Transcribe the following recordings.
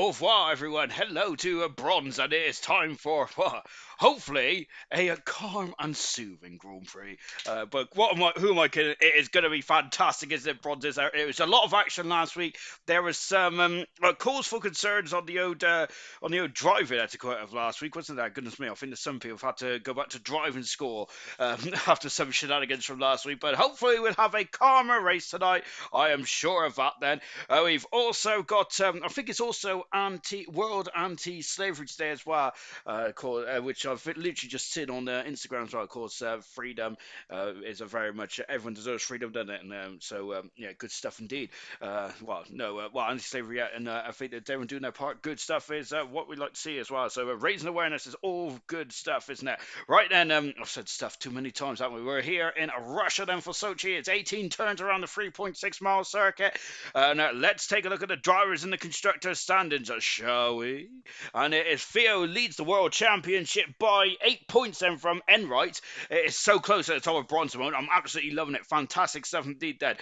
Au revoir, everyone. Hello to Bronze, and it is time for hopefully a calm and soothing Grand Prix. But who am I kidding? It is going to be fantastic, isn't it, Bronze? It was a lot of action last week. There was some cause for concerns on the old driving etiquette of last week, wasn't there? Goodness me, I think that some people have had to go back to driving school after some shenanigans from last week. But hopefully we'll have a calmer race tonight. I am sure of that. Then we've also got, I think it's also World Anti-Slavery Day as well, which I've literally just seen on Instagram as well. Of course, freedom is a very much everyone deserves freedom, doesn't it? And yeah, good stuff indeed. Anti-slavery, and I think that everyone doing their part. Good stuff is what we like to see as well. So raising awareness is all good stuff, isn't it? Right then, I've said stuff too many times, haven't we? We're here in Russia then for Sochi. It's 18 turns around the 3.6 mile circuit. Now let's take a look at the drivers and the constructors standings, shall we? And it is Theo leads the world championship by 8 points then from Enright. It is so close at the top of bronze moment. I'm absolutely loving it. Fantastic stuff indeed then.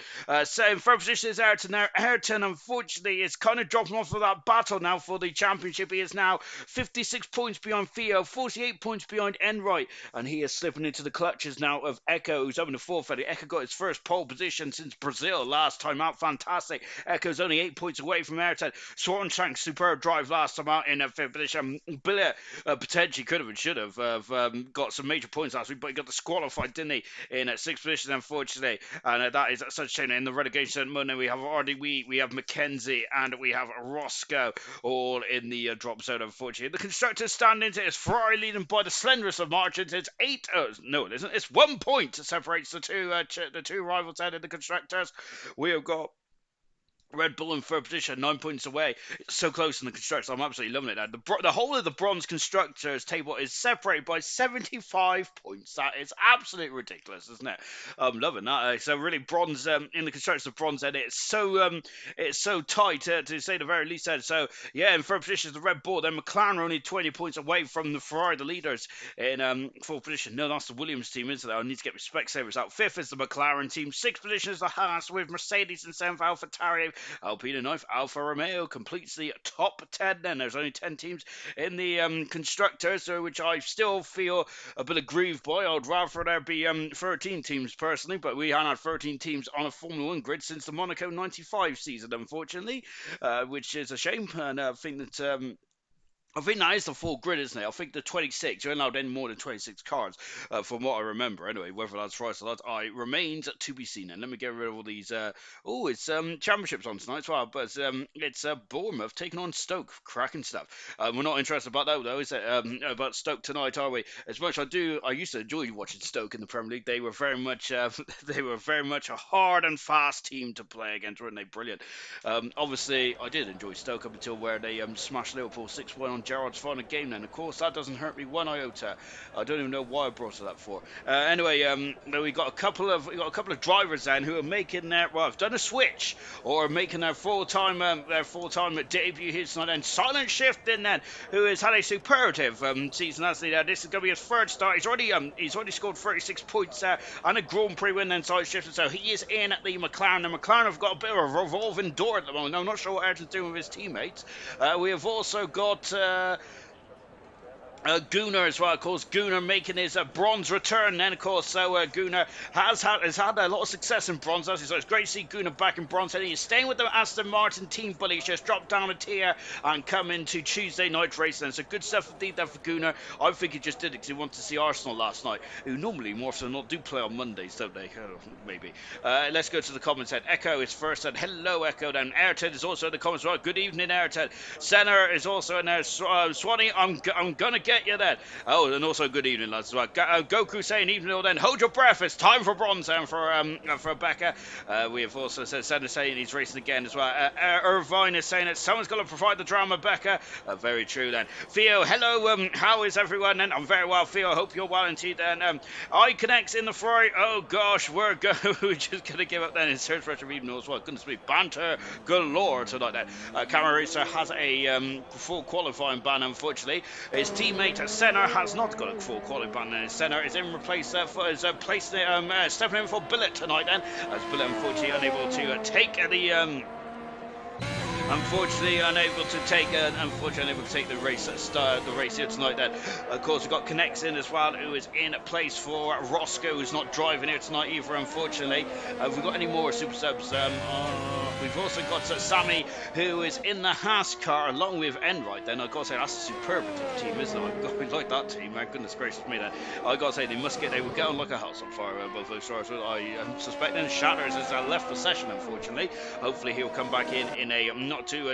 So in third position is Ayrton now. Ayrton, unfortunately, is kind of dropping off of that battle now for the championship. He is now 56 points behind Theo, 48 points behind Enright, and he is slipping into the clutches now of Echo, who's up in the fourth. Echo got his first pole position since Brazil last time out. Fantastic. Echo's only 8 points away from Ayrton. Swanshank, superb drive last time out in fifth position. Billet potentially could have and should have got some major points last week, but he got disqualified, didn't he, in sixth position, unfortunately. And that is such a shame. In the relegation Monday, we have we have Mackenzie, and we have Roscoe all in the drop zone, unfortunately. The constructors standings, it is Ferrari leading by the slenderest of margins. It's no, it isn't. It's 1 point separates the two rivals out in the constructors. We have got Red Bull in third position, 9 points away. It's so close in the constructors. I'm absolutely loving it now. The whole of the bronze constructors table is separated by 75 points. That is absolutely ridiculous, isn't it? I'm loving that. So really, bronze in the constructors of bronze, and it's so tight to say the very least. So yeah, in third position is the Red Bull. Then McLaren are only 20 points away from the Ferrari, the leaders, in fourth position. No, that's the Williams team, isn't it? I need to get my Specsavers out. Fifth is the McLaren team. Sixth position is the Haas with Mercedes and seventh AlphaTauri. Alpine and ninth, Alfa Romeo completes the top 10 then. There's only 10 teams in the constructors, which I still feel a bit aggrieved by. I'd rather there be 13 teams personally, but we haven't had 13 teams on a Formula 1 grid since the Monaco 95 season, unfortunately, which is a shame. And I think that that is the full grid, isn't it? I think the 26, you're allowed any more than 26 cars, from what I remember. Anyway, whether that's right or not, remains to be seen. And let me get rid of all these. It's championships on tonight as well, but it's Bournemouth taking on Stoke. Cracking stuff. We're not interested about that though, is it? About Stoke tonight, are we? As much as I used to enjoy watching Stoke in the Premier League. They were very much a hard and fast team to play against, weren't they? Brilliant. Obviously, I did enjoy Stoke up until where they smashed Liverpool 6-1 on Gerrard's final game then. Of course, that doesn't hurt me one iota. I don't even know why I brought it up for. Anyway, we got a couple of drivers then who are making have done a switch or making their full-time debut here tonight. And Silent Shift in then, who has had a superlative season, hasn't he? This is going to be his third start. He's already scored 36 points and a Grand Prix win then, Silent Shift. So he is in at the McLaren. The McLaren have got a bit of a revolving door at the moment. I'm not sure what Ayrton's doing with his teammates. We have also got Gunnar as well, of course. Gunnar making his bronze return then, of course. So Gunnar has had a lot of success in bronze, so it's great to see Gunnar back in bronze. And he's staying with the Aston Martin team, but he's just dropped down a tier and come into Tuesday night racing. So good stuff indeed there for Gunnar. I think he just did it because he wanted to see Arsenal last night, who normally more often than not do play on Mondays, don't they? Oh, maybe. Let's go to the comments then. Echo is first, and hello Echo. Then Ayrton is also in the comments. Well, good evening Ayrton. Senna is also in there. Swanee, I'm gonna get you then. Oh, and also good evening lads as well. Goku saying evening then. Hold your breath, it's time for bronze and for Becca. We have also said Senna saying he's racing again as well. Irvine is saying that someone's got to provide the drama, Becca. Very true then. Theo, hello, how is everyone then? I'm very well, Theo, I hope you're well indeed then. iConnects in the Ferrari. Oh gosh, we're just gonna give up then in search for evening as well. Goodness me, banter galore tonight then. Camera Racer has a full qualifying ban, unfortunately. His teammate Senna has not got a full qualifying ban. Senna is in stepping in for Billet tonight then, as Billet unfortunately unable to take unfortunately unable to take the race here tonight. Then, of course, we've got Connects in as well, who is in place for Roscoe, who's not driving here tonight either, unfortunately. Have we got any more super subs? We've also got Sammy, who is in the Haas car along with Enright. Then I've got to say that's a superlative team, isn't it? We like that team, man. Goodness gracious me. Then I got to say they will get on like a house on fire. Both those stars. I am suspecting Shatters has left the session, unfortunately. Hopefully he'll come back in a not too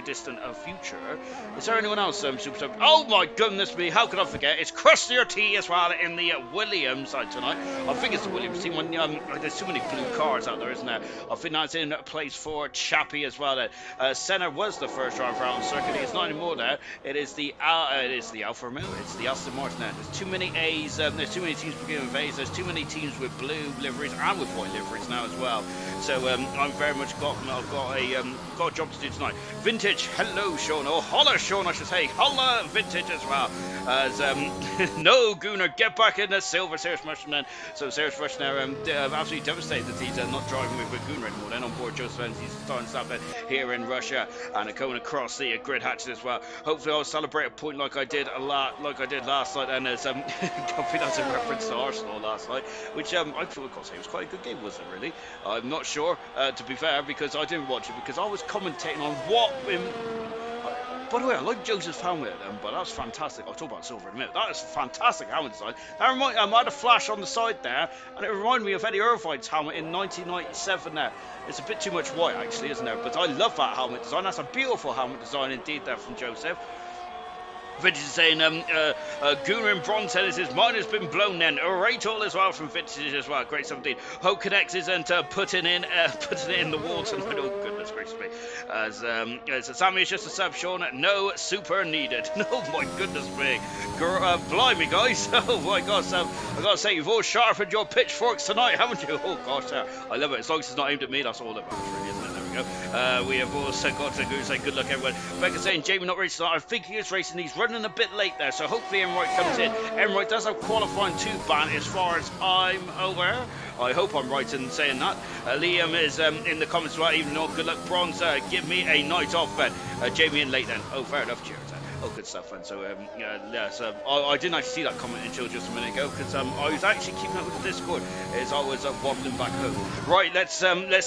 distant future. Is there anyone else? Super sub? Oh my goodness me! How could I forget? It's Crustier T as well in the Williams side tonight. I think it's the Williams team. When there's too many blue cars out there, isn't there? I think that's in place for Chappie as well. Senna was the first driver out on circuit. It's not anymore there. It is the Alfa Romeo. It's the Aston Martin. There's too many A's. There's too many teams beginning with A's. There's too many teams with blue liveries and with white liveries now as well. So I'm very much I've got a job to do tonight. Vintage, hello Sean, or holla Sean I should say, holla Vintage as well. As no Gooner, get back in the silver. Serious Russian then. So Serious Russian there, absolutely devastated that he's not driving with Gooner anymore. Then on board Joseph and he's starting stuff here in Russia and going across the grid hatches as well. Hopefully I'll celebrate a point like I did last night. And there's I think that's in reference to Arsenal last night, which I thought it was quite a good game, wasn't it really? I'm not sure, to be fair, because I didn't watch it because I was commentating on what. By the way, I like Joseph's helmet, but that's fantastic. I'll talk about silver in a minute. That is fantastic helmet design. I had a flash on the side there, and it reminded me of Eddie Irvine's helmet in 1997 there. It's a bit too much white, actually, isn't it? But I love that helmet design. That's a beautiful helmet design indeed there from Joseph. Vintage is saying, Gooner in bronze tennis, his mind has been blown then. A rate all as well from Vintage as well. Great 17. Hope Connects isn't putting it in the wall tonight. Oh, goodness gracious me. As Sammy is just a sub, Sean. No super needed. Oh, my goodness me. Blimey, guys. Oh, my gosh. I've got to say, you've all sharpened your pitchforks tonight, haven't you? Oh, gosh. I love it. As long as it's not aimed at me, that's all that matters, really, isn't it? We have also got to say good luck everyone. Becca saying Jamie not racing tonight. I think he is racing. He's running a bit late there, so hopefully Enright comes in. Enright does have qualifying 2 ban as far as I'm aware. I hope I'm right in saying that. Liam is in the comments as well. Even though good luck bronze, give me a night off, Ben. Jamie in late then. Oh, fair enough. Cheers. Oh, good stuff, and so I didn't actually see that comment until just a minute ago because I was actually keeping up with the Discord as I was wobbling back home. Right, let's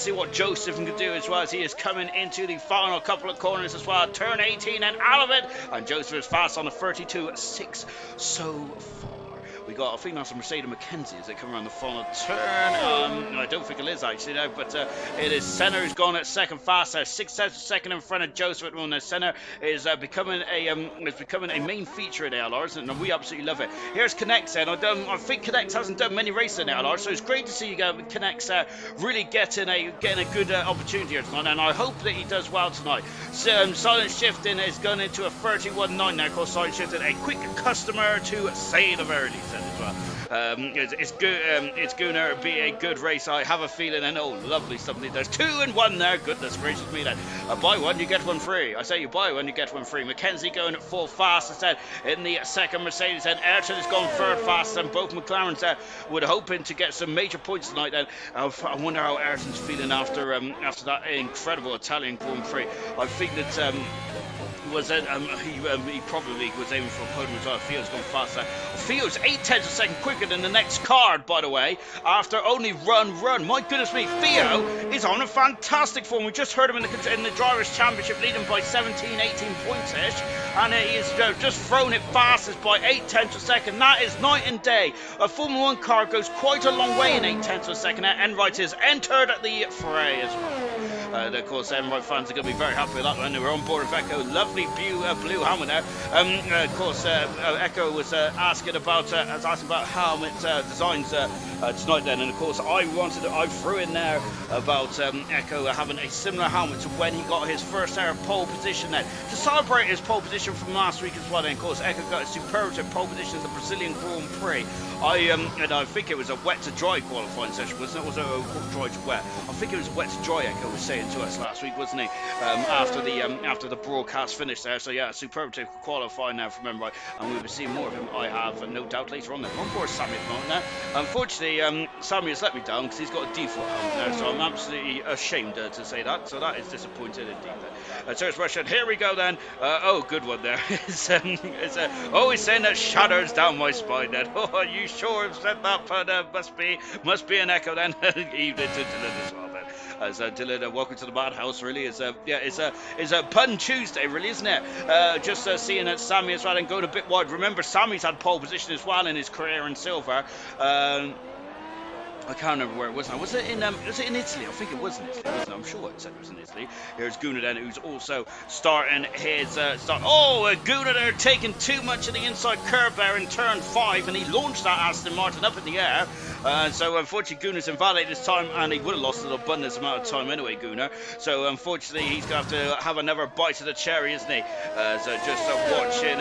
see what Joseph can do as well as he is coming into the final couple of corners as well. Turn 18 and out of it, and Joseph is fast on the 32.6 so far. We got, I think that's a Mercedes McKenzie as they come around the final turn. I don't think it is actually, no, but it is Senna who's gone at second fast. 6 tenths a second in front of Joseph. And Senna is becoming a main feature in ALRs, and we absolutely love it. Here's Connects, and I think Connects hasn't done many races in ALRs, so it's great to see Connects really getting a good opportunity here tonight, and I hope that he does well tonight. Silent Shifting is going into a 31.9 now. Of course, Silent Shifting, a quick customer to say the very least. As well. It's good. It's going to be a good race. I have a feeling. And oh, lovely stuff. There's 2 and 1 there. Goodness gracious me! Then buy one, you get one free. I say you buy one, you get one free. Mackenzie going at full fast instead in the second Mercedes. And Ayrton has gone third fast. And both McLarens were hoping to get some major points tonight. Then I wonder how Ayrton's feeling after that incredible Italian Grand Prix. I think that. He probably was aiming for a podium as well. Theo's gone faster. Theo's 8 tenths a second quicker than the next card, by the way, after only run. My goodness me, Theo is on a fantastic form. We just heard him in the Drivers' Championship leading by 17, 18 points-ish, and he has just thrown it fastest by 8 tenths a second. That is night and day. A Formula 1 car goes quite a long way in 8 tenths a second. Enright is entered at the fray as well. Of course, Enright fans are going to be very happy with that one. They were on board with Echo. Lovely blue helmet there. Of course, Echo was asking about helmet designs tonight then, and of course I threw in there about Echo having a similar helmet to when he got his first ever pole position there to celebrate his pole position from last week as well. And of course, Echo got a superlative pole position at the Brazilian Grand Prix. I think it was a wet to dry qualifying session, wasn't it? Was it a dry to wet? I think it was a wet to dry. Echo was saying it to us last week, wasn't he? After the broadcast finished there. So yeah, superlative qualifying now from him, right? And we'll be seeing more of him, I have no doubt, later on. Then on board Sammy at the moment now. Unfortunately, Sammy has let me down because he's got a default helmet there, so I'm absolutely ashamed to say that. So that is disappointing indeed. So it's Russian. Here we go then. Oh, good one there. It's saying that shudders down my spine then. Oh, are you sure I've said that? But must be an echo then. Evening to Dylan as well then. As Dylan, welcome to the madhouse. Really, it's a pun Tuesday, really, isn't it? Just seeing that Sammy as well and going a bit wide. Remember, Sammy's had pole position as well in his career in silver. I can't remember where it was now. Was it in Italy? I think it was in Italy, wasn't it? I'm sure it said it was in Italy. Here's Gunnar then, who's also starting his start. Oh, Gunnar there taking too much of the inside curve there in turn 5, and he launched that Aston Martin up in the air. So unfortunately, Gunnar's invalidated this time, and he would have lost an abundance amount of time anyway, Gunnar. So unfortunately, he's going to have to have another bite of the cherry, isn't he? So just watching.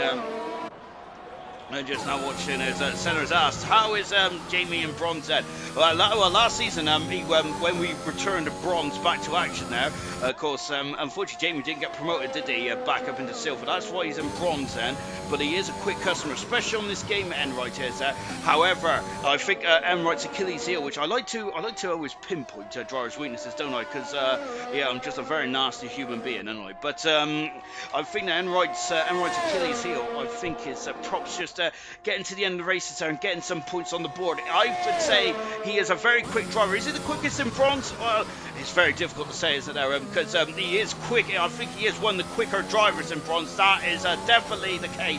And just now watching as Senna's asked, how is Jamie in bronze then? Well, last season, when we returned to bronze back to action now, of course, unfortunately, Jamie didn't get promoted, did he? Back up into silver. That's why he's in bronze then. But he is a quick customer, especially on this game, Enright is. However, I think Enright's Achilles heel, which I like to always pinpoint drivers' weaknesses, don't I? Because yeah, I'm just a very nasty human being, aren't I? But I think that Enright's Achilles heel, I think, is props just getting to the end of the races there and getting some points on the board. I would say he is a very quick driver. Is he the quickest in bronze? Well, it's very difficult to say, isn't there? Because he is quick. I think he is one of the quicker drivers in bronze. That is definitely the case.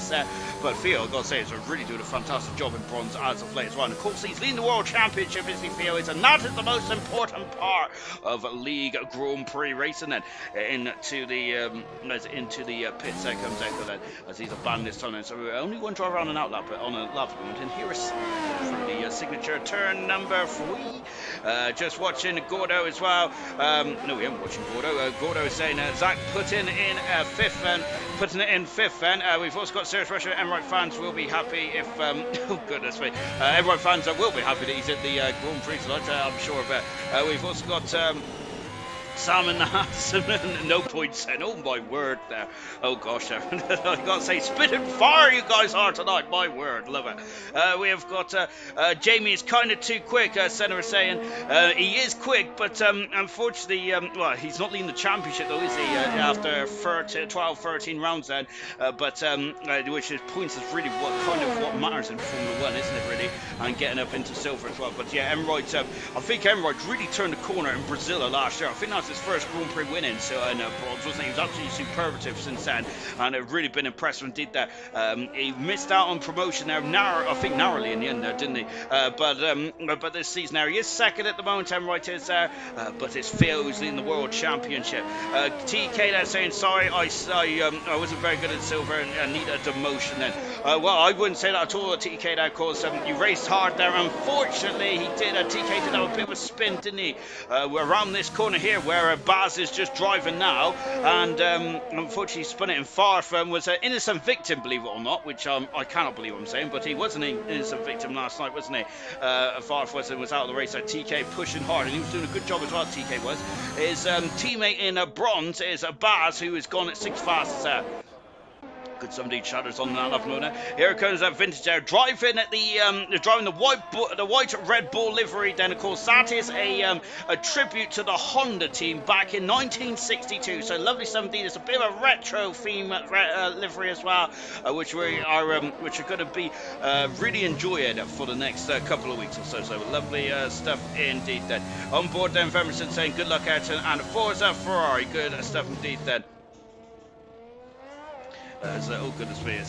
But Theo, I've got to say, is really doing a fantastic job in bronze as of late as well. And of course, he's leading the World Championship, isn't he, Theo? And that is the most important part of League Grand Prix racing. Then into the pits there comes Echo then, as he's abandoned this time. So only one driver on an out lap, but on a lap moment. And here is through the signature turn number 3. Just watching Gordo as well. No, we aren't watching Gordo. Gordo is saying Zach putting it in fifth. And we've also got Serious Russia. Emirates fans will be happy if oh goodness me, Emirates fans will be happy that he's at the Grand Prix tonight. I'm sure of it. We've also got Sam in the house, no points then. Oh my word there. Oh gosh, I gotta say, spitting fire you guys are tonight. My word, love it. We have got Jamie is kind of too quick. Senna is saying he is quick, but unfortunately, well, he's not leading the championship though, is he? After 12, 13 rounds then. But which is points is really what matters in Formula 1, isn't it? Really, and getting up into silver as well. But yeah, Emirates. I think Emirates really turned the corner in Brazil last year. I think that's his first Grand Prix win in bronze, wasn't he? He was absolutely superlative since then, and I've really been impressed when he did that. He missed out on promotion there, narrowly in the end there, didn't he? But this season now, he is second at the moment, Emright is there, but it's Theo who's leading the World Championship. TK there saying, sorry, I wasn't very good at silver and I need a demotion then. Well, I wouldn't say that at all, TK there, because you raced hard there. Unfortunately, he did. TK did have a bit of a spin, didn't he? We're around this corner here where Baz is just driving now, and unfortunately spun it in Farf, was an innocent victim, believe it or not, which I cannot believe what I'm saying, but he was an innocent victim last night, wasn't he? Farf was out of the race. TK pushing hard, and he was doing a good job as well, TK was. His teammate in bronze is Baz, who has gone at 6 fastest there. Good somebody shutters on that left motor. Here comes that vintage there, driving the white Red Bull livery. Then of course that is a tribute to the Honda team back in 1962. So lovely somebody. There's a bit of a retro theme livery as well, which are going to be really enjoyed for the next couple of weeks or so. So lovely stuff indeed. Then on board then, Emerson saying good luck Ayrton and Forza Ferrari. Good stuff indeed then. Oh goodness me, I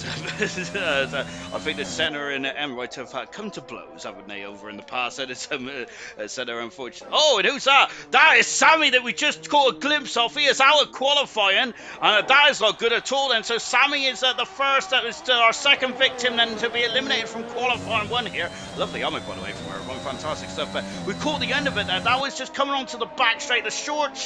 think the Senna and Emirates have come to blows, haven't they, over in the past? And it's Senna, unfortunately. Oh, and who's that? That is Sammy that we just caught a glimpse of. He is out of qualifying, and that is not good at all. And so Sammy is the first, that is our second victim then to be eliminated from qualifying 1 here. Lovely helmet, by the way, from everyone. Fantastic stuff. But we caught the end of it there. That was just coming onto the back straight. The short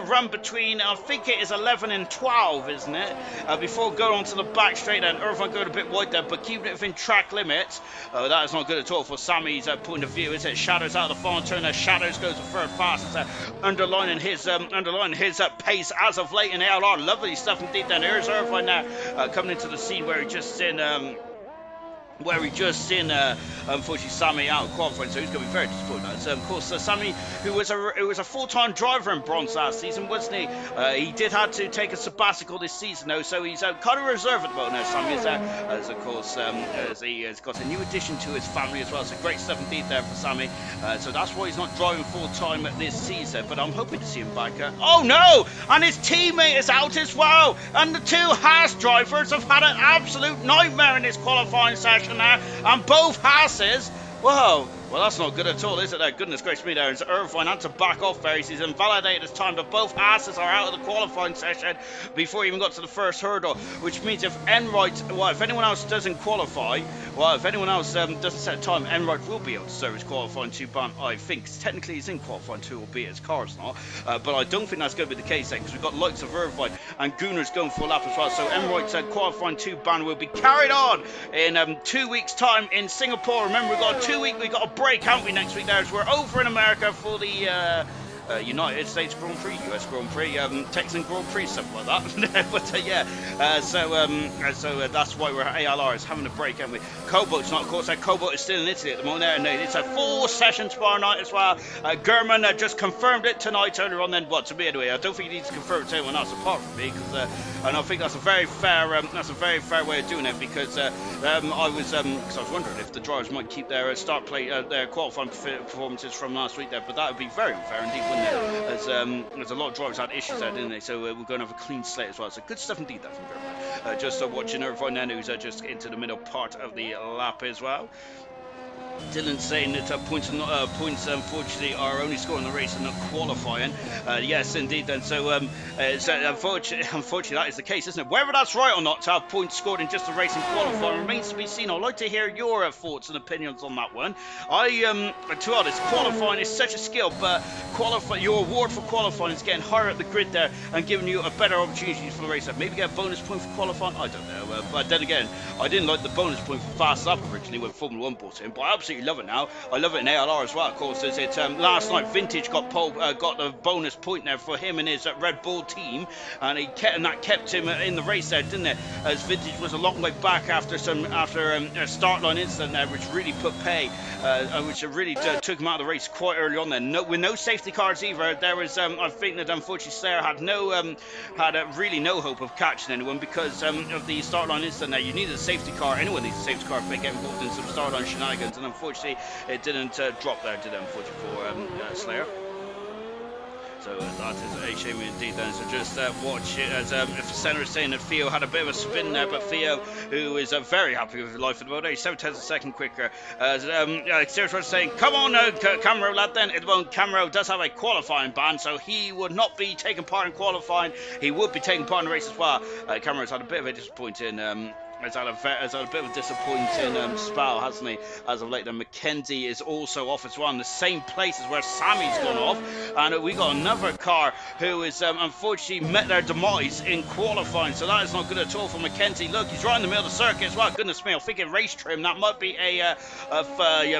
run between, I think it is 11 and 12, isn't it? bit before going on to the back straight. And Irvine going a bit wide there, but keeping it within track limits. That is not good at all for Sammy's point of view, is it? Shadows out of the final turn. Shadows goes to third fastest, underlining his pace as of late in ALR. Lovely stuff indeed. Then here's Irvine now coming into the scene where he just seen unfortunately Sammy out of qualifying, so he's going to be very disappointed. Of course, Sammy, who was a full-time driver in bronze last season, wasn't he? He did have to take a sabbatical this season, though, so he's kind of reserved at the moment now. Sammy is there, as of course, as he has got a new addition to his family as well. So great stuff indeed there for Sammy. So that's why he's not driving full-time this season. But I'm hoping to see him back. Oh no! And his teammate is out as well. And the two Haas drivers have had an absolute nightmare in this qualifying session. And both Haas's, whoa, well, that's not good at all, is it? Goodness gracious me, there. Irvine had to back off there. He's invalidated his time, but both Haas's are out of the qualifying session before he even got to the first hurdle, which means if if anyone else doesn't qualify, if anyone else doesn't set time, Enright will be able to serve his qualifying 2 ban, I think. Technically, he's in qualifying 2, albeit his car's not, but I don't think that's going to be the case then, because we've got likes of Irvine and Gunners going full lap as well. So Enright's qualifying 2 ban will be carried on in 2 weeks' time in Singapore. Remember, we've got a 2 week, we've got a break, haven't we, next week there, as we're over in America for the United States Grand Prix, US Grand Prix, Texan Grand Prix, something like that. But so that's why we're at ALR, is having a break, haven't we? COBALT's not, of course. COBALT is still in Italy at the moment, and it's a full session tomorrow night as well. German just confirmed it tonight earlier on. Then, to me anyway, I don't think he needs to confirm it to anyone else apart from me, because and I think that's a very fair way of doing it, because I was wondering if the drivers might keep their their qualifying performances from last week there, but that would be very unfair indeed, wouldn't it? As a lot of drivers had issues there, didn't they? So we're going to have a clean slate as well. So good stuff indeed there from German. Just watching Irvine then, who's just into the middle part of the lap as well. Dylan saying that points unfortunately are only scored in the race and not qualifying. Yes, indeed. Then so unfortunately that is the case, isn't it? Whether that's right or not to have points scored in just the race and qualifying remains to be seen. I'd like to hear your thoughts and opinions on that one. To be honest, qualifying is such a skill, but your award for qualifying is getting higher up the grid there and giving you a better opportunity for the race. Maybe get a bonus point for qualifying. I don't know. But then again, I didn't like the bonus point for fast lap originally when Formula 1 brought it in, but I absolutely love it now. I love it in ALR as well, of course. As last night, Vintage got the bonus point there for him and his Red Bull team, and that kept him in the race there, didn't it? As Vintage was a long way back after a start line incident there, which really put pay, which really took him out of the race quite early on. Then, with no safety cars either, there was I think that unfortunately Slayer had really no hope of catching anyone because of the start line incident there. You needed a safety car. Anyone needs a safety car if they get involved in some start line shenanigans, and unfortunately it didn't drop there, did it, unfortunately, for Slayer. So that is a shame indeed then. So just watch it as if Senna is saying that Theo had a bit of a spin there, but Theo, who is very happy with his life at the moment, 7 tenths a second quicker. Serious was saying, come on Camero lad then. At the moment, Camero does have a qualifying ban, so he would not be taking part in qualifying. He would be taking part in the race as well. Camero's had a bit of a disappointing has had a bit of a disappointing spell, hasn't he, as of late. Then Mackenzie is also off as well in the same place as where Sammy's gone off, and we got another car who is unfortunately met their demise in qualifying, so that is not good at all for Mackenzie. Look, he's right in the middle of the circuit as well. Goodness me, I think in race trim that might be a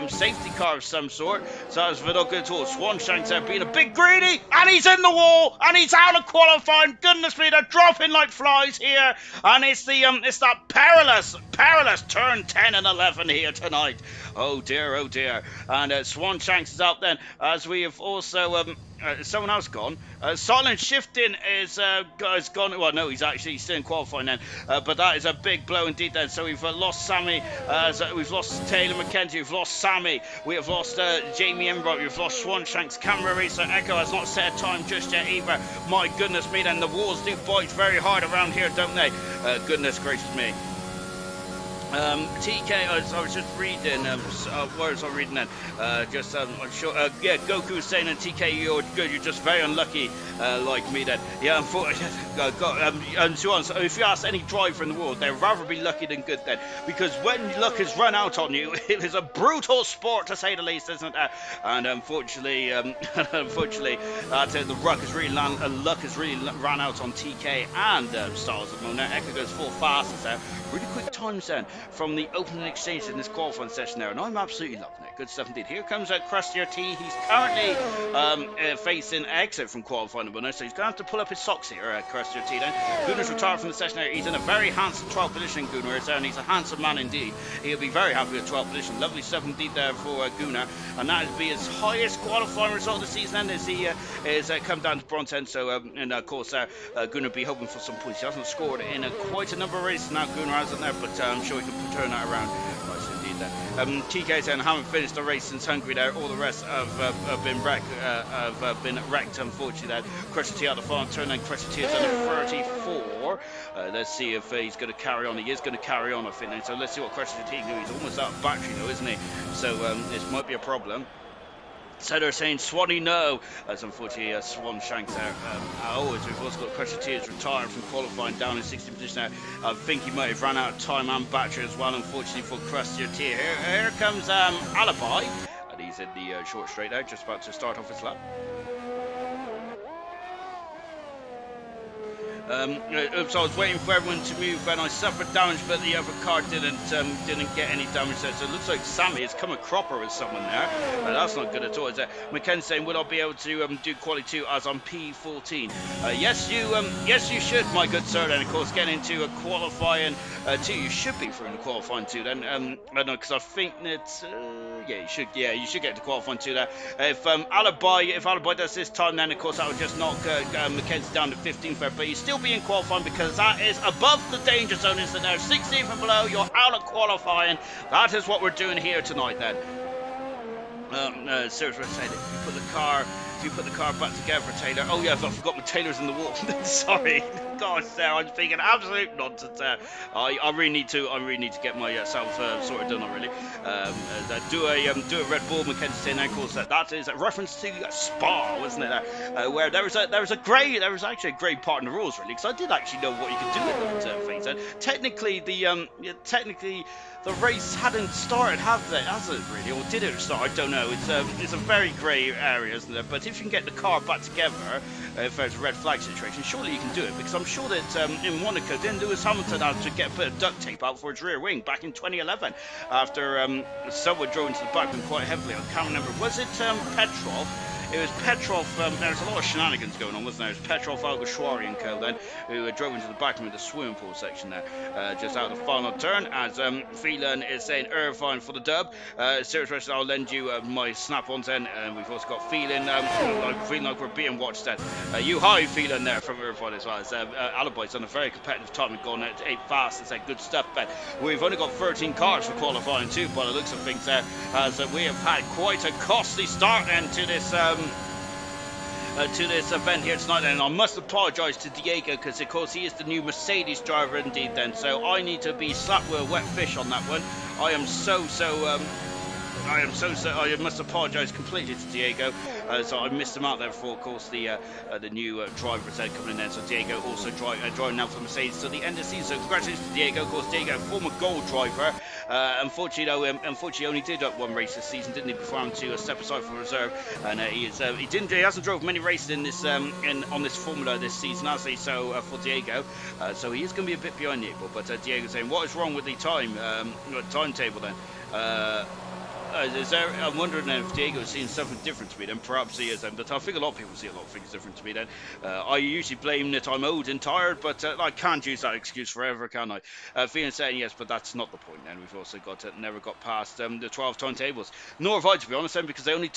safety car of some sort, so that is not good at all. Swanshanks there being a big greedy, and he's in the wall, and he's out of qualifying. Goodness me, they're dropping like flies here, and it's that perilous turn 10 and 11 here tonight. Oh dear. And Swanshanks is out then, as we have also someone else gone. Silent Shifting is gone. Well, no, he's actually still in qualifying then, but that is a big blow indeed then. So we've lost Sammy, we've lost Taylor McKenzie, we've lost Sammy, we have lost Jamie Embright, we've lost Swanshanks. Camera Racer Echo has not set a time just yet either. My goodness me, then the walls do bite very hard around here, don't they? Goodness gracious me. TK, I was just reading, what was I reading then? I'm sure, yeah, Goku was saying, and TK, you're good, you're just very unlucky, like me then. Yeah, unfortunately, and to be honest, if you ask any driver in the world, they'd rather be lucky than good then, because when luck has run out on you, it is a brutal sport to say the least, isn't it? And unfortunately, the luck has really ran out on TK and Styles at the moment. Echo goes full fastest there. Really quick times then from the opening exchange in this qualifying session there, and I'm absolutely loving it. Good stuff indeed. Here comes Crustier T. He's currently facing exit from qualifying the winner, so he's going to have to pull up his socks here, Crustier T. Then Gunnar's retired from the session there. He's in a very handsome 12th position, Gunnar is there, and he's a handsome man indeed. He'll be very happy with 12th position. Lovely stuff indeed there for Gunnar, and that will be his highest qualifying result of the season. Then as he is come down to bronze end, so and of course Gunnar will be hoping for some points. He hasn't scored in quite a number of races now, Gunnar hasn't there, but I'm sure he can turn that around. Nice indeed there. TK saying, haven't finished the race since Hungary there. All the rest have been wrecked, unfortunately there. Crusher T out the final turn, and Crusher T is on a 34. Let's see if he's going to carry on. He is going to carry on, I think. So let's see what Crusher T can do. He's almost out of battery though, isn't he? So this might be a problem. So they're saying Swanee no, as unfortunately Swan shanks there. We've also got Crusher T is retired from qualifying down in 60th position now. I think he might have run out of time and battery as well, unfortunately for Crusher T. Here comes Alibi, and he's in the short straight there, just about to start off his lap. So I was waiting for everyone to move, and I suffered damage, but the other car didn't get any damage there. So it looks like Sammy has come a cropper with someone there. That's not good at all. McKenna saying, will I be able to do quality 2 as I'm P14? Yes, you should, my good sir. And of course, getting into a qualifying 2, you should be through in the qualifying 2. Then I don't know, because I think that you should get to qualifying 2 there. If Alibi does this time, then of course that would just knock Mackenzie down to 15th there, but he's still being qualifying because that is above the danger zone, isn't there? 16th and below, you're out of qualifying. That is what we're doing here tonight then. Seriously, if you put the car back together, Taylor. Oh yeah, I forgot my Taylor's in the wall. Sorry, gosh, I'm speaking absolute nonsense there. I really need to get myself sorted done already. Do a Red Bull Mackenzie saying, of course that is a reference to Spa, wasn't it? Where there was actually a grey part in the rules really, because I did actually know what you could do with those things. Technically the race hadn't started, has it really, or did it start? I don't know. It's a very grey area, isn't it? But if you can get the car back together, if there's a red flag situation, surely you can do it. Because I'm sure that in Monaco, didn't Lewis Hamilton have to get a bit of duct tape out for his rear wing back in 2011 after someone drove into the backman quite heavily? I can't remember. Was it Petrov? It was Petrov. There was a lot of shenanigans going on, wasn't there? It was Petrov, Alguersuari and co. then, who drove into the back of the swimming pool section there, just out of the final turn. As Phelan is saying, Irvine for the dub. Serious Rest, I'll lend you my snap-ons then. And we've also got Phelan, feeling like we're being watched then. You high Phelan there from Irvine as well. As Alibi's on a very competitive time and going at 8 fast. It's good stuff. But we've only got 13 cars for qualifying too, by the looks of things there. As we have had quite a costly start then to this event here tonight, and I must apologise to Diego because of course he is the new Mercedes driver indeed then, so I need to be slapped with a wet fish on that one. I must apologise completely to Diego. So I missed him out there for, of course, the new driver said coming in there. So Diego also driving now for Mercedes to the end of the season. So congratulations to Diego. Of course, Diego, former gold driver. Unfortunately, only did one race this season, didn't he? Before him to step aside for reserve, and he hasn't drove many races in this on this formula this season, has he? So for Diego, so he is going to be a bit behind the eight ball. But Diego saying, what is wrong with the timetable then? I'm wondering if Diego is seeing something different to me then. Perhaps he is, but I think a lot of people see a lot of things different to me then. I usually blame that I'm old and tired, but I can't use that excuse forever, can I? Phoenix saying yes, but that's not the point then. We've also never got past the 12 timetables. Nor have I, to be honest, then, because they only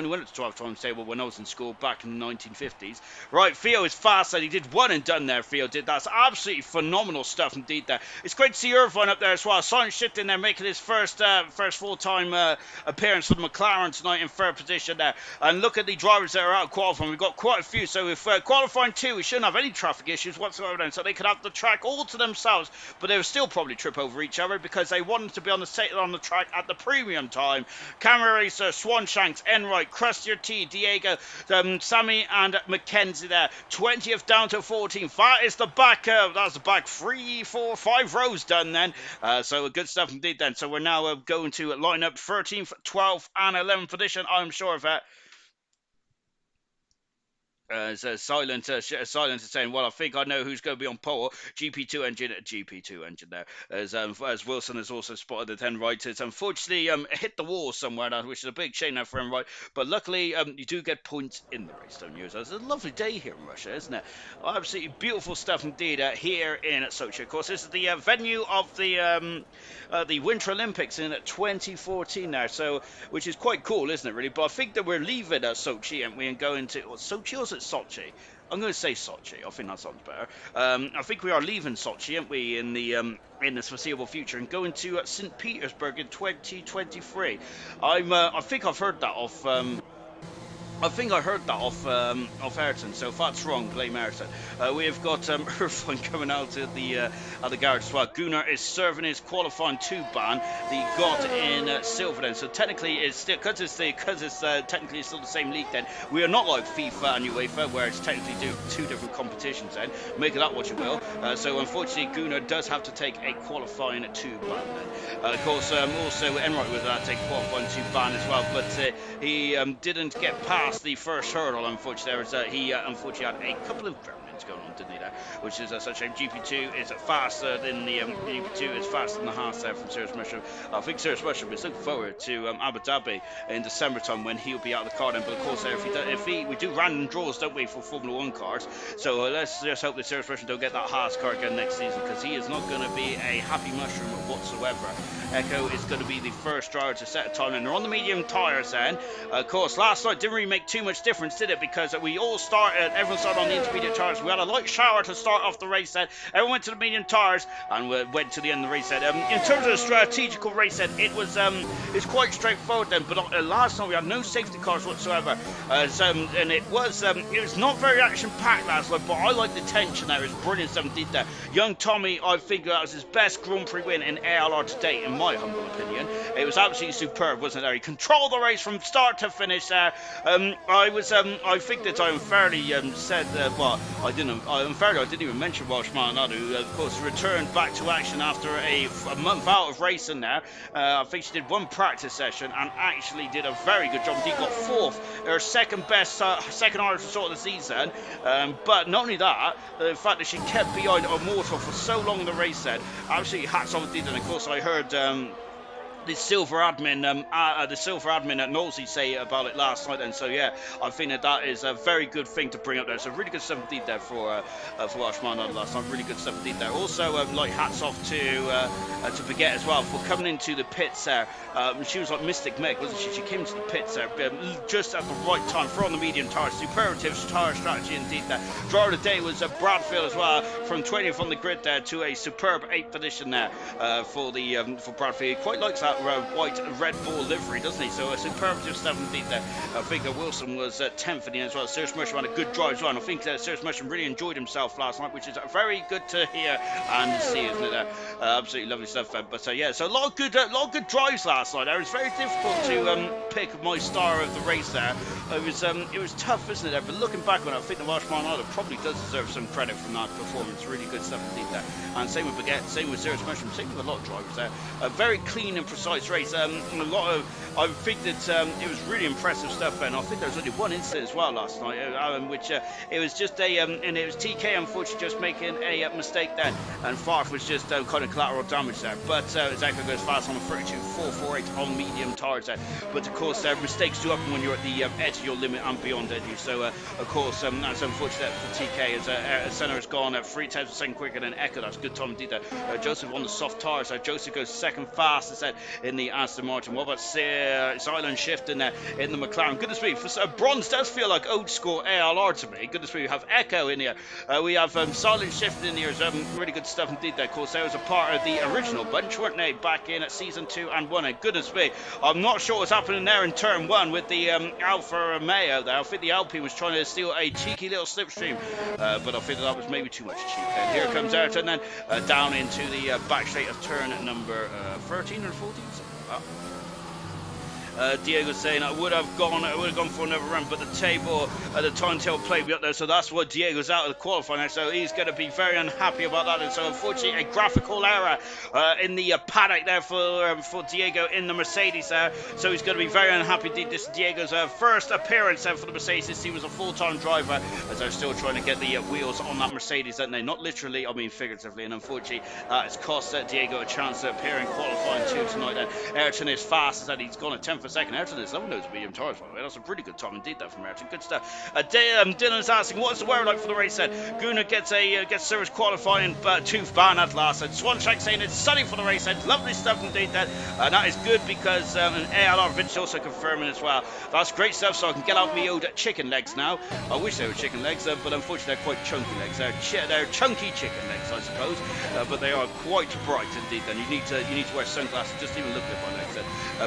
went up to 12 timetable when I was in school back in the 1950s. Right, Theo is fast, and he did one and done there. Theo did. That's absolutely phenomenal stuff indeed there. It's great to see Irvine up there as well. Silent Shift in there making his first full-time appearance for the McLaren tonight in third position there. And look at the drivers that are out of qualifying. We've got quite a few. So if qualifying 2, we shouldn't have any traffic issues whatsoever then. So they could have the track all to themselves, but they would still probably trip over each other because they wanted to be on the track at the premium time. Camera Racer, Swanshanks, Enright, Crustier T, Diego, Sammy and Mackenzie there. 20th down to 14th. That is the back. That's the back 3, 4, 5 rows done then. So good stuff indeed then. So we're now going to line up 13th, 12th and 11th position. I'm sure of that. Silent is saying, well, I think I know who's going to be on pole. GP2 engine there. As Wilson has also spotted the 10 right. It's unfortunately hit the wall somewhere, which is a big shame now for him, right? But luckily, you do get points in the race, don't you? So it's a lovely day here in Russia, isn't it? Absolutely beautiful stuff indeed here in Sochi. Of course, this is the venue of the Winter Olympics in 2014 now, so which is quite cool, isn't it, really? But I think that we're leaving Sochi, and we're going to Sochi, or is it Sochi? I'm going to say Sochi. I think that sounds better. I think we are leaving Sochi, aren't we, in the foreseeable future, and going to St. Petersburg in 2023. I think I've heard that off. I think I heard that off Ayrton, so if that's wrong, blame Ayrton. We've got Irfan coming out at the garage as well. Gunnar is serving his qualifying 2 ban that he got in silver then. So technically, it's still because it's technically still the same league then. We are not like FIFA and UEFA where it's technically 2 different competitions then. Make of that what you will. So unfortunately, Gunnar does have to take a qualifying 2 ban then. Of course, also Enright was allowed to take qualifying 2 ban as well, but he didn't get past the first hurdle. Unfortunately, he unfortunately had a couple of variants going on, didn't he? There, which is such a GP2 is faster than the GP2 is faster than the Haas there from Cyrus Mushroom. I think Cyrus Mushroom is looking forward to Abu Dhabi in December time when he'll be out of the car then. But of course, we do random draws, don't we, for Formula 1 cars? So let's just hope that Cyrus Mushroom don't get that Haas car again next season, because he is not going to be a happy mushroom whatsoever. Echo is going to be the first driver to set a time, and they're on the medium tyres then. Of course, last night didn't really make too much difference, did it? Because everyone started on the intermediate tyres. We had a light shower to start off the race set. Everyone went to the medium tyres and we went to the end of the race set. In terms of the strategical race set, it's quite straightforward then. But last night we had no safety cars whatsoever, and it was not very action packed last night. But I like the tension there. It was brilliant stuff indeed there. Young Tommy, I think that was his best Grand Prix win in ALR to date, in my humble opinion. It was absolutely superb, wasn't it? He controlled the race from start to finish there. I think that I unfairly said, I didn't even mention Welsh Maldonado, who of course returned back to action after a month out of racing there. I think she did 1 practice session and actually did a very good job. She got 4th, her second best, second hardest result of the season. But not only that, the fact that she kept behind Immortal for so long in the race then, absolutely hats off indeed. And of course I heard the silver admin at Knowlesy say about it last night, and so yeah, I think that is a very good thing to bring up there. So really good stuff indeed there for Welsh Maldonado last night. Really good stuff indeed there. Also, like hats off to Baguette as well for coming into the pits there. She was like Mystic Meg, wasn't she? She came into the pits there just at the right time for on the medium tyres. Superlative tyre strategy indeed there. Driver of the day was Bradfield as well, from 20th on the grid there to a superb 8th position there for Bradfield. He quite likes that white Red Bull livery, doesn't he? So a superlative stuff indeed there. I think Wilson was 10th in the end as well. Cyrus Mushroom had a good drive as well, and I think Cyrus Mushroom really enjoyed himself last night, which is very good to hear and see, isn't it? Absolutely lovely stuff. But yeah, so a lot of good drives last night. It was very difficult to pick my star of the race there. It was tough, isn't it? But looking back on it, I think the Welsh Maldonado probably does deserve some credit from that performance. Really good stuff indeed there. And same with Baguette, same with Cyrus Mushroom, same with a lot of drivers there. A very clean and precise race. I think that it was really impressive stuff, and I think there was only one incident as well last night, which it was just and it was TK unfortunately just making a mistake then, and Farf was just kind of collateral damage there. But Zeko goes fast on a 32.448 on medium tyres there. But of course, mistakes do happen when you're at the edge of your limit and beyond edge. So of course, that's unfortunate for TK as Senna has gone 3 tenths of a second quicker than Echo. That's good time indeed there. Joseph on the soft tyres. Joseph goes second fastest then. in the Aston Martin. What about silent shift in the McLaren? Goodness me, bronze does feel like old school ALR to me. Goodness me, we have Echo in here. We have silent shift in here. Really good stuff indeed there. Of course, they was a part of the original bunch, weren't they, back in season 2 and 1. And goodness me, I'm not sure what's happening there in turn 1 with the Alfa Romeo there. I think the Alpine was trying to steal a cheeky little slipstream, but I think that was maybe too much cheek. Then here comes Ayrton then down into the back straight of turn number 13 or 14. Diego saying I would have gone for another run, but the table the timetable played me up there, so that's why Diego's out of the qualifying. So he's going to be very unhappy about that. And so unfortunately, a graphical error in the paddock there for Diego in the Mercedes there. So he's going to be very unhappy. This is Diego's first appearance for the Mercedes since he was a full-time driver, as they're still trying to get the wheels on that Mercedes, aren't they? Not literally, I mean figuratively. And unfortunately, it's cost Diego a chance to appear in qualifying 2 tonight. Then Ayrton is fast as that he's gone a 10th for second. Ayrton is loving those medium tires, by the way. That's a pretty good time indeed there from Ayrton. Good stuff. Dylan's asking, what's the weather like for the race then? Guna gets service qualifying tooth ban at last. And Swanshack saying it's sunny for the race then. Lovely stuff indeed then. And that is good because an ALR Vince also confirming as well. That's great stuff, so I can get out my old chicken legs now. I wish they were chicken legs, but unfortunately they're quite chunky legs. They're chunky chicken legs, I suppose. But they are quite bright indeed then. You need to wear sunglasses just even looking at my legs then.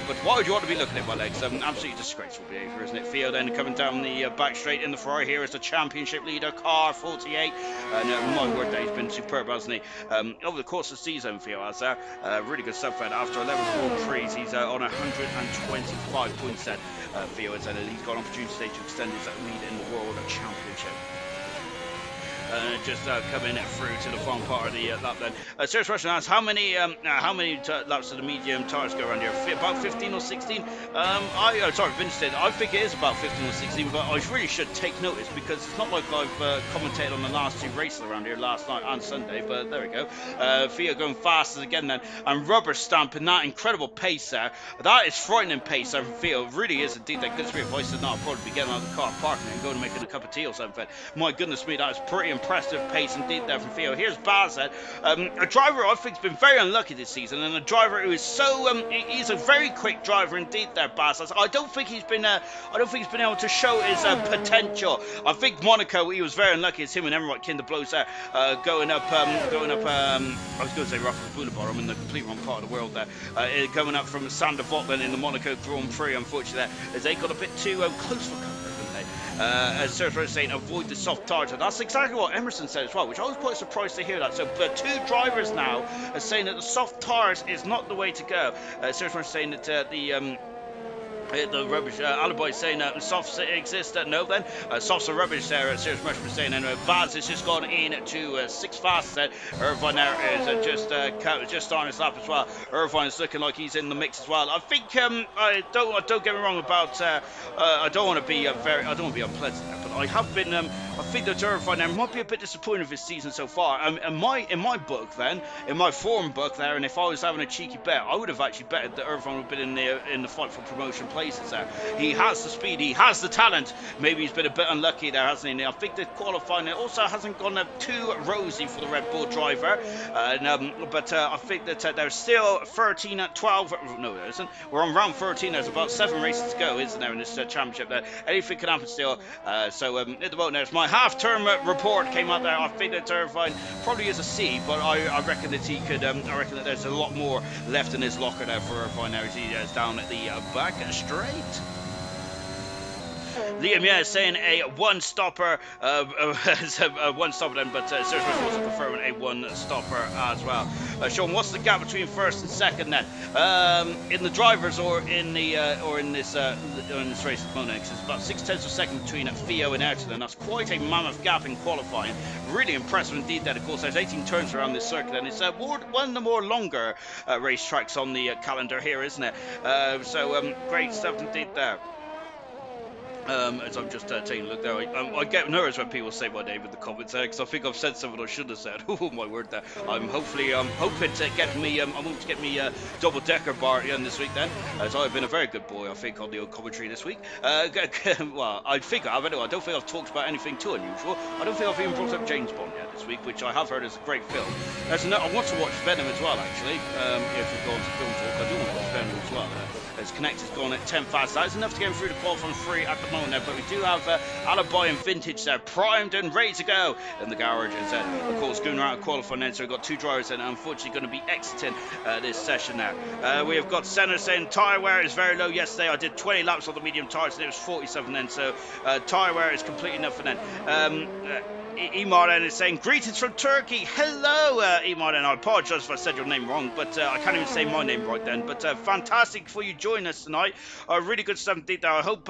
But why would you want to be looking at my legs? Absolutely disgraceful behaviour, isn't it? Theo then coming down the back straight in the Ferrari here is the championship leader, car 48. And my word, he's been superb, hasn't he? Over the course of the season, Theo has there. Really good stuff there. After 11 Grand Prix, he's on 125 points then. Theo has said he's got an opportunity today to extend his lead in the World Championship. Just coming through to the final part of the lap then. Serious question asks, how many laps of the medium tyres go around here? About 15 or 16? Sorry, Vince did. I think it is about 15 or 16, but I really should take notice because it's not like I've commentated on the last 2 races around here, last night and Sunday, but there we go. Theo going fastest again then, and rubber stamping that incredible pace there. That is frightening pace there from Theo. It really is indeed that good speed. If I said no, I'd probably be getting out of the car, parking and going and making a cup of tea or something. My goodness me, that is pretty impressive pace indeed there from Theo. Here's Baz, a driver I think has been very unlucky this season, and a driver who is so he's a very quick driver indeed there, Baz. I don't think he's been able to show his potential. I think Monaco he was very unlucky. It's him and Emmerich Kinder blows there going up I was going to say Raffles Boulevard. I'm in the complete wrong part of the world there. Coming up from Sander Votland in the Monaco Grand Prix, unfortunately, as they got a bit too close for comfort. As Surfer is saying, avoid the soft tires. That's exactly what Emerson said as well, which I was quite surprised to hear that. So, 2 drivers now are saying that the soft tires is not the way to go. Surfer is saying that the rubbish alibi saying softs exist. No, then softs are rubbish there. Serious Mushroom saying, and Vaz has just gone in to 6 fast. Irvine there is just starting his lap as well. Irvine is looking like he's in the mix as well. I think I don't get me wrong about I don't want to be unpleasant there, but I have been I think that Irvine there might be a bit disappointed with his season so far. In my book then, in my form book there, and if I was having a cheeky bet, I would have actually betted that Irvine would have been in the fight for promotion places there. He has the speed, he has the talent. Maybe he's been a bit unlucky there, hasn't he? I think the qualifying also hasn't gone too rosy for the Red Bull driver, but I think that there's still 13 at 12. No, there isn't. We're on round 13. There's about 7 races to go, isn't there, in this championship? There, anything can happen still. So at the moment, there's my half-term report came out there. I think that Irvine probably is a C, but I reckon that he could. I reckon that there's a lot more left in his locker there for Irvine there as he is down at the back straight. Liam, yeah, saying a one-stopper, one stopper then, but Sergio was also confirming a one-stopper as well. Sean, what's the gap between first and second then? In the drivers or in this race at the moment? It's about 0.6 of a second between Theo and Ayrton, and that's quite a mammoth gap in qualifying. Really impressive indeed. That of course there's 18 turns around this circuit, and it's one of the more longer race tracks on the calendar here, isn't it? So great stuff indeed there. As I'm just taking a look there, I get nervous when people say my name in the comments there, because I think I've said something I shouldn't have said. Oh my word! There, I'm hoping to get me, I want to get me double decker bar at the end this week. Then, as I've been a very good boy, I think on the old commentary this week. Well, I think I have. Anyway, I don't think I've talked about anything too unusual. I don't think I've even brought up James Bond yet this week, which I have heard is a great film. I want to watch Venom as well, actually. If we go on to film talk, I do want to watch Venom as well. As Connect has gone at 10 fast. That is enough to get him through the qualifying free at the moment there, but we do have Alibi and Vintage there, primed and ready to go in the garage. And of course, Gunnar out of qualifying then, so we've got two drivers and unfortunately going to be exiting this session now. We have got Senna saying tyre wear is very low yesterday. I did 20 laps on the medium tyres and it was 47 then, so tyre wear is completely nothing then. Emarden is saying greetings from Turkey. Hello, Emarden. I apologise if I said your name wrong, but I can't even say my name right then. But fantastic for you joining us tonight. Really good stuff indeed there. I hope.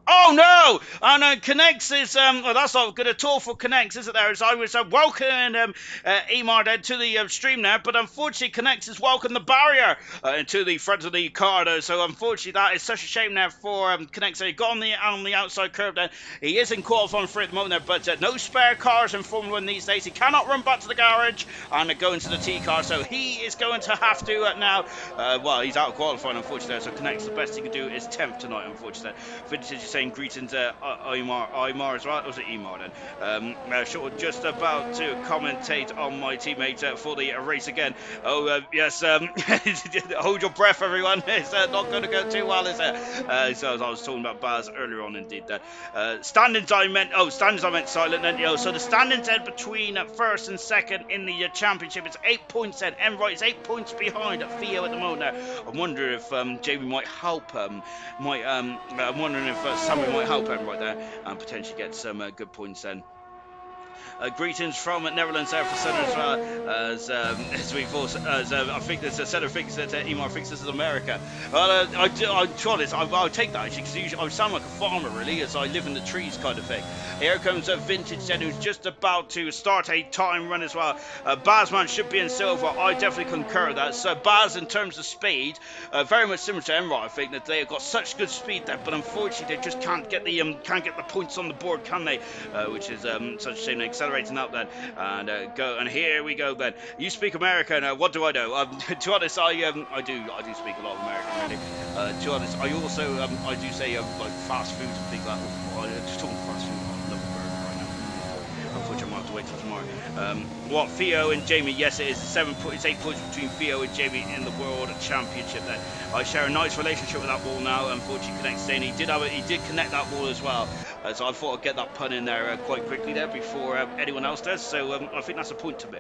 Oh no! Oh no! Connects is well, that's not good at all for Connects, is it? There, as I was welcoming Emarden to the stream now, but unfortunately Connects has welcomed the barrier to the front of the car, though. So unfortunately, that is such a shame now for Connects. He got on the outside curb. Then he is in qualifying for it at the moment, there, but no spare cars in Formula 1 these days. He cannot run back to the garage and go into the T car, so he is going to have to now. Well, he's out of qualifying, unfortunately. So Connects, the best he can do is 10th tonight, unfortunately. Vintage is saying greetings, Imar as well. Or was it Imar then? Sure, just about to commentate on my teammate for the race again. Oh, yes, hold your breath, everyone. It's not going to go too well, is it? So as I was talking about Baz earlier on, indeed. Standings I meant silent then. So the standings then between first and second in the championship is 8 points then. Enright is 8 points behind Theo at the moment now. I wonder if Jamie might help I'm wondering if Sammy might help him right there and potentially get some good points then. Greetings from Netherlands there for Senna as well, as we've also, I think there's a Senna thinks that Emar thinks this is America. Well, I'll take that actually, because usually I sound like a farmer really, as I live in the trees kind of thing. Here comes a Vintage then, who's just about to start a time run as well. Bazman should be in silver. I definitely concur with that. So Baz, in terms of speed, very much similar to Emrah. I think that they have got such good speed there, but unfortunately they just can't get the points on the board, can they? Which is such a shame. Accelerating up then, and go, and here we go then. You speak American. What do I know? To be honest, I do speak a lot of American really. To be honest, I also I do say like fast food and things like that. Just talking fast food. I love a burger right now. Unfortunately, I might have to wait till tomorrow. What Theo and Jamie? Yes, it is 7 points. It's 8 points between Theo and Jamie in the World Championship. Then I share a nice relationship with that ball now. Unfortunately, Connect saying he did connect that ball as well. So I thought I'd get that pun in there quite quickly there before anyone else does. So I think that's a point to me.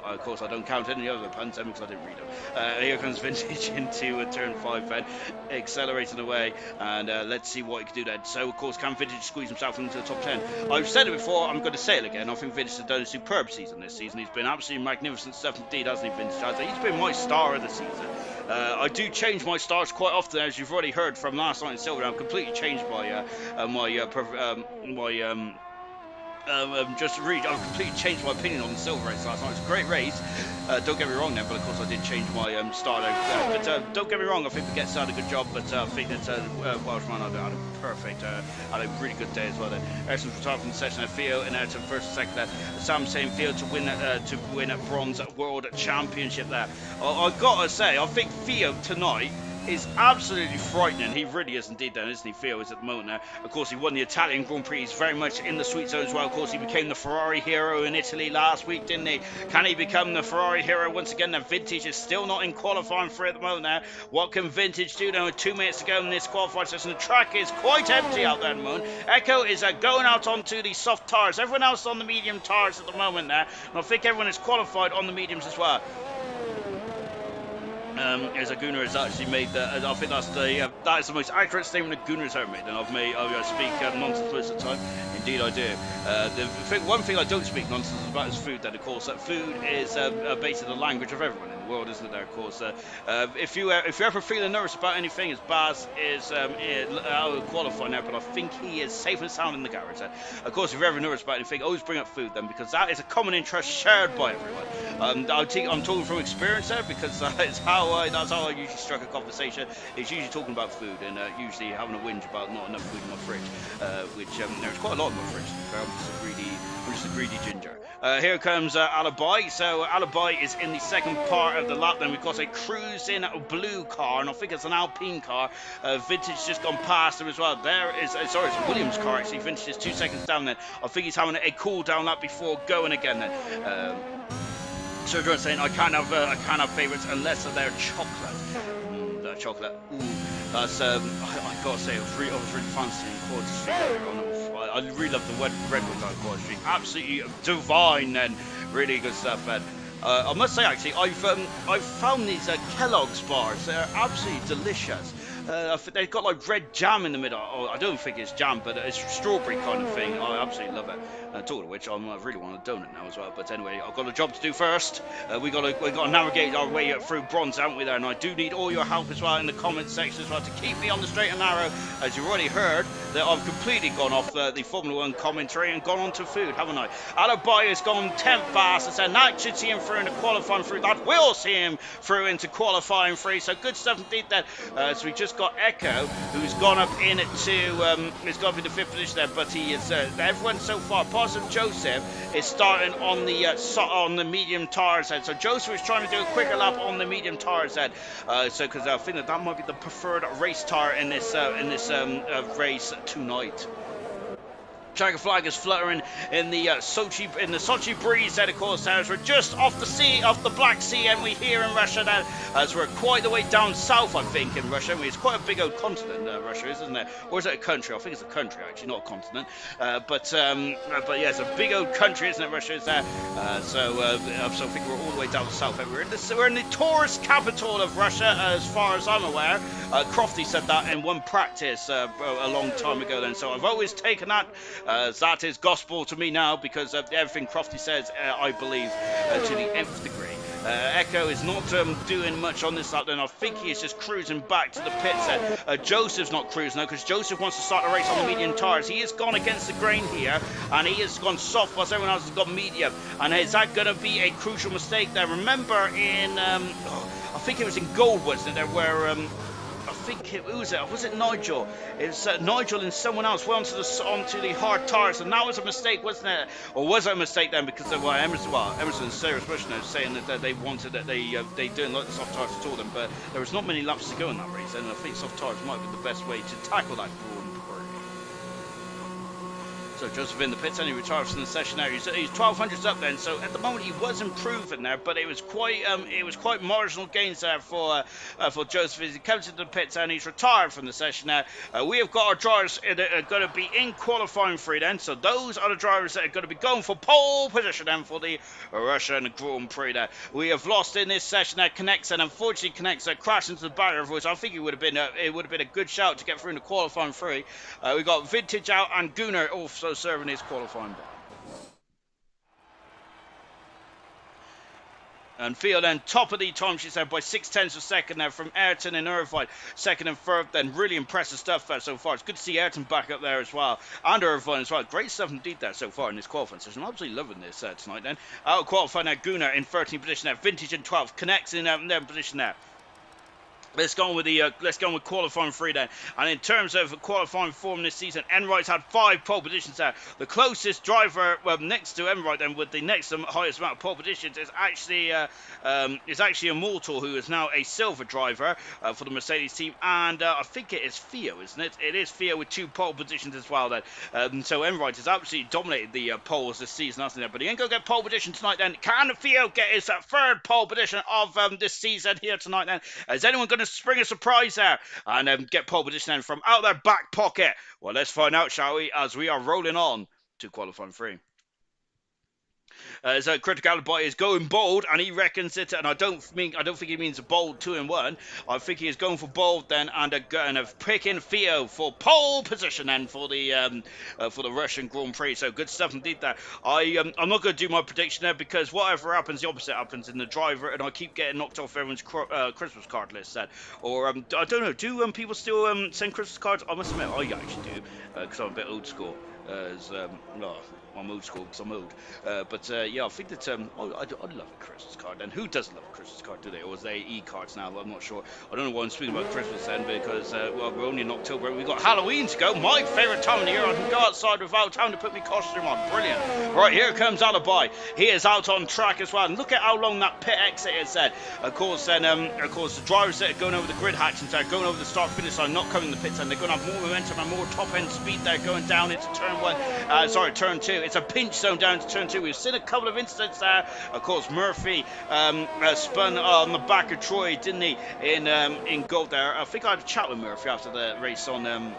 Of course, I don't count any other puns because I didn't read them. Here comes Vintage into turn 5 then, accelerating away, and let's see what he can do then. So of course, can Vintage squeeze himself into the top 10? I've said it before, I'm going to say it again. I think Vintage has done a superb season this season. He's been absolutely magnificent stuff indeed, hasn't he, Vintage? He's been my star of the season. I do change my stars quite often, as you've already heard from last night in Silver. I've completely changed I've completely changed my opinion on the silver race last night. It's a great race. Don't get me wrong then, but of course I did change my start over there. But don't get me wrong, I think the Gets did a good job, but I think that Welshman had a perfect, had a really good day as well then. Erson for top from the session of Theo and Erson first and second there. Sam saying Theo to win a bronze World Championship there. I've got to say, I think Theo tonight is absolutely frightening. He really is indeed then, isn't he? Theo is at the moment now. Of course, he won the Italian Grand Prix. He's very much in the sweet zone as well. Of course, he became the Ferrari hero in Italy last week, didn't he? Can he become the Ferrari hero once again? Now, Vintage is still not in qualifying for it at the moment now. What can Vintage do now with 2 minutes to go in this qualifying session? The track is quite empty out there at the moment. Echo is going out onto the soft tyres. Everyone else on the medium tyres at the moment now. And I think everyone is qualified on the mediums as well. As a Gunnar has actually made that. I think that is the most accurate statement that Gunnar has ever made, and I speak nonsense most of the time. Indeed, I do. One thing I don't speak nonsense about is food. Then, of course, that food is basically the language of everyone in the world, isn't it? There, of course. If you're ever feeling nervous about anything, as Baz is out of qualifying now, but I think he is safe and sound in the garage. Of course, if you're ever nervous about anything, always bring up food then, because that is a common interest shared by everyone. I'm talking from experience there, because that's how I usually struck a conversation. It's usually talking about food, and usually having a whinge about not enough food in my fridge, which there's quite a lot in my fridge. I'm just a greedy ginger. Here comes Alibi. So Alibi is in the second part of the lap. Then we've got a cruising blue car, and I think it's an Alpine car. Vintage just gone past him as well. There is, sorry, it's a Williams car actually. Vintage is 2 seconds down then. I think he's having a cool down lap before going again then. So John's saying I can't have favourites unless they're chocolate. That chocolate. Ooh, that's I gotta say, I was really fancying Quad Street. I really love the red ones on Quad Street. Absolutely divine and really good stuff. And I must say, actually, I've found these Kellogg's bars. They're absolutely delicious. They've got like red jam in the middle. I don't think it's jam, but it's strawberry kind of thing. I absolutely love it. Talking of which, I really want a donut now as well. But anyway, I've got a job to do first. We got to navigate our way through bronze, haven't we? There, and I do need all your help as well in the comments section as well to keep me on the straight and narrow. As you've already heard, that I've completely gone off the Formula One commentary and gone on to food, haven't I? Alibi has gone 10th fast, and said that should see him through into qualifying through. That will see him through into qualifying free. So good stuff indeed. There. So we just got Echo, who's gone up into he's gone up into 5th position there, but he is everyone so far. Positive Joseph is starting on the medium tires head. So Joseph is trying to do a quicker lap on the medium tires head. So because I think that might be the preferred race tire in this race tonight. Checkered flag is fluttering in the Sochi breeze there, of course, as we're just off the Black Sea, and we here in Russia now, as we're quite the way down south, I think, in Russia. I mean, it's quite a big old continent, Russia is, isn't it? Or is it a country? I think it's a country, actually, not a continent. But yeah, it's a big old country, isn't it, Russia? Is there? So I think we're all the way down south. We're in the tourist capital of Russia, as far as I'm aware. Crofty said that in one practice a long time ago then, so I've always taken that. That is gospel to me now, because everything Crofty says, I believe to the nth degree. Echo is not doing much on this lap then. I think he is just cruising back to the pits. Joseph's not cruising now, because Joseph wants to start the race on the medium tyres. He has gone against the grain here, and he has gone soft whilst everyone else has got medium. And is that going to be a crucial mistake there? Remember in, I think it was in gold, wasn't it, there, where... I think it was Nigel. It's Nigel and someone else went onto the hard tires, and that was a mistake, wasn't it? Or was it a mistake then? Because Emerson and Sarah Bushnell saying that they wanted that they didn't like the soft tires at all, then, but there was not many laps to go in that race, and I think soft tires might be the best way to tackle that Grand Prix. So Joseph in the pits, and he retires from the session now. He's 1200s up then. So at the moment he was improving there, but it was quite marginal gains there for Joseph as he comes into the pits, and he's retired from the session now. We have got our drivers that are going to be in qualifying free then. So those are the drivers that are going to be going for pole position then for the Russian Grand Prix there. We have lost in this session there. Connects, and unfortunately Connects crashed into the barrier, of which I think it would have been a good shout to get through into qualifying free. We got Vintage out, and Gunnar also serving his qualifying bar. And Theo then top of the time, she said, by 6/10 of a second there from Ayrton and Irvine. Second and third then. Really impressive stuff there so far. It's good to see Ayrton back up there as well. And Irvine as well. Great stuff indeed there so far in this qualifying session. I'm absolutely loving this tonight then. Out of qualifying now, Gunnar in 13th position there. Vintage in 12th. Connects in 11th position there. Let's go on with qualifying free then. And in terms of qualifying form this season, Enright's had 5 pole positions there. The closest driver, next to Enright then, with the next highest amount of pole positions, is actually Immortal, who is now a silver driver for the Mercedes team. And I think it is Theo, isn't it? It is Theo with 2 pole positions as well then. So Enright has absolutely dominated the poles this season, hasn't he? But he ain't going to get pole position tonight then. Can Theo get his 3rd pole position of this season here tonight then? Is anyone going to spring a surprise there and get pole position then from out their back pocket? Well, let's find out, shall we, as we are rolling on to qualifying free. So Critical Alibi is going bold, and he reckons it. And I don't think he means a bold 2-in-1. I think he is going for bold then, and picking Theo for pole position then for the Russian Grand Prix. So good stuff indeed there. I'm not going to do my prediction there because whatever happens, the opposite happens in the driver, and I keep getting knocked off everyone's Christmas card list then. Or I don't know. Do people still send Christmas cards? I must admit, I actually do because I'm a bit old school. No, I'm old school because I'm old. Yeah, I think that I'd love a Christmas card. And who doesn't love a Christmas card, do they? Or is they e-cards now? I'm not sure. I don't know why I'm speaking about Christmas then because, well, we're only in October. We've got Halloween to go. My favourite time of the year. I can go outside without having to put my costume on. Brilliant. Right, here comes Alibi. He is out on track as well. And look at how long that pit exit is then. Of course, the drivers that are going over the grid hatchings are going over the start-finish line, not coming in the pits, and they're going to have more momentum and more top-end speed there going down into turn 2. It's a pinch zone down to turn 2. We've seen a couple of incidents there. Of course, Murphy spun on the back of Troy, didn't he, in gold there. I think I had a chat with Murphy after the race on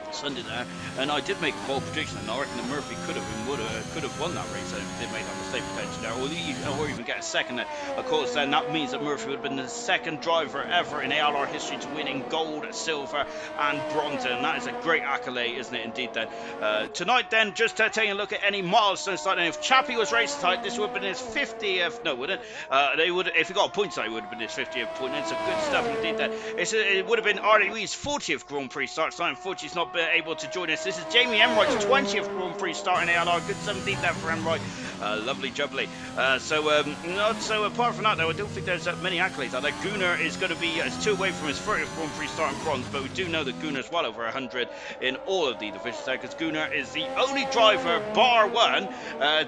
Sunday there, and I did make a bold prediction, and I reckon that Murphy could have won that race. I did make that mistake potentially there, or even get a second there. Of course, then that means that Murphy would have been the second driver ever in ALR history to win in gold, silver, and bronze, and that is a great accolade, isn't it? Indeed. Then tonight, then just taking a look at any milestones. If Chappie was racing tonight, this would have been his 50th. No, wouldn't. They would, if he got a point tonight, it would have been his 50th point. It's a good stuff indeed. Then it would have been RWE's 40th Grand Prix start tonight. Unfortunately, he's not able to join us. This is Jamie Emright's 20th Grand Prix starting ALR. Good 17th there for Emright. Lovely jubbly. So apart from that, though, I don't think there's that many accolades out there. Gunnar is going to be 2 away from his 30th Grand Prix starting bronze, but we do know that Gunnar's well over 100 in all of the divisions there, because Gunnar is the only driver, bar one,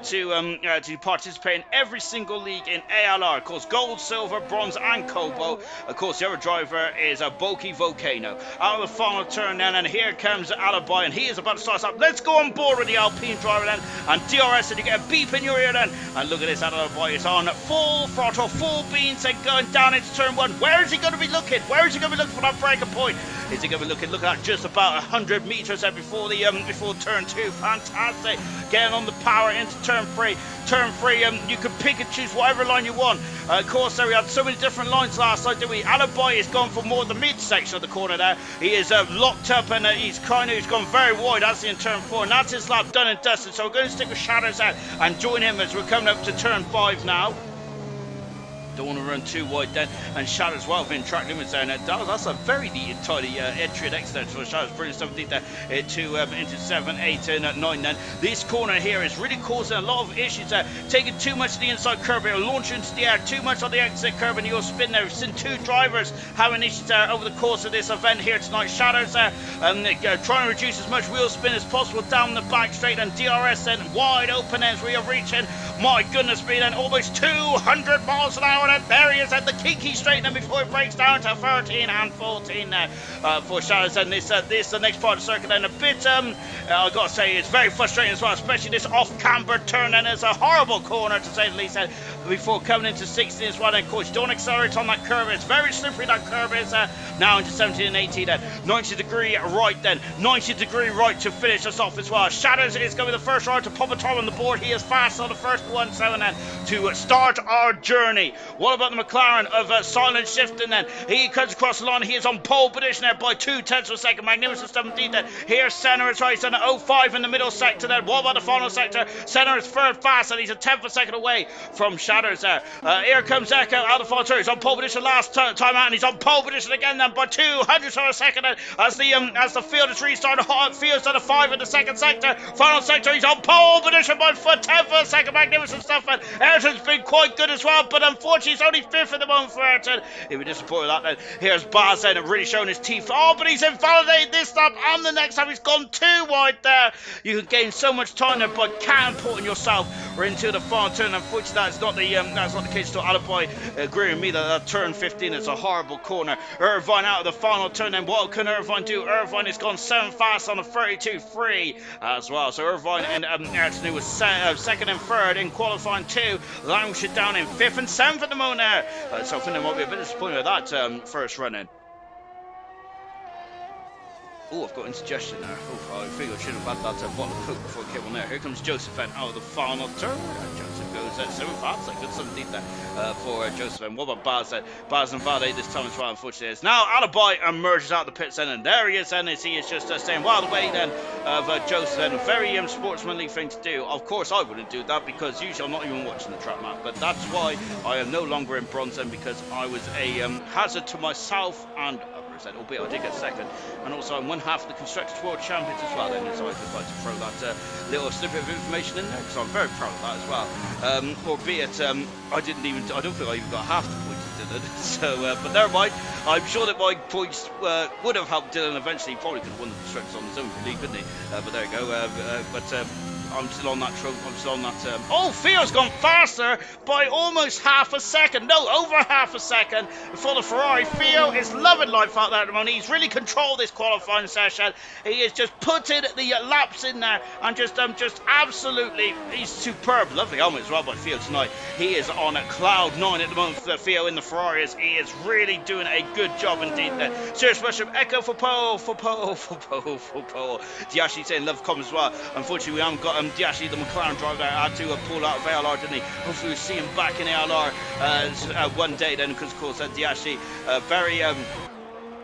to participate in every single league in ALR. Of course, gold, silver, bronze, and cobalt. Of course, the other driver is a Boki Volcano. Out of the final turn then, and here comes Alibi, and he is about to start up. Let's go on board with the Alpine driver then, and DRS, and you get a beep in your ear then, and look at this, Alibi is on full throttle, full beans, and going down into turn 1. Where is he going to be looking? Where is he going to be looking for that breaker point? Is he going to be looking? Look at that, just about 100 metres there before turn 2. Fantastic. Getting on the power into turn 3. Turn 3, you can pick and choose whatever line you want. Of course, there we had so many different lines last night, didn't we? Alibi is gone for more the mid-section of the corner there. He is locked up, and he's gone very wide, as in turn 4. And that's his lap done and dusted. So we're going to stick with Shadows out and join him as we're coming up to turn 5 now. Don't want to run too wide then, and Shadows well within track limits there. Now that's a very neat and tidy entry and exit for Shadows. Brilliant stuff indeed there into 7, 8 and 9 then. This corner here is really causing a lot of issues there. Taking too much of the inside curve here, launching into the air, too much on the exit curve, and you'll spin there. We've seen 2 drivers having issues there over the course of this event here tonight. Shadows there trying to reduce as much wheel spin as possible down the back straight, and DRS then wide open as we are reaching, my goodness me, then almost 200 miles an hour. And there he is at the Kiki straight then before it breaks down to 13 and 14 for Shadows. And this the next part of the circuit, and a bit I've got to say it's very frustrating as well, especially this off camber turn, and it's a horrible corner to say the least before coming into 16 as well. And of course, don't accelerate on that curve, it's very slippery, that curve is now into 17 and 18 then. 90 degree right then, 90 degree right to finish us off as well. Shadows is going to be the first rider to pop a time on the board. He is fast on the first 1-7 then to start our journey. What about the McLaren of Silent Shifting then? He comes across the line. He is on pole position there by 2/10 of a second. Magnificent stuff indeed then. Here Senna is right, he's on 05 in the middle sector then. What about the final sector? Senna is third fast, and he's a 10th of a second away from Shadows there. Here comes Echo out of the final turn. He's on pole position last time out, and he's on pole position again then by 200 of a second then, as the field is restarted. Field's done a 5 in the second sector. Final sector, he's on pole position by 10th of a second. Magnificent stuff, and Ayrton's been quite good as well, but unfortunately he's only 5th at the moment for Ayrton. He'll be disappointed with that then. Here's Baz then, really showing his teeth. Oh, but he's invalidated this lap and the next time. He's gone too wide there. You can gain so much time there, but catapulting yourself into the final turn. Unfortunately, that's not the case to Alibi. Agreeing with me that turn 15 is a horrible corner. Irvine out of the final turn, then what can Irvine do? Irvine has gone 7 fast on a 32.3 as well. So Irvine and Ayrton, who was second and third in qualifying 2, Lounge it down in 5th and 7th at the moment there. So I think they might be a bit disappointed with that first run in. Oh, I've got indigestion there. Oh, I think I should have had that bottle of Coke before I came on there. Here comes Joseph out of the final turn. Joseph goes at 7 fast. Good 17 there for Joseph. And what about Baz? Baz and Vade this time as well, unfortunately. It's now Alibi emerges out of the pits then, and there he is, and he is just staying wild away then of Joseph. And a very sportsmanly thing to do. Of course, I wouldn't do that because usually I'm not even watching the track map, but that's why I am no longer in bronze then, because I was a hazard to myself and albeit I did get second, and also I'm one half of the Constructors World Champions as well then, so I would like to throw that little snippet of information in there, because I'm very proud of that as well, albeit I don't think I even got half the points of Dylan, so, but never mind. I'm sure that my points would have helped Dylan eventually. He probably could have won the Constructors on his own really, couldn't he? But there you go, I'm still on that trope. I'm still on that. Oh, Theo's gone faster by almost half a second. No, over half a second for the Ferrari. Theo is loving life out there at the moment. He's really controlled this qualifying session. He is just putting the laps in there and just absolutely, he's superb. Lovely helmet as well by Theo tonight. He is on a cloud 9 at the moment for Theo in the Ferrari. He is really doing a good job indeed there. Serious mushroom echo for Paul. Diashi saying love comments as well. Unfortunately, we haven't got Diashi, the McLaren driver there, had to pull out of ALR, didn't he? Hopefully we'll see him back in ALR one day then, because of course Diashi very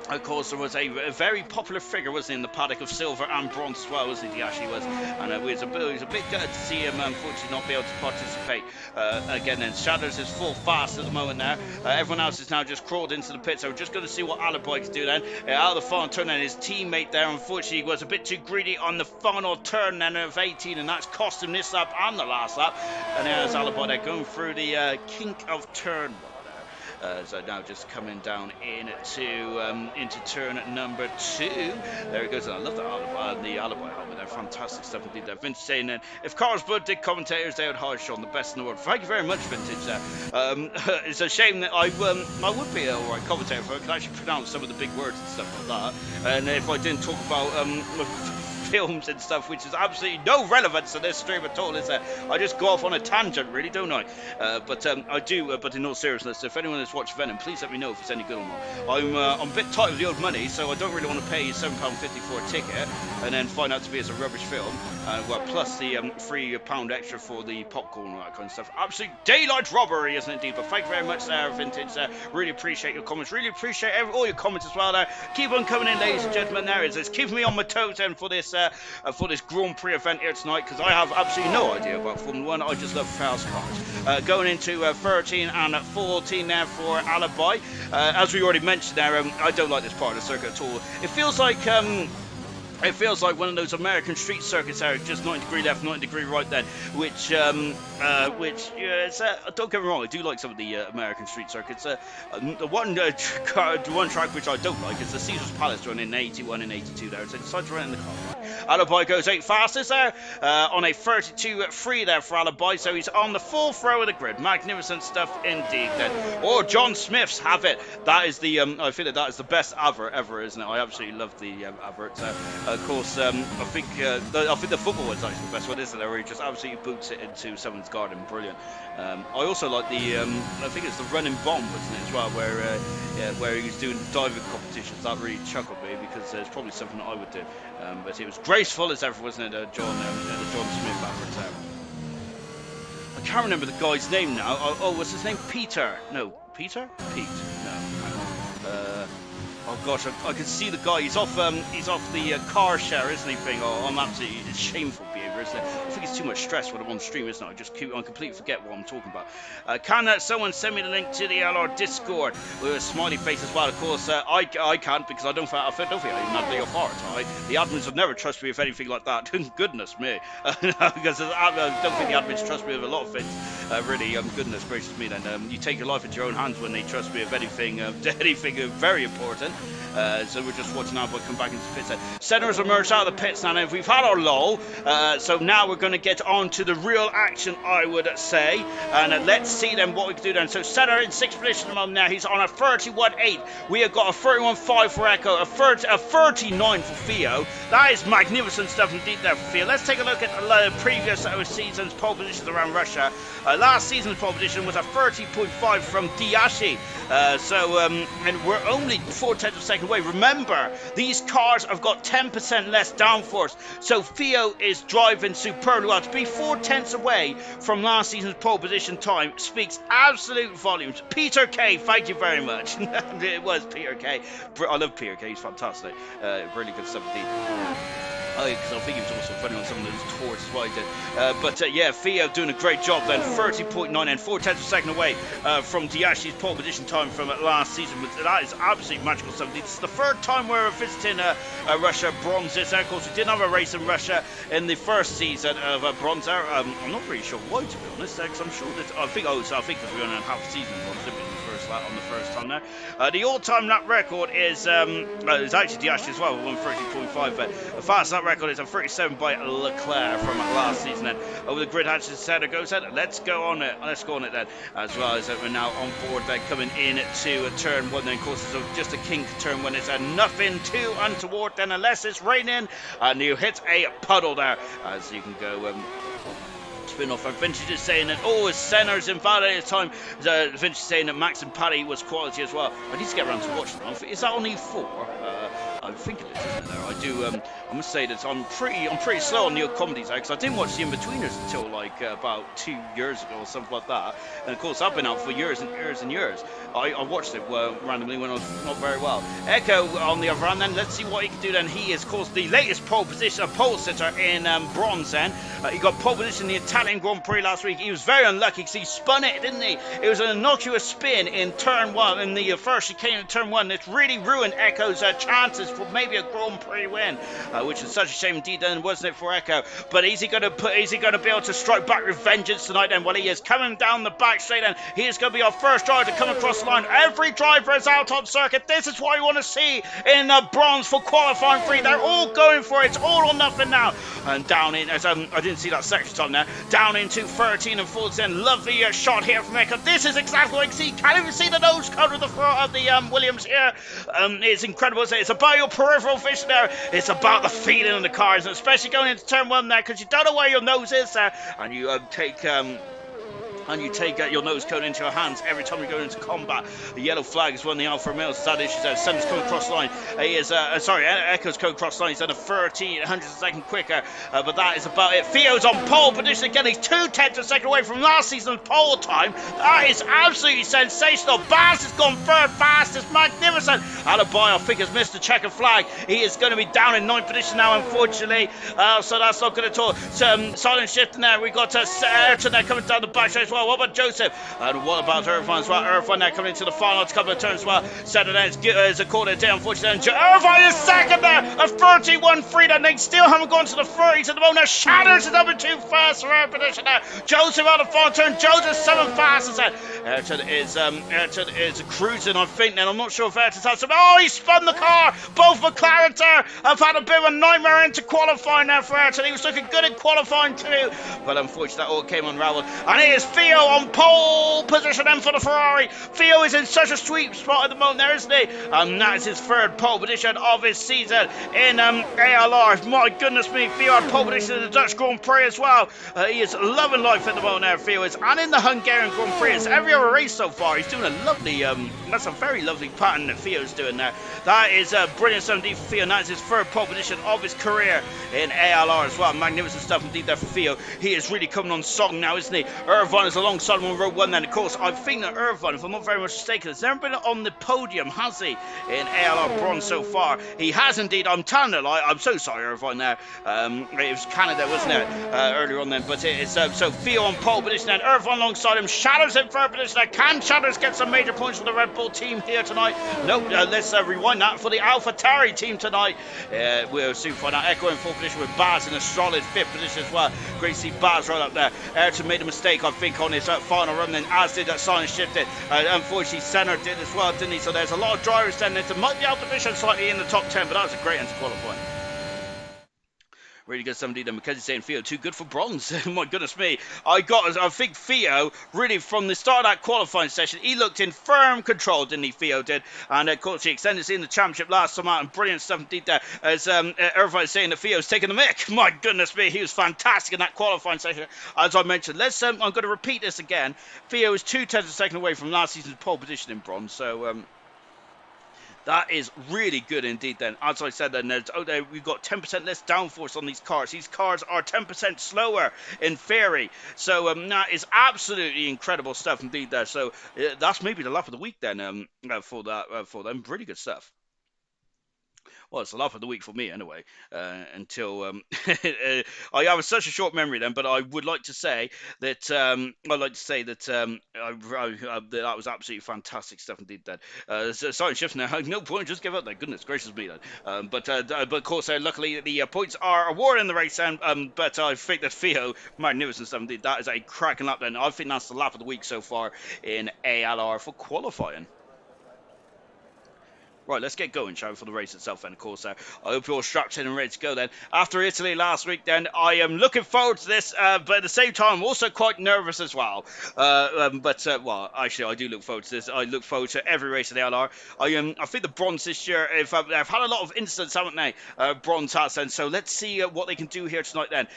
of course, there was a very popular figure, wasn't he, in the paddock of silver and bronze as well, wasn't he? Diashi was, and it was a bit good to see him, unfortunately, not be able to participate again. Then Shadows is full fast at the moment now. Everyone else is now just crawled into the pit, so we're just going to see what Alibi can do then. Out of the final turn, and his teammate there, unfortunately, was a bit too greedy on the final turn then of 18, and that's cost him this lap and the last lap. And there's Alibi there going through the kink of turn 1. So now just coming down into turn number 2. There he goes. And I love the Alibi helmet. They're fantastic stuff indeed. They're Vintage saying then, if Carlsbad did commentators, they would hire Sean, the best in the world. Thank you very much, Vintage. It's a shame that I would be an alright commentator if I could actually pronounce some of the big words and stuff like that. And if I didn't talk about films and stuff, which is absolutely no relevance to this stream at all, is that I just go off on a tangent, really, don't I? But I do. But in all seriousness, if anyone has watched Venom, please let me know if it's any good or not. I'm a bit tight with the old money, so I don't really want to pay £7.50 for a ticket and then find out to be as a rubbish film. Plus the £3 extra for the popcorn and all that kind of stuff. Absolute daylight robbery, isn't it, indeed? But thank you very much there, Vintage. Really appreciate your comments. Really appreciate all your comments as well there. Keep on coming in, ladies and gentlemen. There it is. It's keeping me on my toes then for this Grand Prix event here tonight, because I have absolutely no idea about Formula 1. I just love fast cars. Going into 13 and 14 there for Alibi. As we already mentioned there, I don't like this part of the circuit at all. It feels like one of those American street circuits there, just 90 degree left, 90 degree right then, which don't get me wrong, I do like some of the American street circuits. The one track which I don't like is the Caesar's Palace run in 81 and 82 there, so I decided to run in the car. Alibi goes 8 fastest there, on a 32.3 there for Alibi, so he's on the 4th row of the grid. Magnificent stuff indeed then. Or John Smith's have it. That is the, I feel that is the best advert ever, isn't it? I absolutely love the adverts. Of course, I think the football one's actually the best one, isn't it? Where he just absolutely boots it into someone's garden. Brilliant. I also like the, I think it's the running bomb, wasn't it, as well, where he was doing diving competitions. That really chuckled me, because it's probably something that I would do. But it was graceful as ever, wasn't it, the John Smith advert. I can't remember the guy's name now. Oh, what's his name? Peter? No, Peter? Pete? No. Oh gosh, I can see the guy. He's off the car share, isn't he? Thing. Oh, I'm absolutely, it's shameful behaviour, isn't it? I think it's too much stress when I'm on stream, isn't it? I completely forget what I'm talking about. Can someone send me the link to the LR Discord with a smiley face as well? Of course, I can't, because I don't think I even have the authority. The admins would never trust me with anything like that. Goodness me, because I don't think the admins trust me with a lot of things. Really, goodness gracious me. Then you take your life into your own hands when they trust me with anything very important. So we're just watching Alibi come back into the pits. Centers emerged out of the pits now, and we've had our lull. So now we're going to get on to the real action, I would say. And let's see then what we can do then. So Senna in 6th position at the moment now. He's on a 31.8. We have got a 31.5 for Echo, a 39 for Theo. That is magnificent stuff indeed there for Theo. Let's take a look at the previous season's pole positions around Russia. Last season's pole position was a 30.5 from Diashi. And we're only 4/10 of a second away. Remember, these cars have got 10% less downforce. So Theo is driving superbly well. To be 4/10 away from last season's pole position time speaks absolute volumes. Peter K, thank you very much. It was Peter K. I love Peter K, he's fantastic. Really good stuff indeed. Because I think he was also running on some of those tours as well. Yeah, Theo doing a great job then. 30.9 and 4/10 of a second away from Diashi's pole position time from last season. That is absolutely magical stuff. It's the third time we're visiting Russia Bronze. Of course, we didn't have a race in Russia in the first season of Bronze. I'm not really sure why, to be honest, because I'm sure that I think because we only had half a season on the first time now. The all-time lap record is actually Diashi as well, 1:30.5. But the fastest lap record is a 37 by Leclerc from last season. Then over the grid hatches, Senna goes ahead. Let's go on it. Let's go on it then. As well as we're now on board. They're coming in to turn 1. Then of course it's just a kink turn 1. It's nothing too untoward then unless it's raining and you hit a puddle there. As you can go. Spin-off. Vintage is saying that Senna's invalid at the time. Vintage is saying that Max and Paddy was quality as well. I need to get around to watching them. Is that only 4? I think it is, isn't it? There, I do. I must say that I'm pretty slow on the comedies because I didn't watch the In-Betweeners until like about 2 years ago or something like that. And of course, I've been out for years and years and years. I watched it randomly when I was not very well. Echo on the other hand, then let's see what he can do. Then he is, of course, the latest pole sitter in Bronze. Then he got pole position in the Italian Grand Prix last week. He was very unlucky because he spun it, didn't he? It was an innocuous spin in turn 1 in the first chicane in turn 1. It's really ruined Echo's chances for maybe a Grand Prix win, which is such a shame indeed, then, wasn't it, for Echo? But is he going to be able to strike back with vengeance tonight? Then, well, he is coming down the back straight. Then he is going to be our first driver to come across the line. Every driver is out on circuit. This is what I want to see in Bronze for qualifying 3. They're all going for it. It's all or nothing now. And down in, as I didn't see that section time there, down into 13 and 14. Lovely shot here from Echo. This is exactly what I can see. Can't even see the nose cone of the Williams here. It's incredible. It's about your peripheral vision there. It's about the feeling of the cars, and especially going into turn 1 there, because you don't know where your nose is there, and you take your nose cone into your hands every time you go into combat. The yellow flag is one of the Alfa Romeos. Sad issues there. Senna's coming across the line. He is, Echo's coming across the line. He's done a 13 hundredths of a second quicker, but that is about it. Theo's on pole position again. He's 2/10 of a second away from last season's pole time. That is absolutely sensational. Baz has gone third fastest. Magnificent. Alibi, I think, has missed the checkered flag. He is going to be down in 9th position now, unfortunately. So that's not good at all. Silent shift in there. We got Ayrton there coming down the back straight as well. What about Joseph? And what about Irvine as well? Irvine now coming into the final couple of turns as well. Saturday is a quarter day, unfortunately. Irvine is second there. A 31.3. And they still haven't gone to the 30s at the moment. Now Shatters is number 2 fast for our position now. Joseph on the final turn. Joseph 7 fastest there. Ayrton is cruising, I think. Then I'm not sure if Ayrton's had some. Oh, he spun the car. Both McLarens there have had a bit of a nightmare into qualifying now for Ayrton. He was looking good in qualifying too. But unfortunately, that all came unraveled. And it is Theo on pole position then for the Ferrari. Theo is in such a sweet spot at the moment there, isn't he? And that is his 3rd pole position of his season in ALR. My goodness me, Theo had pole position in the Dutch Grand Prix as well. He is loving life at the moment there, Theo is. And in the Hungarian Grand Prix, it's every other race so far. He's doing a lovely, that's a very lovely pattern that Theo's doing there. That is brilliant stuff indeed for Theo. And that is his 3rd pole position of his career in ALR as well. Magnificent stuff indeed there for Theo. He is really coming on strong now, isn't he? Irvine is alongside him on row 1 then. Of course, I think that Irvine, if I'm not very much mistaken, has never been on the podium, has he, in ALR Bronze so far? He has indeed. I'm telling a lie. I'm so sorry, Irvine there. It was Canada, wasn't it, earlier on then? But it's so Theo on pole position then. Irvine alongside him. Shatters in third position there. Can Shatters get some major points for the Red Bull team here tonight? Nope. Let's rewind that for the AlphaTauri team tonight. We'll soon find out. Echo in 4th position with Baz in a solid 5th position as well. Great to see Baz right up there. Ayrton made a mistake, I think, on his final run, then as did that Silent shifted. Unfortunately, Senna did as well, didn't he? So there's a lot of drivers then that might be out of position slightly in the top 10, but that was a great end to qualifying. Really good stuff indeed. And Mackenzie saying Theo too good for bronze. My goodness me. I think Theo really from the start of that qualifying session, he looked in firm control, didn't he? Theo did, and of course he extended in the championship last time out, and brilliant stuff indeed there. As Irvine saying that Theo's taking the mick. My goodness me, he was fantastic in that qualifying session. As I mentioned, I'm going to repeat this again. Theo is 2/10 of a second away from last season's pole position in bronze, so that is really good indeed then. As I said then, we've got 10% less downforce on these cars. These cars are 10% slower in theory. So that is absolutely incredible stuff indeed there. So that's maybe the lap of the week then for them. Really good stuff. Well, it's the lap of the week for me anyway, until I have such a short memory then, but I would like to say that that was absolutely fantastic stuff indeed then. Sorry, shift now, no point, just give up there, goodness gracious me then. But of course, luckily the points are awarded in the race then, but I think that Theo, magnificent stuff indeed, that is a cracking lap then. I think that's the lap of the week so far in ALR for qualifying. Right, let's get going, shall we, for the race itself then, of course. I hope you're all strapped in and ready to go then. After Italy last week then, I am looking forward to this, but at the same time, I'm also quite nervous as well. Well, actually, I do look forward to this. I look forward to every race of the LR. I think the bronze this year, they've had a lot of incidents, haven't they? Bronze has then, so let's see what they can do here tonight then.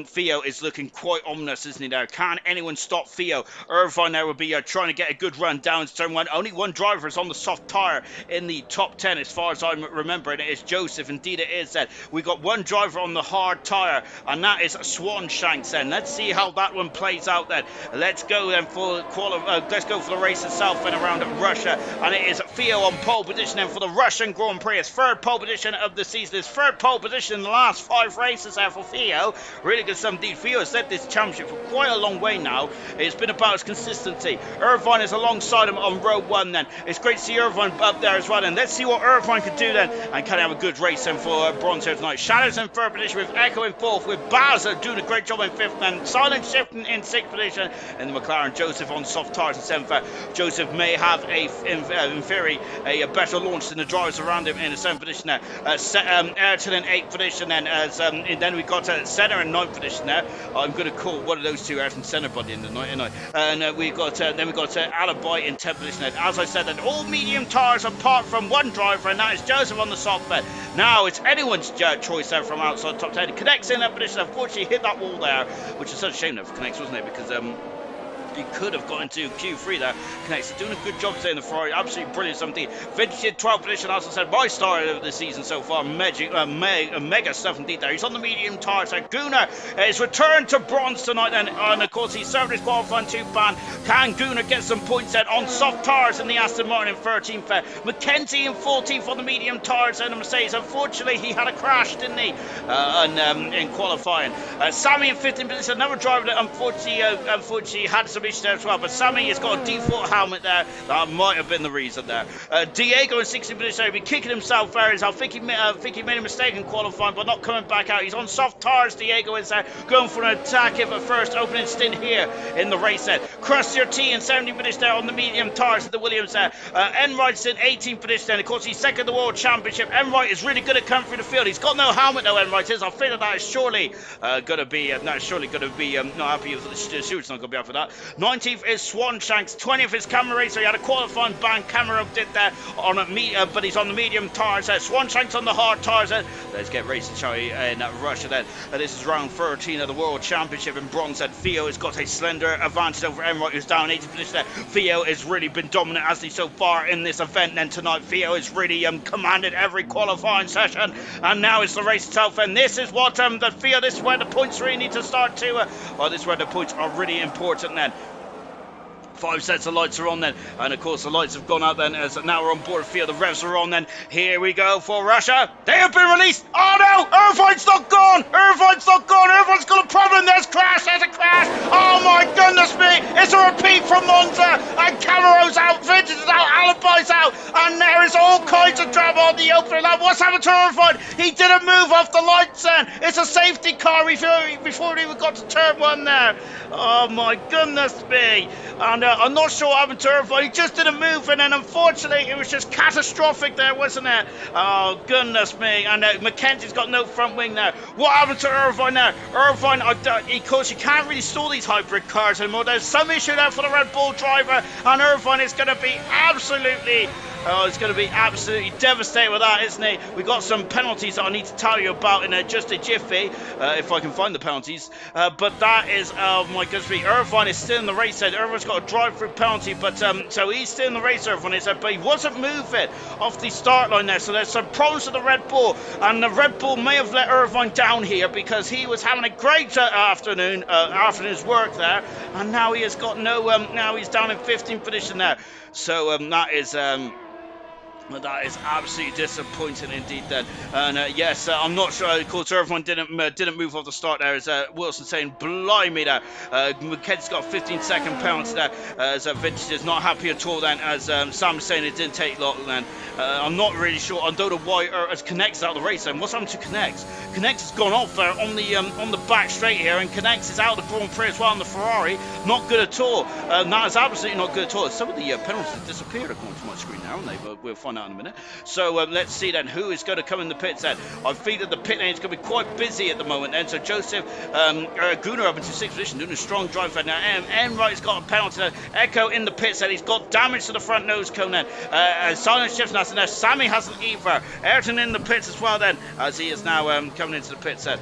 Theo is looking quite ominous, isn't he, there? Can anyone stop Theo? Irvine now will be trying to get a good run down to turn one. Only one driver is on the soft tyre in the top 10 as far as I'm remembering. It is Joseph. Indeed it is then. We got one driver on the hard tyre, and that is Swanshanks then. Let's see how that one plays out then. Let's go then for the race itself and around Russia, and it is Theo on pole position then for the Russian Grand Prix. His third pole position of the season, his third pole position in the last 5 races there for Theo. Really good stuff indeed. Theo has led this championship for quite a long way now. It's been about his consistency. Irvine is alongside him on row 1 then. It's great to see Irvine up there as well, and let's see what Irvine can do then, and can have a good race then for bronze here tonight. Shadows in 3rd position, with Echo in 4th, with Bowser doing a great job in 5th, and Silent shifting in 6th position, and the McLaren. Joseph on soft tyres in 7th. Joseph may have in theory a better launch than the drivers around him in the 7th position there. Ayrton in 8th position then, and then we got Senna in 9th position there. I'm going to call one of those two Ayrton Senna by the end of the night, and we got Alibi in 10th position then. As I said, that all medium tyres apart from one driver, and that is Joseph on the soft bed. Now it's anyone's choice there from outside top 10. Connects in that position, unfortunately hit that wall there, which is such a shame there for Connects, wasn't it? Because he could have got into Q3 there. Connects doing a good job today in the Ferrari. Absolutely brilliant something. Vintage in 12th position, as I said, my star of the season so far. Mega stuff indeed there. He's on the medium tyres. So Gunnar is returned to bronze tonight then, and of course he served his qualifying 2 ban. Can Gunnar get some points then on soft tyres in the Aston Martin in 13th? Mackenzie in 14th on the medium tyres and the Mercedes. Unfortunately he had a crash, didn't he, in qualifying. Sammy in 15th position, another driver that unfortunately had some issues there as well, but Sammy has got a default helmet there. That might have been the reason there. Diego in 16th position, he'll be kicking himself there. I think he made a mistake in qualifying, but not coming back out. He's on soft tyres. Diego is there, going for an attack in the first opening stint here in the race there. Crustier T in 17th position there on the medium tyres of the Williams there. Enright's in 18th position there. Of course, he's second in the World Championship. Enright is really good at coming through the field. He's got no helmet though, Enright is. I feel that is surely going to be not happy with the stewards. Not going to be happy for that. 19th is Swanshanks. 20th is Camera Racer. He had a qualifying ban. Camera did that on but he's on the medium tyres. Swanshanks on the hard tyres. Let's get racing, shall we, in Russia then. This is round 13 of the World Championship in bronze. Theo has got a slender advantage over Enright, who's down 80th position there. Theo has really been dominant, hasn't he, so far in this event. Then tonight, Theo has really commanded every qualifying session, and now it's the race itself. And this is what this is where the points really need to start to. This is where the points are really important then. 5 sets of lights are on then, and of course the lights have gone out then, as now we're on board field. The revs are on then. Here we go for Russia. They have been released. Oh no, Irvine's not gone. Irvine's got a problem. There's a crash. Oh my goodness me, it's a repeat from Monza, and Camaro's out, Vintage is out, Alibi's out, and there is all kinds of drama on the opening lap. What's happened to Irvine? He didn't move off the lights then. It's a safety car before he even got to turn 1 there. Oh my goodness me. And I'm not sure what happened to Irvine. He just didn't move, and then unfortunately it was just catastrophic there, wasn't it? Oh goodness me! And Mackenzie's got no front wing now. What happened to Irvine now? Irvine, because you can't really store these hybrid cars anymore. There's some issue there for the Red Bull driver, and Irvine is going to be absolutely. Oh, it's going to be absolutely devastated with that, isn't he? We got some penalties that I need to tell you about in just a jiffy, if I can find the penalties. But that is, oh my goodness me, Irvine is still in the race. Irvine's got a drive-through penalty, but so he's still in the race, Irvine is, but he wasn't moving off the start line there. So there's some problems with the Red Bull, and the Red Bull may have let Irvine down here because he was having a great afternoon's work there, and now he has got no. Now he's down in 15th position there. So that is. That is absolutely disappointing indeed then. And yes, I'm not sure, of course, Irvine didn't move off the start there, as Wilson saying, blimey there. McKenzie's got a 15-second penalty there, as Vintage is not happy at all then, as Sam is saying it didn't take long then. I'm not really sure, I don't know why as Connect's out of the race then. What's happened to Connect? Connect has gone off there on the back straight here, and Connect is out of the Grand Prix as well on the Ferrari. Not good at all. That is absolutely not good at all. Some of the penalties have disappeared according to my screen now, haven't they? But we'll find out in a minute. So let's see then who is going to come in the pits then. I think that the pit lane is going to be quite busy at the moment then. So Joseph Gunnar up into 6th position, doing a strong drive there now. Enright's got a penalty then. Echo in the pits then. He's got damage to the front nose cone then. Silent Shifts hasn't there. Sammy hasn't either. Ayrton in the pits as well then, as he is now coming into the pits then.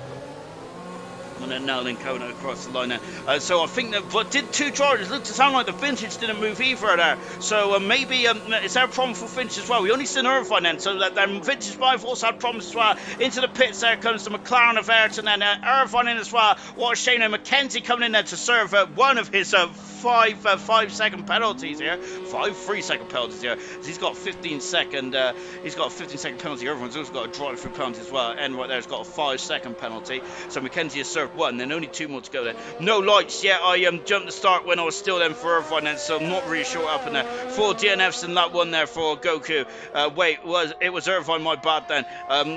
And then nailing Kona across the line there. So I think that, but did two drivers look to sound like the Vintage didn't move either there. So maybe is there a problem for Vintage as well? We only seen Irvine then, so that Vintage might have also had problems as well. Into the pits there comes the McLaren of Ayrton and Irvine in as well. What a shame now. Mackenzie coming in there to serve one of his 5-second penalties here. 3-second penalties here. He's got 15-second. He's got a 15-second penalty. Irvine's also got a drive-through penalty as well. And right there's got a 5-second penalty. So Mackenzie has served one, then only 2 more to go there. No lights yet. I jumped the start when I was still in for Irvine then, so I'm not really sure what happened there. 4 DNFs in that one there for Goku. It was Irvine, my bad then.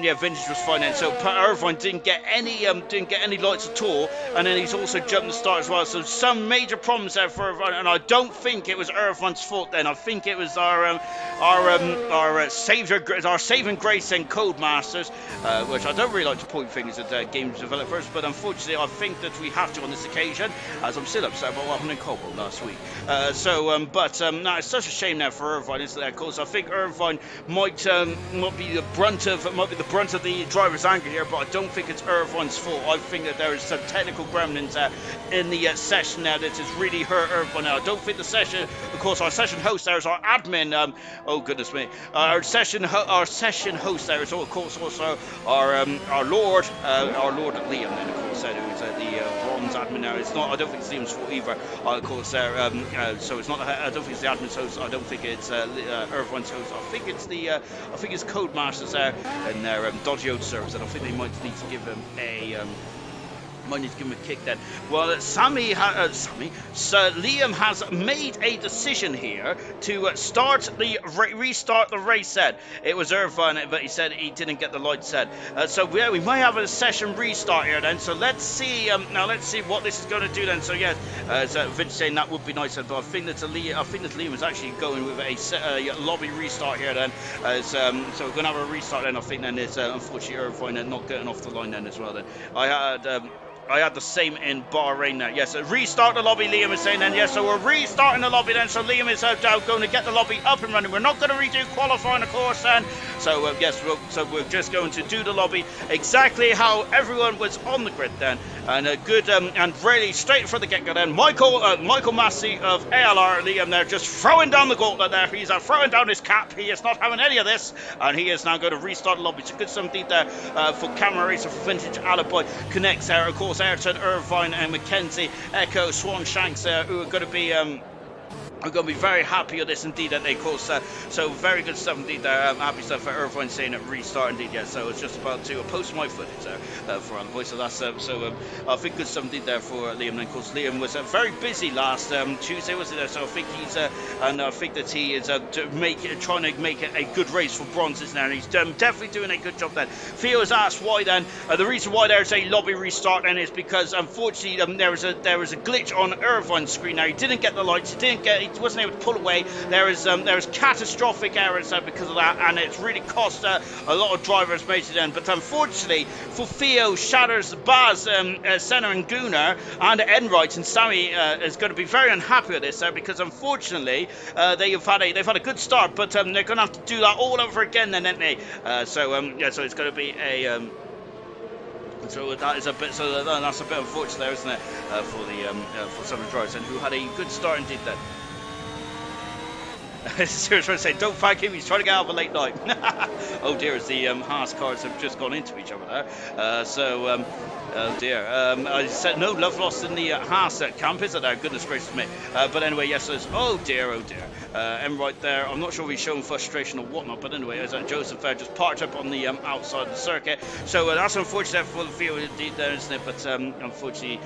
Yeah, Vintage was fine then. So Irvine didn't get any lights at all, and then he's also jumped the start as well. So some major problems there for Irvine, and I don't think it was Irvine's fault then. I think it was our saving grace and Codemasters, which I don't really like to point fingers at games developers, but unfortunately I think that we have to on this occasion, as I'm still upset about what happened in COBALT last week. No, it's such a shame now for Irvine, isn't it? Of course, I think Irvine might be the brunt of the driver's anger here, but I don't think it's Irvine's fault. I think that there is some technical gremlins in the session now that has really hurt Irvine now. I don't think the session, of course, our session host there is our admin. Oh goodness me, our session host there is of course also our Lord Liam, then of course, who's the bronze admin now. It's not. I don't think it's Liam's fault either. Of course, so it's not. I don't think it's the admin's host. I don't think it's Irvine's host. I think it's Codemasters there and their dodgy old service, and I think they might need to give him a. Might need to give him a kick then. Well, Liam has made a decision here to restart the race set. It was Irvine, but he said he didn't get the light set. So yeah, we might have a session restart here then. So let's see. Now let's see what this is going to do then. So yes, Vince saying that would be nice, but I think that Liam is actually going with a lobby restart here then. So we're going to have a restart then. I think then it's unfortunately Irvine not getting off the line then as well. Then I had the same in Bahrain now. Yes, restart the lobby, Liam is saying then. Yes, so we're restarting the lobby then. So Liam is going to get the lobby up and running. We're not going to redo qualifying, of course, then. So, yes, we're just going to do the lobby exactly how everyone was on the grid then. And good and really straight for the get-go then. Michael Massey of ALR, Liam there, just throwing down the gauntlet there. He's throwing down his cap. He is not having any of this. And he is now going to restart the lobby. So good something there for Camera Racer, for Vintage, Alibi, Connects there, of course, Ayrton, Irvine and Mackenzie, Echo, Swan Shanks who are going to be I'm going to be very happy with this indeed. That they course, so very good stuff indeed. There, happy stuff for Irvine saying it restart indeed. Yeah, so it's just about to post my footage there for on the voice. So that's I think good stuff indeed there for Liam. And of course, Liam was very busy last Tuesday, wasn't it? So I think he's and I think that he is trying to make it a good race for bronzes now. And he's definitely doing a good job. Then Theo has asked why. Then the reason why there's a lobby restart then is because unfortunately there was a glitch on Irvine's screen. Now he didn't get the lights. He wasn't able to pull away. There was catastrophic errors because of that, and it's really cost a lot of drivers mates then. But unfortunately for Theo, Shatters, Baz, Senna and Gunnar and Enright and Sammy is going to be very unhappy with this because unfortunately they've had a good start, but they're going to have to do that all over again then, aren't they? So it's going to be a so that is a bit. So that's a bit unfortunate there, isn't it, for some of the drivers and who had a good start indeed then. Serious trying to say, don't thank him, he's trying to get out of a late night. Oh dear, as the Haas cars have just gone into each other there. Oh dear. I said no love lost in the Haas camp, is it there? Goodness gracious me. But anyway, yes, there's, oh dear. M right there. I'm not sure if he's showing frustration or whatnot, but anyway, as Joseph just parked up on the outside of the circuit. So that's unfortunate for the field indeed there, isn't it? But unfortunately,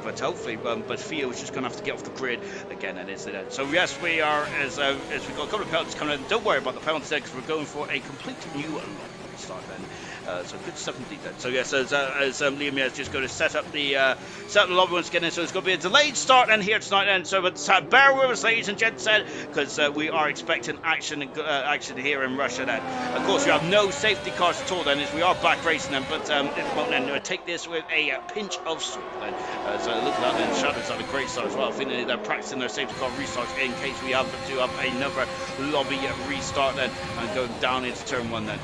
but hopefully, but Theo is just going to have to get off the grid again, and isn't it? So yes, we are as we've got a couple of penalties coming in. Don't worry about the penalties because we're going for a complete new start then. So good stuff indeed then. So yes, as Liam is just going to set up the lobby once again. So it's going to be a delayed start then here tonight then. So but bear with us, ladies and gents, because we are expecting action here in Russia then. Of course, we have no safety cars at all then, as we are back racing them. But take this with a pinch of salt then. So look at that then. Shadows had a great start as well. I think they're practicing their safety car restarts in case we have to do up another lobby restart then and go down into turn one then.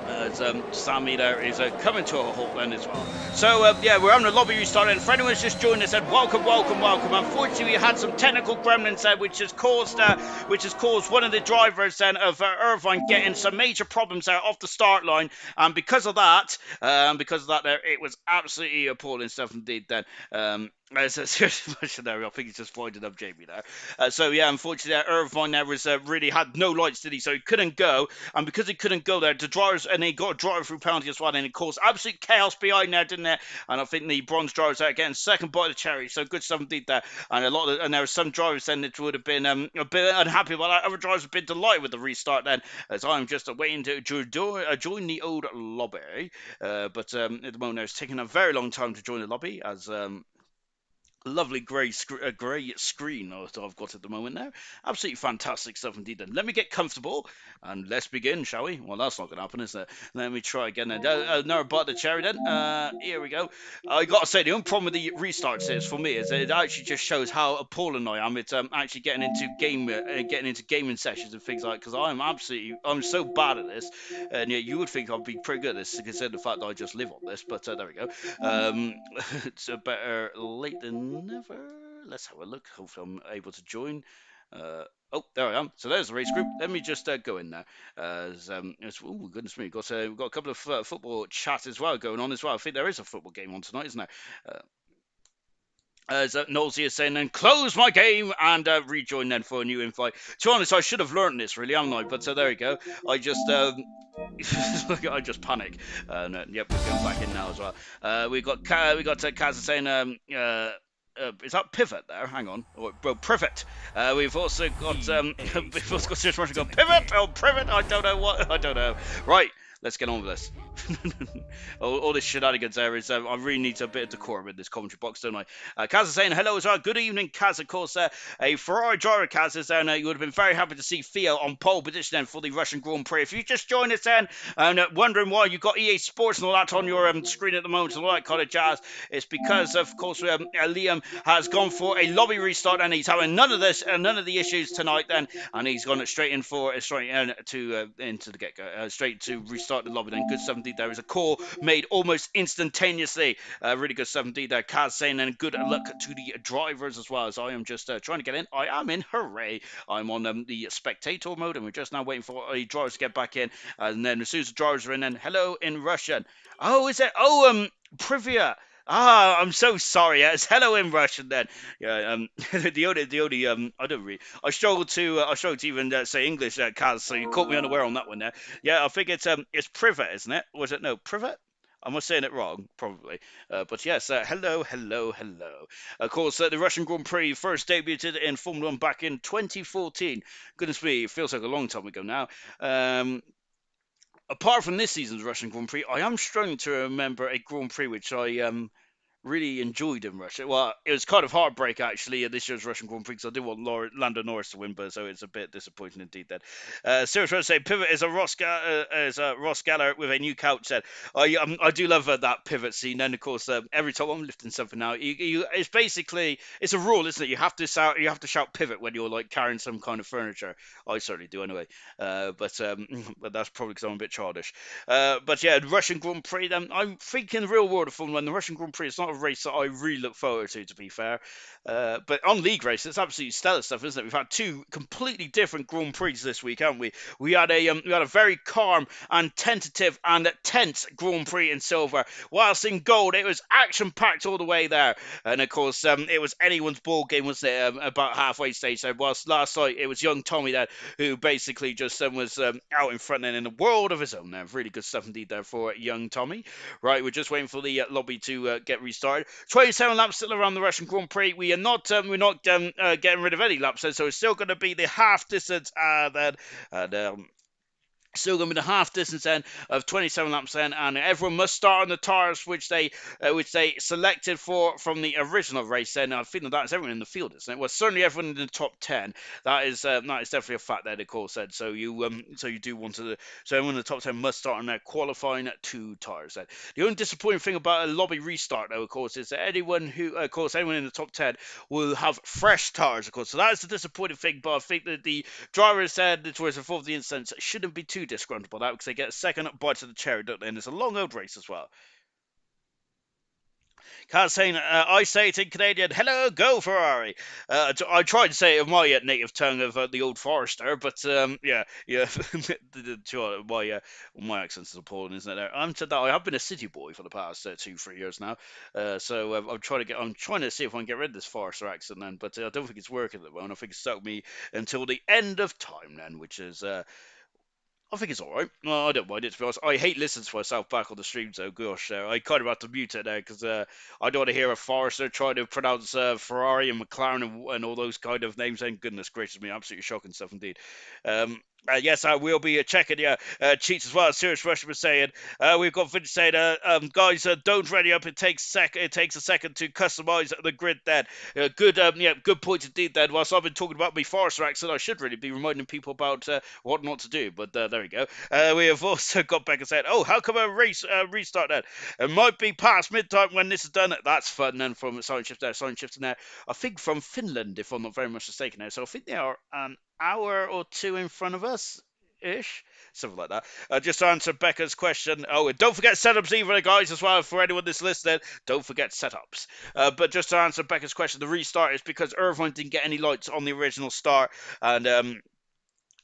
As Sammy there is coming to a halt then as well. So yeah, we're having a lobby restart, and for anyone who's just joined us, said welcome. Unfortunately, we had some technical gremlins there, which has caused one of the drivers then of Irvine getting some major problems there off the start line, and because of that, there it was absolutely appalling stuff indeed. Then. As a serious there, I think he's just winding up Jamie there. So yeah, unfortunately, Irvine there was really had no lights, did he? So he couldn't go, and because he couldn't go there, the drivers and he got a driver through penalty as well, and it caused absolute chaos behind there, didn't it? And I think the bronze drivers are getting second bite of the cherry. So good stuff indeed there, and there were some drivers then that would have been a bit unhappy about that. Other drivers have been delighted with the restart then, as I'm just waiting to join the old lobby. But at the moment, it's taking a very long time to join the lobby as. Lovely grey screen I've got at the moment now. Absolutely fantastic stuff indeed. Then let me get comfortable and let's begin, shall we? Well, that's not going to happen, is it? Let me try again. Another bite of the cherry then. Here we go. I got to say, the only problem with the restarts is for me is it actually just shows how appalling I am. It's actually getting into gaming sessions and things like, because I'm so bad at this, and yeah, you would think I'd be pretty good at this considering the fact that I just live on this. But there we go. It's a better late than never. Let's have a look. Hopefully I'm able to join. Oh, there I am. So there's the race group. Let me just go in there. Oh, goodness me. We've got a couple of football chat as well going on as well. I think there is a football game on tonight, isn't there? As Nosey is saying, then close my game and rejoin then for a new invite. To be honest, I should have learned this really, haven't I? But there you go. I just I just panic. No, yep, we're going back in now as well. We got Kaz saying is that pivot there? Hang on. Well, privet. We've also got we've also got just Russia pivot. Oh, privet. I don't know. Right. Let's get on with this. all this shenanigans there is, I really need a bit of decorum in this commentary box, don't I? Kaz is saying hello as well. Good evening, Kaz. Of course, a Ferrari driver, Kaz, is there. You would have been very happy to see Theo on pole position then for the Russian Grand Prix. If you just joined us then and wondering why you got EA Sports and all that on your screen at the moment and all that kind of jazz, it's because, of course, Liam has gone for a lobby restart and he's having none of the issues tonight then, and he's gone straight into the get-go, straight to restart the lobby then. Good stuff indeed. There is a call made almost instantaneously. Really good stuff indeed there. Kaz saying, and good luck to the drivers as well, as I am just trying to get in. I am in. Hooray. I'm on the spectator mode and we're just now waiting for the drivers to get back in, and then as soon as the drivers are in, then hello in Russian. Oh, is it? Oh, Privia. I'm so sorry. It's hello in Russian then. Yeah, the only I don't really I struggle to even say English, Kaz. So you caught me unaware on that one there. Yeah, I think it's privet, isn't it? Was it no privet? Am I saying it wrong? Probably. But yes, hello, hello, hello. Of course, the Russian Grand Prix first debuted in Formula One back in 2014. Goodness me, it feels like a long time ago now. Apart from this season's Russian Grand Prix, I am struggling to remember a Grand Prix which I really enjoyed in Russia. Well, it was kind of heartbreak actually this year's Russian Grand Prix because I did want Lando Norris to win, but so it's a bit disappointing indeed. Then, Serious Rose say pivot is a Ross Geller with a new couch set. I do love that pivot scene. And of course, every time I'm lifting something out, it's basically it's a rule, isn't it? You have to shout pivot when you're like carrying some kind of furniture. I certainly do anyway. But that's probably because I'm a bit childish. But yeah, the Russian Grand Prix. Then I'm thinking the real world of Formula One. The Russian Grand Prix is not a race that I really look forward to be fair. But on league race, it's absolutely stellar stuff, isn't it? We've had two completely different Grand Prix this week, haven't we? We had a very calm and tentative and tense Grand Prix in silver, whilst in gold it was action packed all the way there. And of course, it was anyone's ball game, wasn't it? About halfway stage there. Whilst last night it was young Tommy there who basically just was out in front and in a world of his own there. Really good stuff indeed there for young Tommy. Right, we're just waiting for the lobby to get restarted. 27 laps still around the Russian Grand Prix. We're not getting rid of any laps, so it's still going to be the half distance then. And still going to be the half distance then of 27 laps then, and everyone must start on the tires which they selected for from the original race. Then I think that's everyone in the field, isn't it? Well, certainly everyone in the top 10. That is definitely a fact there. The call said so you do want to so everyone in the top 10 must start on their qualifying two tires. Then the only disappointing thing about a lobby restart though, of course, is that anyone in the top 10 will have fresh tires, of course. So that is the disappointing thing. But I think that the driver said towards the fourth the instance shouldn't be too disgruntled by that because they get a second bite of the cherry, don't they? And it's a long old race as well. Can't say I say it in Canadian. Hello, go Ferrari. I tried to say it in my native tongue of the old Forester, but yeah. My accent is appalling, isn't it? I'm to that. I have been a city boy for the past 2-3 years now, so I'm trying to see if I can get rid of this Forester accent then, but I don't think it's working at the moment. I think it's stuck with me until the end of time then, which is I think it's alright. No, I don't mind it, to be honest. I hate listening to myself back on the stream, so gosh, I kind of have to mute it now because I don't want to hear a Forester trying to pronounce Ferrari and McLaren and all those kind of names. And goodness gracious me, absolutely shocking stuff indeed. Yes, I will be checking cheats as well. Serious Russian was saying we've got Vince saying guys don't ready up. It takes a second to customize the grid. Then good point indeed. Then whilst I've been talking about my Forester accent, I should really be reminding people about what not to do. But there we go. We have also got back and said, oh, how come a race restart then? It might be past midtime when this is done. That's fun then from Sign Shift there. Sign Shift there. I think from Finland, if I'm not very much mistaken there. So I think they are hour or two in front of us ish, something like that. Just to answer Becca's question. Oh, and don't forget setups either, guys, as well. For anyone that's listening, don't forget setups. But just to answer Becca's question, the restart is because Irvine didn't get any lights on the original start, and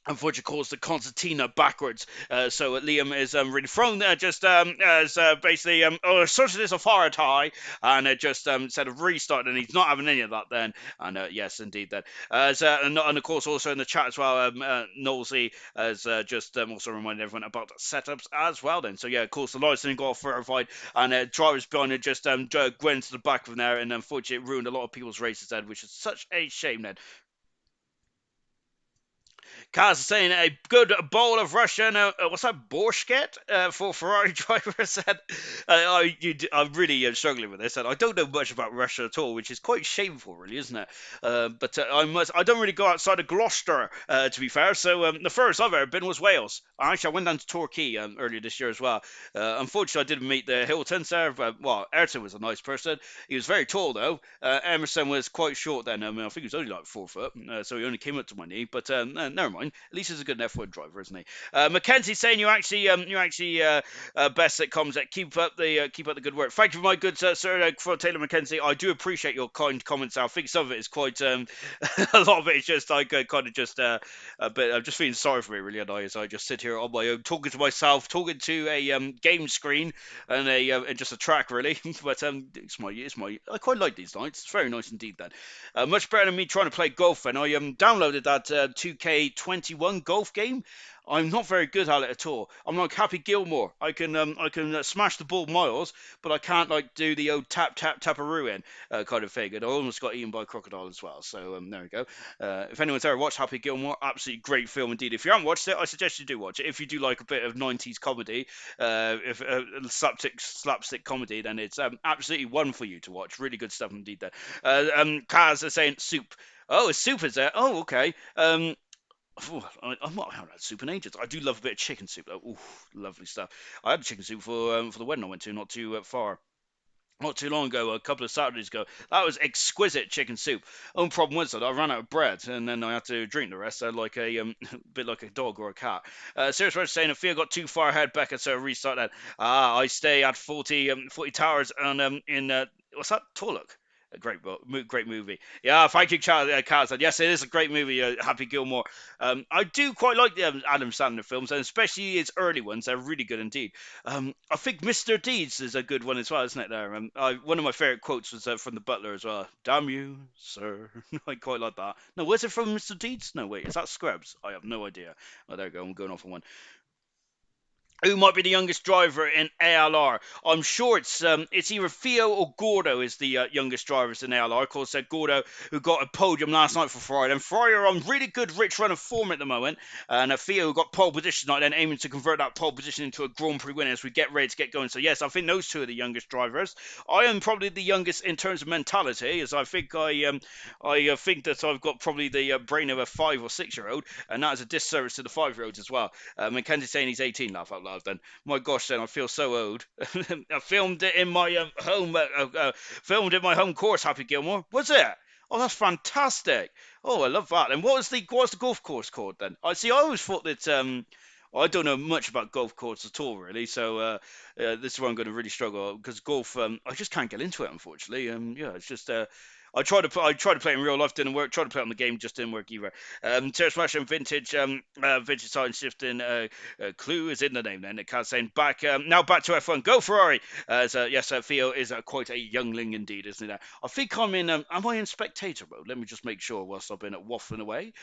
unfortunately caused the concertina backwards. So Liam is really thrown there just as basically such as a fire tie, and just instead of restart, and he's not having any of that then. And yes, indeed then. And of course also in the chat as well, Knowlesy has just also reminded everyone about the setups as well then. So yeah, of course the lights didn't go off verified, and drivers behind it just went to the back of there, and unfortunately it ruined a lot of people's races then, which is such a shame then. Kaz is saying a good bowl of Russian, what's that, borscht for Ferrari driver said. I'm really struggling with this, and I don't know much about Russia at all, which is quite shameful, really, isn't it? But I don't really go outside of Gloucester, to be fair. So the furthest I've ever been was Wales. Actually, I went down to Torquay earlier this year as well. Unfortunately, I didn't meet the Hiltons there, but well, Ayrton was a nice person. He was very tall though. Emerson was quite short then. I mean, I think he was only like 4 foot, so he only came up to my knee. But no, never mind. At least he's a good F1 driver, isn't he? Mackenzie saying you actually best at comms. Keep up the good work. Thank you, my good sir, for Taylor Mackenzie. I do appreciate your kind comments. I think some of it is quite a lot of it is just like kind of just but I'm just feeling sorry for me really, and as I just sit here on my own talking to myself, talking to a game screen and and just a track really. But it's my I quite like these nights. It's very nice indeed. Then much better than me trying to play golf. And I downloaded that 2K21 golf game. I'm not very good at it at all. I'm like Happy Gilmore. I can smash the ball miles, but I can't like do the old tap tap taparoo in kind of thing. And I almost got eaten by a crocodile as well. So there we go. If anyone's ever watched Happy Gilmore, absolutely great film indeed. If you haven't watched it, I suggest you do watch it. If you do like a bit of 90s comedy, if slapstick comedy, then it's absolutely one for you to watch. Really good stuff indeed. There. Kaz is saying soup. Oh, it's soup, is there? Oh, okay. I'm not having had soup in ages. I do love a bit of chicken soup though. Ooh, lovely stuff. I had chicken soup for the wedding I went to, not too far. Not too long ago, a couple of Saturdays ago. That was exquisite chicken soup. Only problem was that I ran out of bread, and then I had to drink the rest, like a bit like a dog or a cat. Serious Rose saying, I feel got too far ahead, Becca, so restart that. I stay at 40 Towers and in what's that? Torlook. A great movie. Yeah, thank you, Kaz. Yes, it is a great movie, Happy Gilmore. I do quite like the Adam Sandler films, and especially his early ones. They're really good indeed. I think Mr. Deeds is a good one as well, isn't it? There, one of my favorite quotes was from the Butler as well. Damn you, sir! I quite like that. No, where's it from, Mr. Deeds? No, wait, is that Scrubs? I have no idea. Oh, there we go. I'm going off on one. Who might be the youngest driver in ALR? I'm sure it's either Theo or Gordo is the youngest drivers in ALR. Of course, Gordo, who got a podium last night for Ferrari. And Ferrari are on really good rich run of form at the moment. And Theo, who got pole position tonight, then aiming to convert that pole position into a Grand Prix win as we get ready to get going. So yes, I think those two are the youngest drivers. I am probably the youngest in terms of mentality, as I think I think that I've got probably the brain of a 5 or 6 year old, and that is a disservice to the 5-year-olds as well. Mackenzie saying he's 18, laugh out loud. Then my gosh, then I feel so old. I filmed it in my filmed in my home course. Happy Gilmore, was it? Oh, that's fantastic. Oh, I love that. And what's the golf course called then? I see. I always thought that I don't know much about golf courses at all, really. So this is where I'm going to really struggle because golf. I just can't get into it, unfortunately. Yeah, it's just. I tried to play it in real life, didn't work. Tried to play it on the game, just didn't work either. Terrace Smash and Vintage Science Shifting Clue is in the name then. It can't say back now back to F1. Go Ferrari! So yes, Theo is quite a youngling indeed, isn't he? I think I'm in. Am I in spectator mode? Let me just make sure whilst I've been waffling away.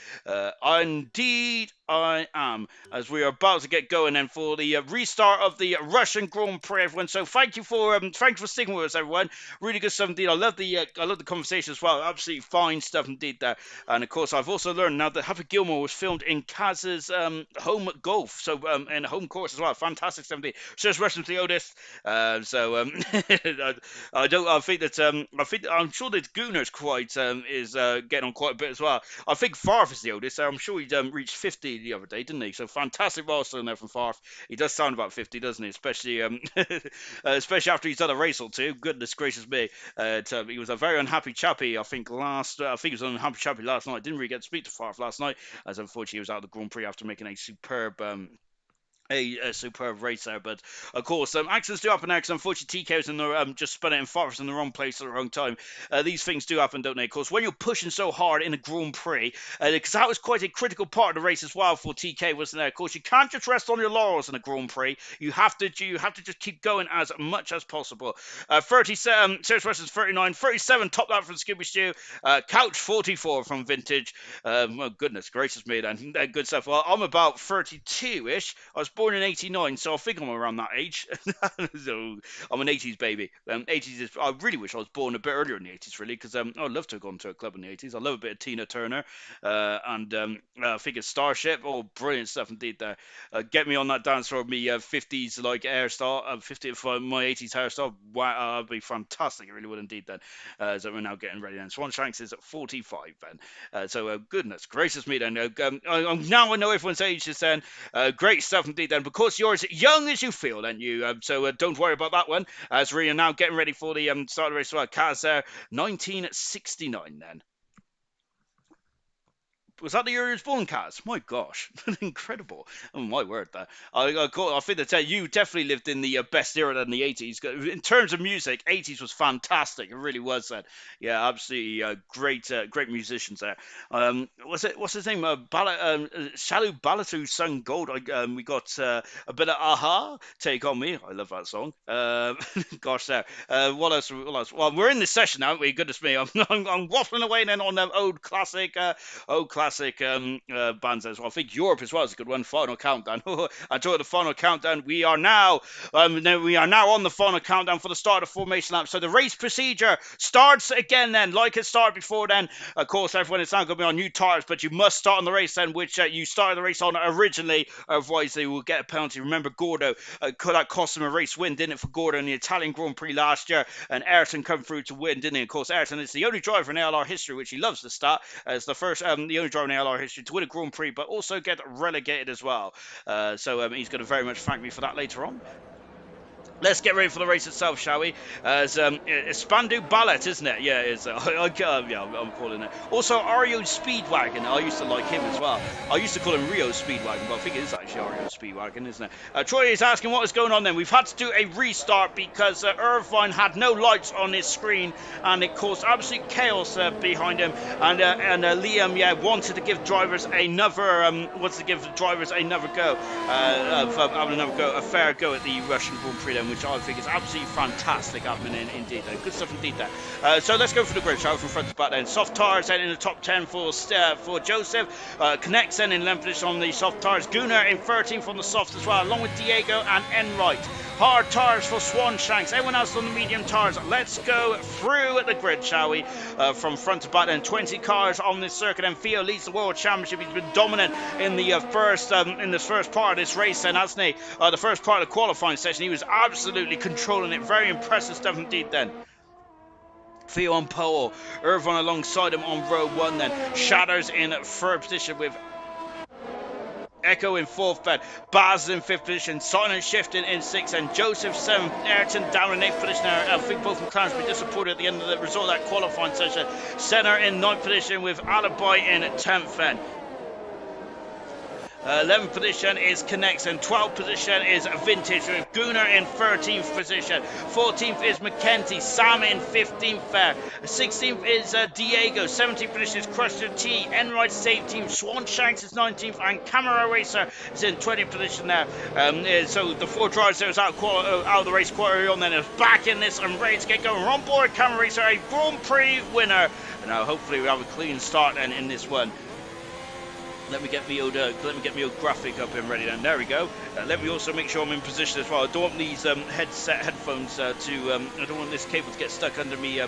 Indeed, I am. As we are about to get going then for the restart of the Russian Grand Prix, everyone. So thank you for sticking with us, everyone. Really good stuff indeed. I love the conversation as well. Absolutely fine stuff indeed there. And of course, I've also learned now that Happy Gilmore was filmed in Kaz's home golf, so in a home course as well. Fantastic stuff indeed. Just Russian Theodis. I think that I'm sure that Gunner's quite is getting on quite a bit as well. I think Farf is the oldest. I'm sure he reached 50 the other day, didn't he? So fantastic milestone there from Farf. He does sound about 50, doesn't he? Especially especially after he's done a race or two. Goodness gracious me. He was a very unhappy chappy, I think he was an unhappy chappy last night. Didn't really get to speak to Farf last night, as unfortunately he was out of the Grand Prix after making a superb a superb race there, but of course accidents do happen now because unfortunately TK's in the just spun it in Forest in the wrong place at the wrong time. These things do happen, don't they? Of course, when you're pushing so hard in a Grand Prix, because that was quite a critical part of the race as well for TK, wasn't there? Of course, you can't just rest on your laurels in a Grand Prix. You have to just keep going as much as possible. 37 Serious versus 39, 37 top that from Scooby Stew, Couch 44 from Vintage. Well, goodness gracious me, then good stuff. Well, I'm about 32ish. I was born in 89, so I think I'm around that age. So I'm an 80s baby. 80s is, I really wish I was born a bit earlier in the 80s, really, because I'd love to have gone to a club in the 80s. I love a bit of Tina Turner, and I think it's Starship. Oh, brilliant stuff indeed there. Get me on that dance floor, me 50s like hairstyle, 50 for my 80s hairstyle. Wow, that'd be fantastic. It really would indeed then. So we're now getting ready then. Swan Shanks is at 45 then. So goodness gracious me then. Now I know everyone's ages then. Great stuff indeed then, because you're as young as you feel then you, so don't worry about that one, as we are now getting ready for the start of the race. Well, Kaz 1969 then. Was that the year he was born, Kaz? My gosh, incredible! Oh my word, that I think that you definitely lived in the best era than the 80s. In terms of music, 80s was fantastic. It really was. That yeah, absolutely great musicians there. What's his name? Shalu Balatu sung Gold. We got a bit of Aha, Take on Me. I love that song. Gosh, there. What else? What else? Well, we're in this session now, aren't we? Goodness me, I'm waffling away then on them old classic bands as well. I think Europe as well is a good one. Final Countdown. I enjoy the Final Countdown. We are now on the final countdown for the start of formation lap. So the race procedure starts again then, like it started before then. Of course, everyone is now going to be on new tires, but you must start on the race then, which you started the race on originally. Otherwise, they will get a penalty. Remember, Gordo, that cost him a race win, didn't it, for Gordo in the Italian Grand Prix last year? And Ayrton come through to win, didn't he? Of course, Ayrton is the only driver in ALR history, which he loves to start, as the first, the only driver in ALR history to win a Grand Prix, but also get relegated as well. So he's going to very much thank me for that later on. Let's get ready for the race itself, shall we? It's Spandu Ballet, isn't it? Yeah, it is. I'm calling it. Also, Ario Speedwagon. I used to like him as well. I used to call him Rio Speedwagon, but I think it is actually Ario Speedwagon, isn't it? Troy is asking what is going on then. We've had to do a restart because Irvine had no lights on his screen, and it caused absolute chaos behind him. And Liam, wanted to give drivers another go, a fair go at the Russian Grand Prix then, which I think is absolutely fantastic happening indeed. Good stuff indeed there. So let's go for the grid, shall we, from front to back then. Soft tires then in the top 10 for Joseph. Connects then in 11th position on the soft tires. Gunnar in 13th on the soft as well, along with Diego and Enright. Hard tires for Swanshanks. Everyone else on the medium tires. Let's go through the grid, shall we? From front to back then. 20 cars on this circuit, and Theo leads the World Championship. He's been dominant in the first part of this race, then, hasn't he? The first part of the qualifying session, he was absolutely controlling it. Very impressive stuff indeed then. Theo on pole, Irvine alongside him on row 1 then. Shadows in third position with Echo in 4th bed, Baz in 5th position, Silent Shifting in 6th, and Joseph 7th, Ayrton down in 8th position. I think both McLarens will be disappointed at the end of the result of that qualifying session. Senna in 9th position with Alibi in 10th then. 11th position is Connects, and 12th position is Vintage with Gunnar in 13th position. 14th is McKenty, Sam in 15th there. 16th is Diego, 17th position is Crusher T, Enright Save Team, Swanshanks is 19th, and Camera Racer is in 20th position there. So the 4 drivers that was out of the race quite early on then is back in this and ready to get going. We're on board Camera Racer, a Grand Prix winner. Now hopefully we have a clean start then in this one. Let me get my old graphic up and ready then. There we go. Let me also make sure I'm in position as well. I don't want these headphones I don't want this cable to get stuck under me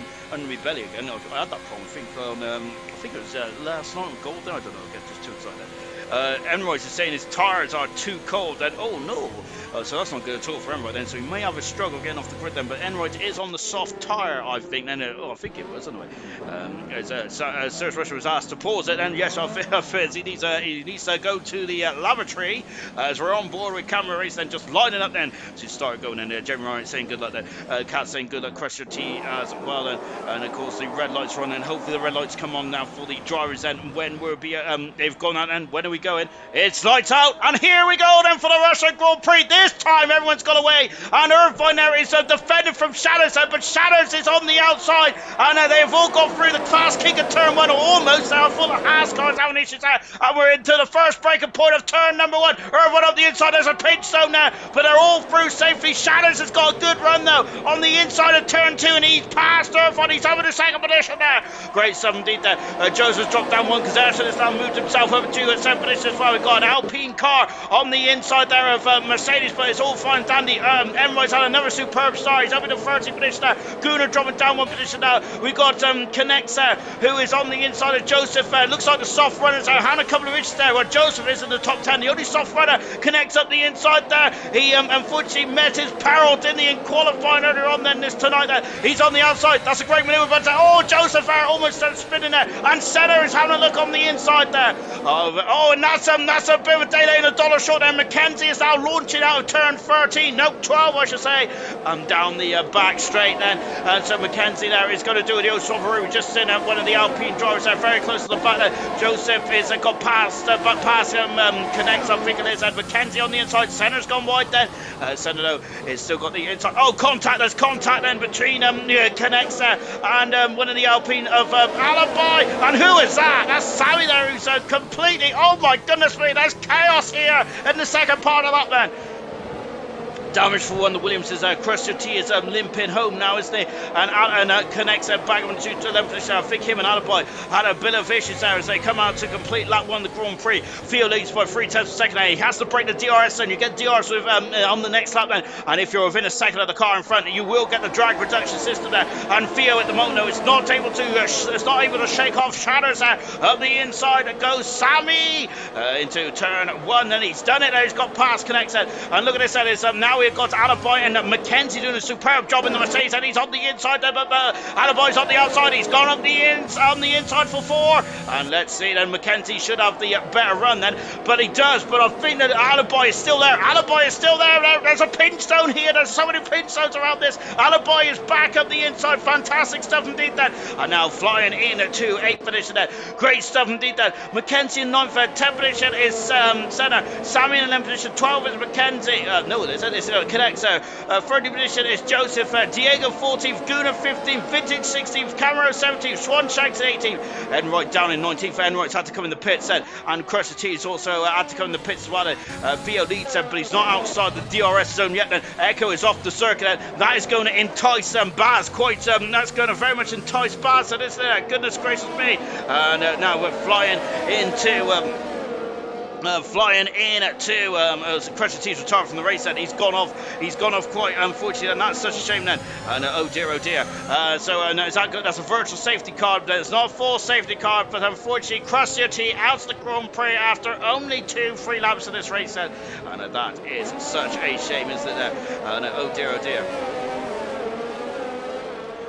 belly again. I had that problem. I think it was last night with Golden. I don't know. I get just too excited. Enroy is saying his tires are too cold. And oh no. So that's not good at all for Enroy then. So he may have a struggle getting off the grid then. But Enroy is on the soft tire, I think. Then I think it was anyway. Serge Rusher was asked to pause it, and yes, he needs to go to the lavatory as we're on board with Camera Race. Then just lining up then to start going in there. Jeremy Ryan saying good luck there. Kat saying good luck. Crusher T as well, and of course the red lights are on, and hopefully the red lights come on now for the drivers. Then when we'll be they've gone out, and when are we going? It's lights out, and here we go then for the Russian Grand Prix. This time everyone's got away, and Irvine there is defended from Shadows, but Shadows is on the outside, and they've all gone through the class kick of turn 1, or almost there, full of Haas cars having issues there, and we're into the first breaking point of turn number 1. Irvine on the inside, there's a pinch zone there, but they're all through safely. Shadows has got a good run though on the inside of turn 2, and he's passed Irvine. He's over the second position there. Great stuff indeed there. Joseph's dropped down 1 because Ayrton has now moved himself over to 7th position as well. We've got an Alpine car on the inside there of Mercedes, but it's all fine dandy. Enroy's had another superb start. He's up in the 30th position there. Gunnar dropping down 1 position now. We've got Connects there, who is on the inside of Joseph. Looks like the soft runners are having a couple of inches there, where Joseph is in the top 10. The only soft runner Connects up the inside there. He unfortunately met his peril, didn't he, in qualifying earlier on then this tonight there. He's on the outside. That's a great manoeuvre, but Joseph there almost spinning there. And Senna is having a look on the inside there. And that's a bit of a delay in a dollar short there. Mackenzie is now launching out of turn 13, no, 12 I should say, down the back straight then, and so Mackenzie there is going to do it. The Osawaru just in one of the Alpine drivers there, very close to the back there. Joseph is got past, but past him, connects, I think it is, and Mackenzie on the inside. Centre's gone wide then. Centre though is still got the inside. Oh, contact, there's contact then between connects there and one of the Alpine of Alibi, and who is that? That's Sammy there, who's completely, oh my goodness me, there's chaos here in the second part of that then. Damage for one. The Williams is Crusher T is limping home now, isn't he? And connects back onto the left position. I think him and Alibi had a bit of issues there as they come out to complete lap 1 of the Grand Prix. Theo leads by 3 tenths per second. He has to break the DRS, and you get DRS with on the next lap then. And if you're within a second of the car in front, you will get the drag reduction system there. And Theo at the moment though is not able to shake off shadows there. Up the inside it goes Sammy into turn 1. And he's done it there. He's got past connects there. And look at this. That is now we've got Alibi and Mackenzie doing a superb job in the Mercedes, and he's on the inside there, but Alibi's on the outside. He's gone on the inside for 4, and let's see then, Mackenzie should have the better run then, but he does. But I think that Alibi is still there. There's a pinch zone here. There's so many pinch zones around this. Alibi is back up the inside. Fantastic stuff indeed then, and now flying in to 8th position there. Great stuff indeed then. Mackenzie in 9th. 10th position is Senna. Sammy in 11th position. 12 is Mackenzie. No, it isn't. It's connects. 30th position is Joseph. Diego 14th. Gunnar 15th. Vintage 16th. Camaro 17th. Swanshanks 18th. Enright down in 19th. Enright's had to come in the pits then, and Crusher T's also had to come in the pits as well. Theo leads but he's not outside the DRS zone yet then. Echo is off the circuit then. That is going to entice Baz quite. That's going to very much entice Baz. So this goodness gracious me. And now we're flying into Crusher T's retired from the race then. He's gone off quite unfortunately, and that's such a shame then. And oh dear. So is that good? That's a virtual safety car. It's not a full safety car, but unfortunately Crusher T out of the Grand Prix after only 2 free laps of this race then. And that is such a shame, isn't it? And oh dear.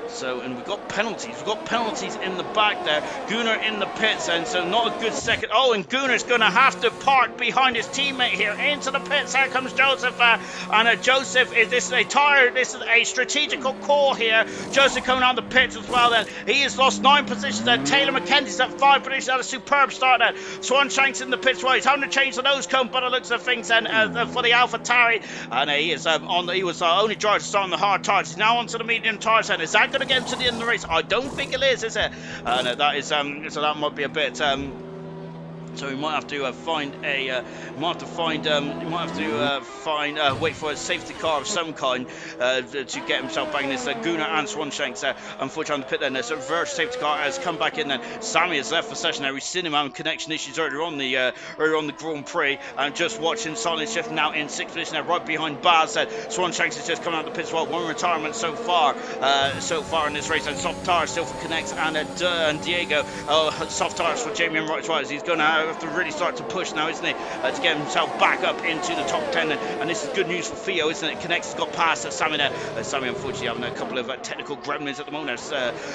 So, and we've got penalties. We've got penalties in the back there. Gunnar in the pits, and so not a good second. Oh, and Gunnar's going to have to park behind his teammate here into the pits. Here comes Joseph, and Joseph this is a strategical call here. Joseph coming on the pits as well. Then he has lost 9 positions. Then Taylor McKenzie's at 5 positions. Had a superb start there. Swanshanks in the pits. Well, he's having to change the nose cone, but it looks of things then for the AlphaTauri, and he was only driver to start on the hard tires. He's now onto the medium tires. And is that going to get him to the end of the race? I don't think it is it? That is so that might be a bit so we might have to wait for a safety car of some kind to get himself back in this. Gunnar and Swanshanks unfortunately on the pit then. So reverse safety car has come back in then. Sammy has left the session there. We've seen him having connection issues earlier on the Grand Prix, and just watching silent shift now in 6th position there, right behind Baz. Swanshanks has just come out of the pit as well. 1 retirement so far in this race, and soft tires still for Connects and Diego. Soft tires for Jamie and Wright as well, as he's going to have to really start to push now, isn't he, to get himself back up into the top 10. And this is good news for Theo, isn't it? Connects has got past Sammy there. Sammy unfortunately having a couple of technical gremlins at the moment.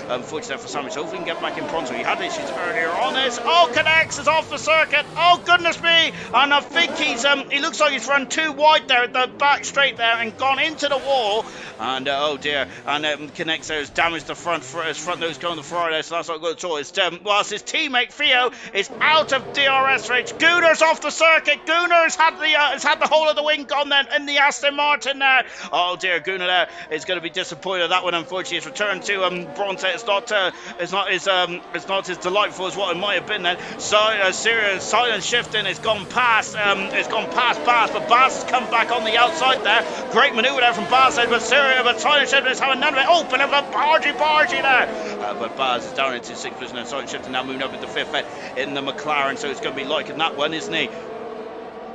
Unfortunate for Sammy, so hopefully he can get back in pronto. He had issues earlier on this. Oh, Connects is off the circuit. Oh goodness me. And I think he looks like he's run too wide there at the back straight there and gone into the wall. And oh dear. And Connects there has damaged the front nose going on the Ferrari there, so that's not good at all. Whilst his teammate Theo is out of DRS race. Gunnar's off the circuit. Gunnar's had the whole of the wing gone then in the Aston Martin there. Oh dear, Gunnar there is going to be disappointed at that one. Unfortunately, his return to Bronze it's not as delightful as what it might have been then. So serious silent shifting has gone past Baz, but Baz has come back on the outside there. Great manoeuvre there from Baz, but silent shifting is having none of it. Oh, but a bargy there. But Baz is down into 6th position, and silent shifting now moving up into 5th in the McLaren, so it's going to be liking that one, isn't he?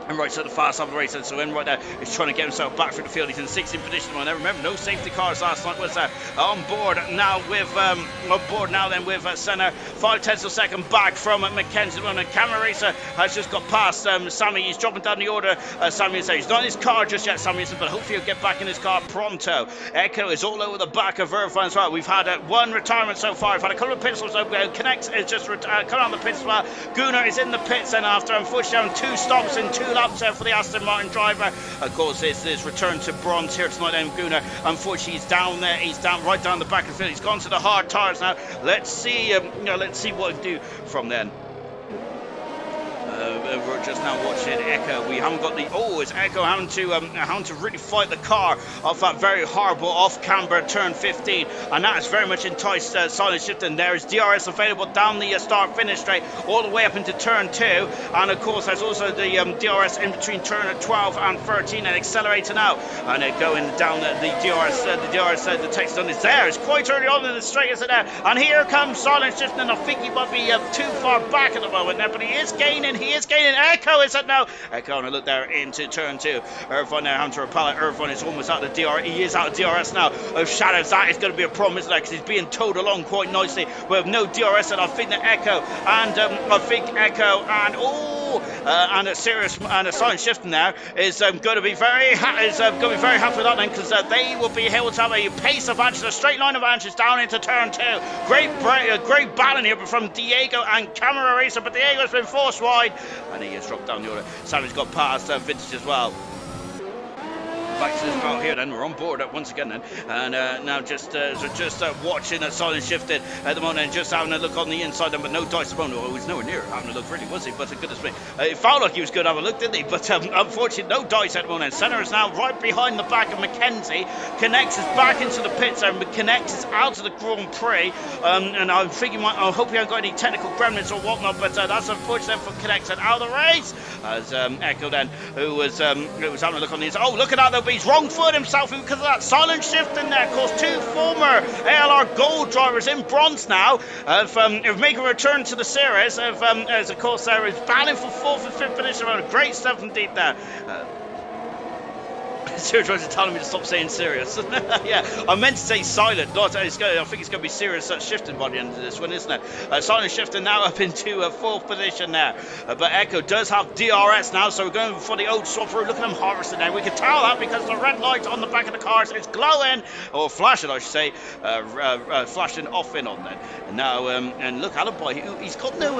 Enright's at the far side of the race, so Enright there is trying to get himself back through the field. He's in 16th position. I remember no safety cars last night. Was on board now with Senna. 5 tenths of a second back from Mackenzie. And the camera racer has just got past Sammy. He's dropping down the order. Sammy is there. He's not in his car just yet, Sammy isn't, but hopefully he'll get back in his car pronto. Echo is all over the back of Irvine as well. We've had 1 retirement so far. We've had a couple of pit stops. Connects is just coming on the pits as well. Gunnar is in the pits, and after unfortunately having 2 stops in 2 laps there for the Aston Martin driver. Of course, this is return to bronze here tonight. And Guna, unfortunately, he's down there. He's down right down the back of the field. He's gone to the hard tires now. Let's see, let's see what he can do from then. We're just now watching Echo. We haven't got the it's Echo having to really fight the car off that very horrible off-camber turn 15, and that has very much enticed Silent Shifting. There is DRS available down the start-finish straight all the way up into turn 2, and of course there's also the DRS in between turn 12 and 13, and accelerating out, and going down the DRS. The text on is there. It's quite early on in the straight, isn't it? And here comes Silent Shifting. I think he might be too far back at the moment there, but he is gaining. Echo is it now? Echo on a look there into turn 2. Irvine now having to repel it. Irvine is almost out of DRS. He is out of DRS now. Of Shadows, that is going to be a problem, isn't it? Because he's being towed along quite nicely with no DRS, and I think that Echo and and a serious and a Silent Shifting there is going to be very happy with that then, because they will be able to have a pace advantage, a straight line advantage down into turn 2. Great battling here from Diego and Camera Racer, but Diego's been forced wide, and he has dropped down the order. Sammy's got past Vintage as well. Back to this battle here then, we're on board once again then, and now just watching Silent Shifted at the moment, and just having a look on the inside then, but no dice opponent. He was nowhere near having a look, really, was he? But goodness me, it felt like he was going to have a look, didn't he? But unfortunately, no dice at the moment. Centre is now right behind the back of Mackenzie. Connects is back into the pits, and Connects is out of the Grand Prix, and I'm hoping I haven't got any technical gremlins or whatnot, but that's unfortunate for Connects, and out of the race as Echo then, who was having a look on the inside. Oh, look at that though. He's wrong foot himself because of that Silent Shifting there. Of course, 2 former ALR Gold drivers in bronze now of making a return to the series. As of course there is battling for 4th and 5th position. Great stuff indeed there. Serious are telling me to stop saying serious. Yeah, I meant to say silent. I think it's going to be serious Shifting by the end of this one, isn't it? Silent Shifting now up into 4th position there. But Echo does have DRS now, so we're going for the old swap through. Look at them harvesting there. We can tell that because the red light on the back of the cars is glowing, or flashing, I should say, flashing off and on then. And now, and look, Alibi, he's got no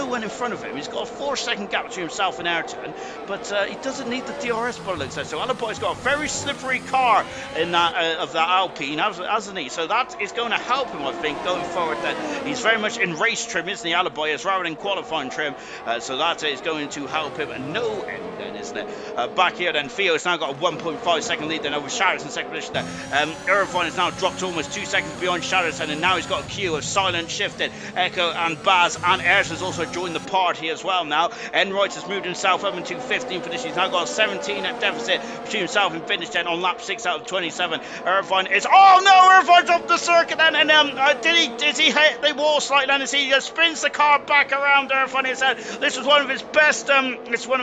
one in front of him. He's got a 4-second gap between himself and Ayrton, but he doesn't need the DRS by the looks of it. So Alibi's got a very slippery car in that of that Alpine, hasn't he? So that is going to help him, I think, going forward. Then he's very much in race trim, isn't he, Alibi, is rather than qualifying trim. So that is going to help him. And no end then, isn't it? Back here then, Theo's now got a 1.5 second lead then over Shadows in second position there. Irvine is now dropped almost 2 seconds behind Shadows, and now he's got a queue of Silent Shifted. Echo and Baz and Ayrton's also joined the party as well now. Enright has moved himself up into 15th position. He's now got a 17 at deficit between himself and finished then on lap 6 out of 27. Irvine is Irvine's off the circuit then, and did he hit the wall slightly then as he spins the car back around. Irvine has said this was one of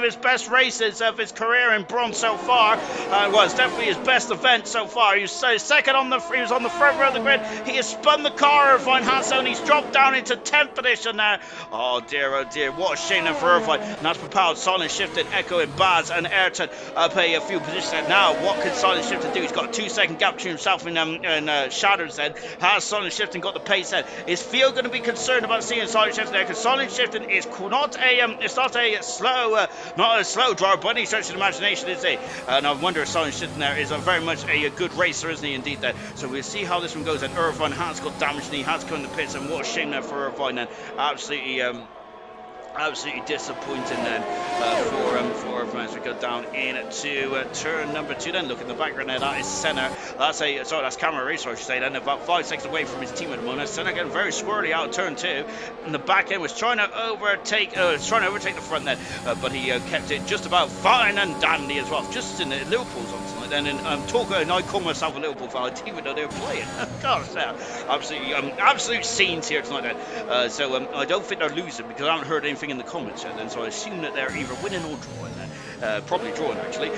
his best races of his career in bronze so far. Was definitely his best event so far. He was second he was on the front row of the grid. He has spun the car, Irvine has, and he's dropped down into 10th position there. Oh dear, what a shame then for Irvine. And that's propelled Silent Shifted, Echo and Baz and Ayrton up a few positions there. Now what can Silent Shifting do? He's got a 2-second gap between himself and Shadows then. Has Silent Shifting got the pace then? Is Theo going to be concerned about seeing Silent Shifting there? Because Silent Shifting is not a slow driver by any stretch of the imagination, is he? And I wonder if Silent Shifting there is very much a good racer, isn't he, indeed then? So we'll see how this one goes. And Irvine has got damage and he has come in the pits, and what a shame there for Irvine then. Absolutely disappointing then for Irvine as we go down into turn number 2. Then look in the background there, that is Senna. That's Camera Racer, I should say. Then about 5 seconds away from his team at the moment. Senna getting very squirrely out of turn 2. And the back end was trying to overtake the front then, but he kept it just about fine and dandy as well. Just in the Liverpool's on tonight then, and I call myself a Liverpool fan. I didn't even know they were playing. God, absolute scenes here tonight then. So I don't think they're losing because I haven't heard anything in the comments yet then, so I assume that they're either winning or drawing then. Probably drawing actually.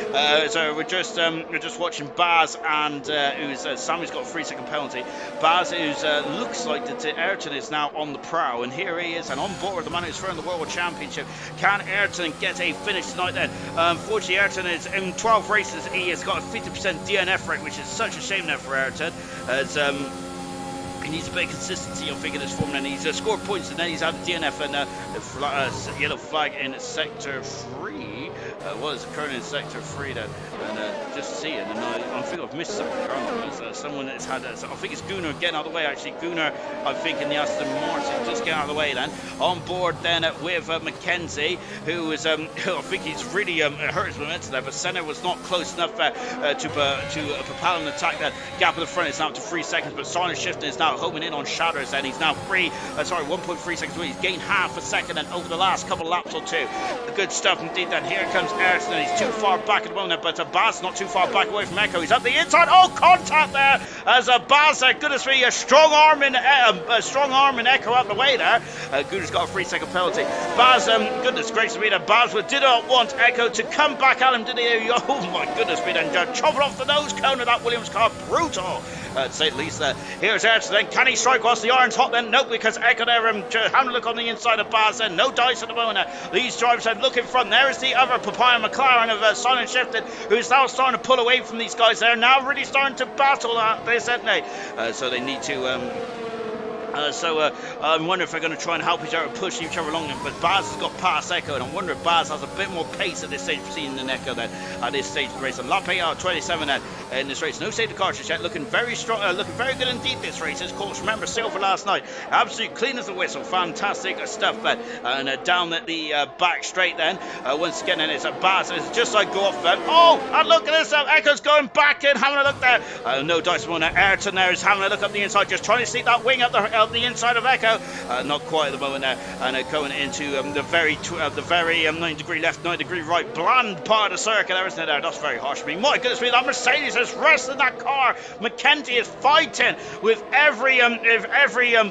So we're just watching Baz and Sammy's got a 3-second penalty. Baz looks like that Ayrton is now on the prow, and here he is and on board the man who's thrown the World Championship. Can Ayrton get a finish tonight then? Unfortunately, Ayrton is in 12 races. He has got a 50% DNF rate, which is such a shame there for Ayrton, as he needs a bit of consistency, I think, in this form. And he's scored points, and then he's had the DNF and yellow flag in sector 3. What is occurring in sector 3 then? And just see it, and I think I've missed something around. Someone that's had, I think it's Gunnar getting out of the way, actually. Gunnar, I think, in the Aston Martin, just getting out of the way then. On board then with Mackenzie, who is, who I think he's really hurt his momentum there, but Senna was not close enough to propel an attack. That gap in the front is now up to 3 seconds, but Silent Shifting is now homing in on Shatters, and he's now 1.3 seconds away. He's gained half a second and over the last couple of laps or two. Good stuff indeed. Then here comes Ayrton, and he's too far back at the moment, but Baz not too far back away from Echo. He's up the inside. Oh, contact there as Baz, goodness me, a strong arm in Echo out the way there. Gunner's got a 3 second penalty. Baz, goodness gracious me, that Baz did not want Echo to come back at him, did he? Oh my goodness me, then chop it off the nose cone of that Williams car. Brutal, to say the least. Here's Ayrton, then can he strike whilst the iron's hot? Then nope, because Echo there having a look on the inside of Baz, and no dice at the moment. These drivers look in front. There is the other Papaya McLaren of Silent Shifted, who's now starting to pull away from these guys. They're now really starting to battle this, aren't they? So they need to I'm wondering if they're going to try and help each other push each other along. But Baz has got past Echo, and I'm wondering if Baz has a bit more pace at this stage of seeing than Echo then at this stage of the race. And lap 8 out of 27 then in this race. No safety cartridge yet. Looking very strong, looking very good indeed this race. Of course, remember silver last night. Absolutely clean as a whistle. Fantastic stuff then. And down at the back straight then. Once again, and it's Baz. It's just like go off then. Oh, and look at this. Echo's going back in, having a look there. No dice on Ayrton there is having a look up the inside, just trying to see that wing up the inside of Echo. Not quite at the moment there, and going into the very 9 degree left, 9 degree right, bland part of the circuit there, isn't it there? That's very harsh. I mean, my goodness me, that Mercedes is wrestling that car. Mackenzie is fighting with every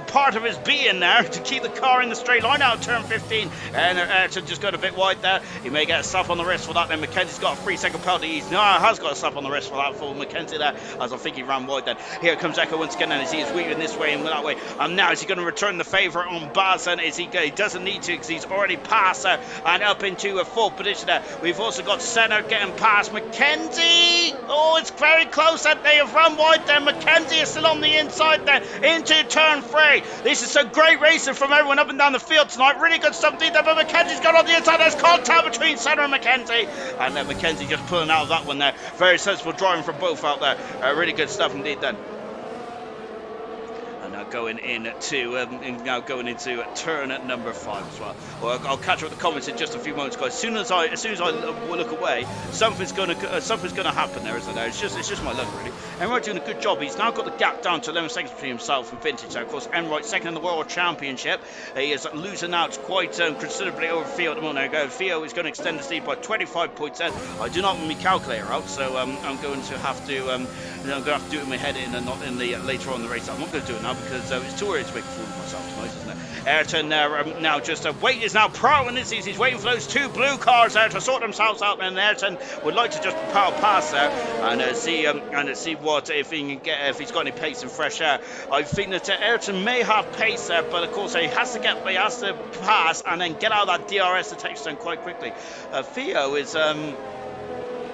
part of his being there to keep the car in the straight line out of turn 15, and Ayrton just got a bit wide there. He may get a slap on the wrist for that. Then Mackenzie's got a 3 second penalty. He has got a slap on the wrist for that for Mackenzie there, as I think he ran wide then. Here comes Echo once again, and as he is weaving this way and that way, and now is he going to return the favour on Baz? And is he doesn't need to, because he's already passed and up into a 4th position there. We've also got Senna getting past Mackenzie. Oh, it's very close, and they have run wide there. Mackenzie is still on the inside there into turn 3. This is some great racing from everyone up and down the field tonight. Really good stuff indeed there, but Mackenzie's got on the inside. There's contact between Senna and Mackenzie, and Mackenzie just pulling out of that one there. Very sensible driving from both out there. Really good stuff indeed then. Going into turn at number 5 as well. Well, I'll catch up with the comments in just a few moments, guys. As soon as I look away, something's going to happen there, isn't there? It's just my luck, really. Enright doing a good job. He's now got the gap down to 11 seconds between himself and Vintage. So, of course, Enright second in the World Championship. He is losing out quite considerably over Theo at the moment. Theo is going to extend the lead by 25 points. I do not have my calculator out, so I'm going to have to do it in my head later on in the race. I'm not going to do it now because it's too early to make a fool of myself tonight, isn't it? Ayrton now just wait is now pro, and he's waiting for those 2 blue cars there to sort themselves out, and Ayrton would like to just power past there and see what if he can get, if he's got any pace and fresh air. I think that Ayrton may have pace there, but of course he has to pass and then get out of that DRS detection quite quickly.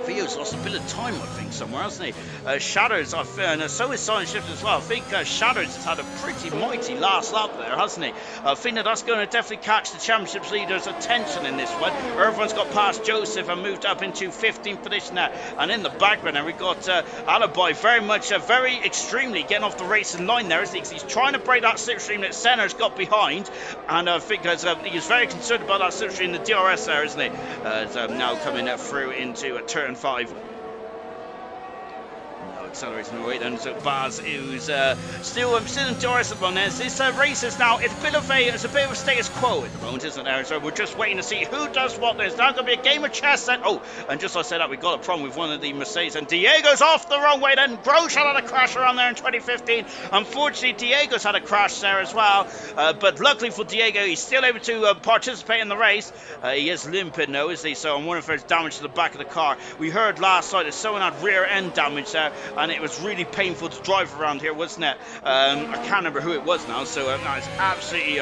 Theo's lost a bit of time, I think, somewhere, hasn't he? Shatters, and so is Silent Shift as well. I think Shatters has had a pretty mighty last lap there, hasn't he? I think that's going to definitely catch the championship's leader's attention in this one. Everyone's got past Joseph and moved up into 15th position there. And in the background there, we've got Alibi very extremely getting off the racing line there, isn't he? 'Cause he's trying to break that slipstream that Senna's got behind. And I think he's very concerned about that slipstream in the DRS there, isn't he? Now coming through into turn 5. Accelerating away then, so Baz, who's still in DRS at the moment. This race is now, it's a bit of a status quo at the moment, isn't there? So we're just waiting to see who does what. There's now going to be a game of chess then. Oh, and just as I said that, we got a problem with one of the Mercedes, and Diego's off the wrong way then. Grosch had a crash around there in 2015. Unfortunately, Diego's had a crash there as well, but luckily for Diego, he's still able to participate in the race. He is limping though, isn't he? So I'm wondering if there's damage to the back of the car. We heard last night that someone had rear end damage there, and it was really painful to drive around here, wasn't it? I can't remember who it was now, so that's absolutely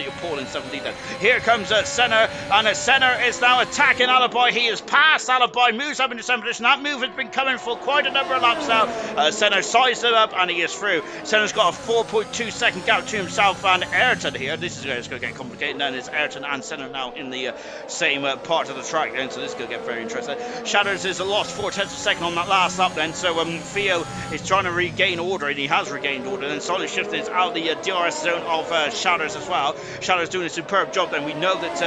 appalling stuff indeed. Then here comes Senna, and Senna is now attacking Alibi. He is past Alibi, moves up into second position. That move has been coming for quite a number of laps now. Senna sized it up, and he is through. Senna's got a 4.2 second gap to himself and Ayrton here. This is going to get complicated. Then it's Ayrton and Senna now in the same part of the track then, so this is going to get very interesting. Shatters is lost 4/10 of a second on that last lap then, so Theo is trying to regain order, and he has regained order. Then Solid Shift is out the DRS zone of Shatters as well. Shatters doing a superb job then. We know that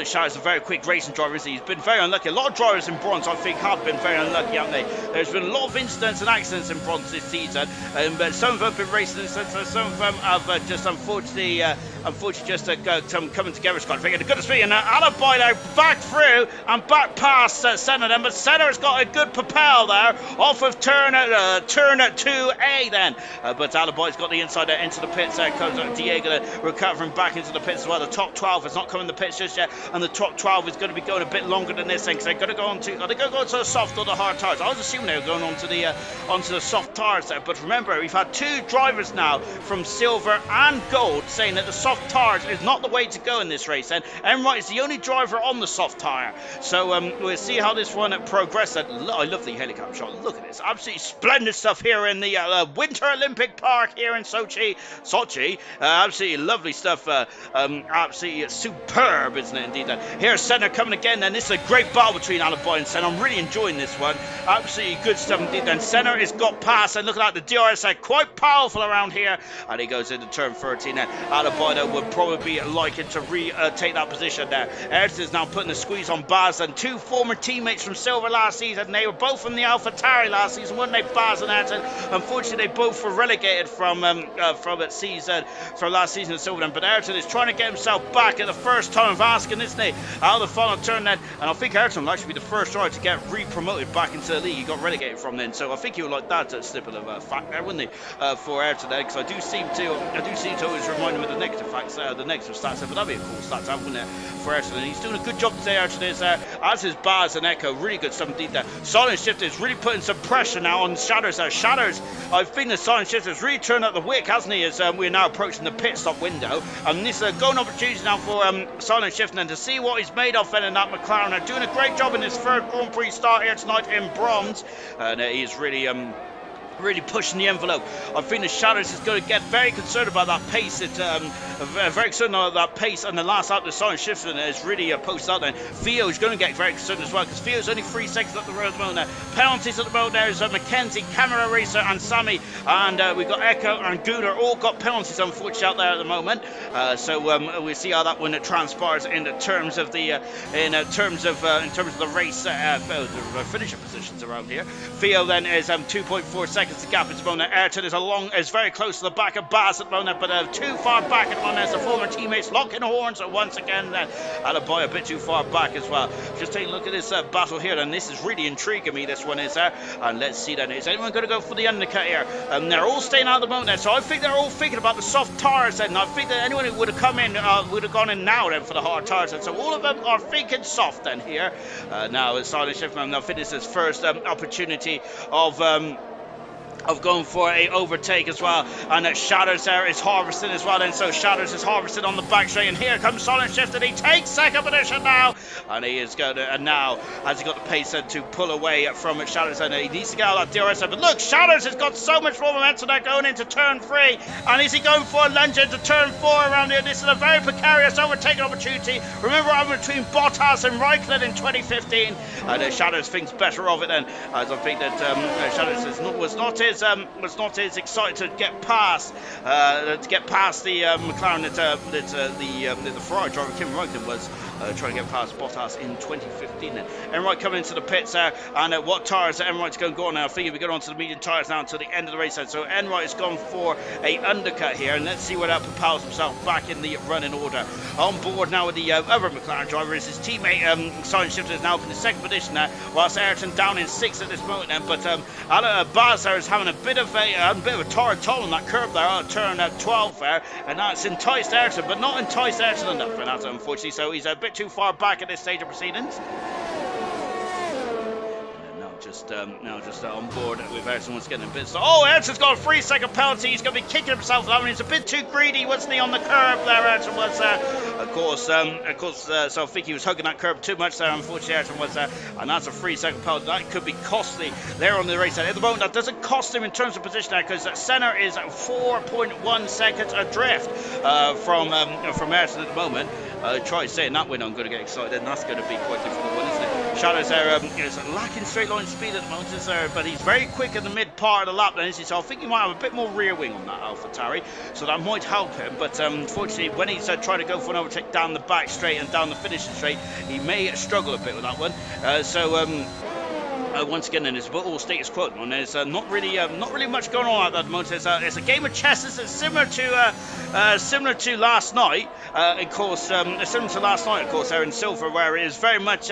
Shatters is a very quick racing driver, isn't he? He's been very unlucky. A lot of drivers in bronze, I think, have been very unlucky, haven't they? There's been a lot of incidents and accidents in bronze this season, but some of them have been racing incidents, and some of them have just unfortunately just coming together. Scott figured a good speed, and Alibi there back through and back past Senna then, but Senna's got a good propel there off of turn 2A then, but Alibi's got the inside there into the pits. There comes Diego recovering back into the pits as well. The top 12 has not come in the pits just yet, and the top 12 is going to be going a bit longer than this thing, because they're going to go on to, are they going to go to the soft or the hard tires? I was assuming they were going on to the soft tires there, but remember, we've had two drivers now from silver and gold saying that the soft tires is not the way to go in this race, and Enright is the only driver on the soft tire, so we'll see how this one progresses. I love the helicopter shot. Look at this, absolutely splendid stuff here in the Winter Olympic Park here in Sochi. Absolutely lovely stuff, absolutely superb, isn't it, indeed? Here's Senna coming again, and this is a great battle between Alibi and Senna. I'm really enjoying this one, absolutely good stuff indeed. Then Senna has got past, and look at that, the DRS are quite powerful around here, and he goes into turn 13 then. Alibi would probably be liking to take that position there. Ayrton is now putting the squeeze on Baz, and two former teammates from Silver last season. They were both from the AlphaTauri last season, weren't they, Baz and Ayrton? Unfortunately, they both were relegated from last season of Silver, but Ayrton is trying to get himself back at the first time of asking, isn't he? Out of the final turn then, and I think Ayrton will actually be the first driver to get re-promoted back into the league. He got relegated from then, so I think he would like that snippet of fact there, wouldn't he, for Ayrton there, because I do seem to always remind him of the negative facts, the negative stats there, but that'd be a cool stats out, wouldn't it, for Ayrton? And he's doing a good job today, Ayrton is there, as is Baz and Echo. Really good stuff indeed there. Silent Shift is really putting some pressure now on Shatters there. Shatters, I think the Silent Shift has really turned up the wick, hasn't he, as we're now approaching the pit stop window, and this is a golden opportunity now for Silent Shift then to see what he's made of in that McLaren. They're doing a great job in this third Grand Prix start here tonight in bronze, and he's really pushing the envelope. I think the Shatters is going to get very concerned about that pace. Very concerned about that pace, and the last lap the Silent Shift is really posted out there. Theo is going to get very concerned as well, because Theo's only 3 seconds up the road at the moment. Penalties at the moment there is Mackenzie, Camera Racer, and Sammy, and we've got Echo and Gunnar all got penalties unfortunately out there at the moment. So we'll see how that one transpires in terms of the race the finisher positions around here. Theo then is 2.4 seconds. The gap at the moment. Ayrton is very close to the back of Baz at the moment, but too far back at the moment as the former teammates locking horns once again. Then Alibi a bit too far back as well. Just take a look at this battle here, and this is really intriguing me. This one is there, and let's see then. Is anyone going to go for the undercut here? They're all staying out of the moment there, so I think they're all thinking about the soft tires then. I think that anyone who would have come in would have gone in now then for the hard tires, and so all of them are thinking soft then here. Now Silent Shift now finishes his first opportunity of going for a overtake as well, and Shatters there is harvesting as well, and so Shatters is harvesting on the back straight, and here comes Silent Shift, and he takes second position now, and he is going to, and now has he got the pace to pull away from Shatters, and he needs to get out that DRS, but look, Shatters has got so much more momentum there going into turn 3, and is he going for a lunge into turn 4 around here? This is a very precarious overtaking opportunity. Remember, I'm between Bottas and Raikkonen in 2015, and Shatters thinks better of it then, as I think that Shatters was not as excited to get past the McLaren that the Ferrari driver Kim Raikkonen was trying to get past Bottas in 2015. Then Enright coming into the pits there, and what tyres that Enright's going to go on now? I think we go on to the medium tyres now until the end of the race. So Enright has gone for a undercut here, and let's see where that propels himself back in the running order. On board now with the other McLaren driver is his teammate Silent Shift is now in the second position there, whilst Ayrton down in 6th at this moment then, but Baz there is having a bit of a torrid toll on that curve there on turn 12 there, and that's enticed Ayrton, but not enticed Ayrton enough, and that's unfortunately, so he's a bit too far back at this stage of proceedings. just on board with Ayrton once again. Oh, Ayrton's got a 3-second penalty. He's going to be kicking himself for that one. He's a bit too greedy, wasn't he, on the curb there? Ayrton was, of course. So I think he was hugging that curb too much there. Unfortunately, Ayrton was there, and that's a 3-second penalty. That could be costly there on the race. At the moment, that doesn't cost him in terms of position there, because Senna is 4.1 seconds adrift from Ayrton at the moment. Try saying that when I'm going to get excited, and that's going to be quite difficult one, isn't it? Shadows there is lacking straight line speed at the moment, but he's very quick in the mid part of the lap then, isn't he? So I think he might have a bit more rear wing on that AlphaTauri, so that might help him. But unfortunately, when he's trying to go for an overtake down the back straight and down the finishing straight, he may struggle a bit with that one. Once again, then it's all status quo, and there's not really much going on at the moment. It's a game of chess. It's similar to last night, of course. Similar to last night, of course, there in Silver, where it is very much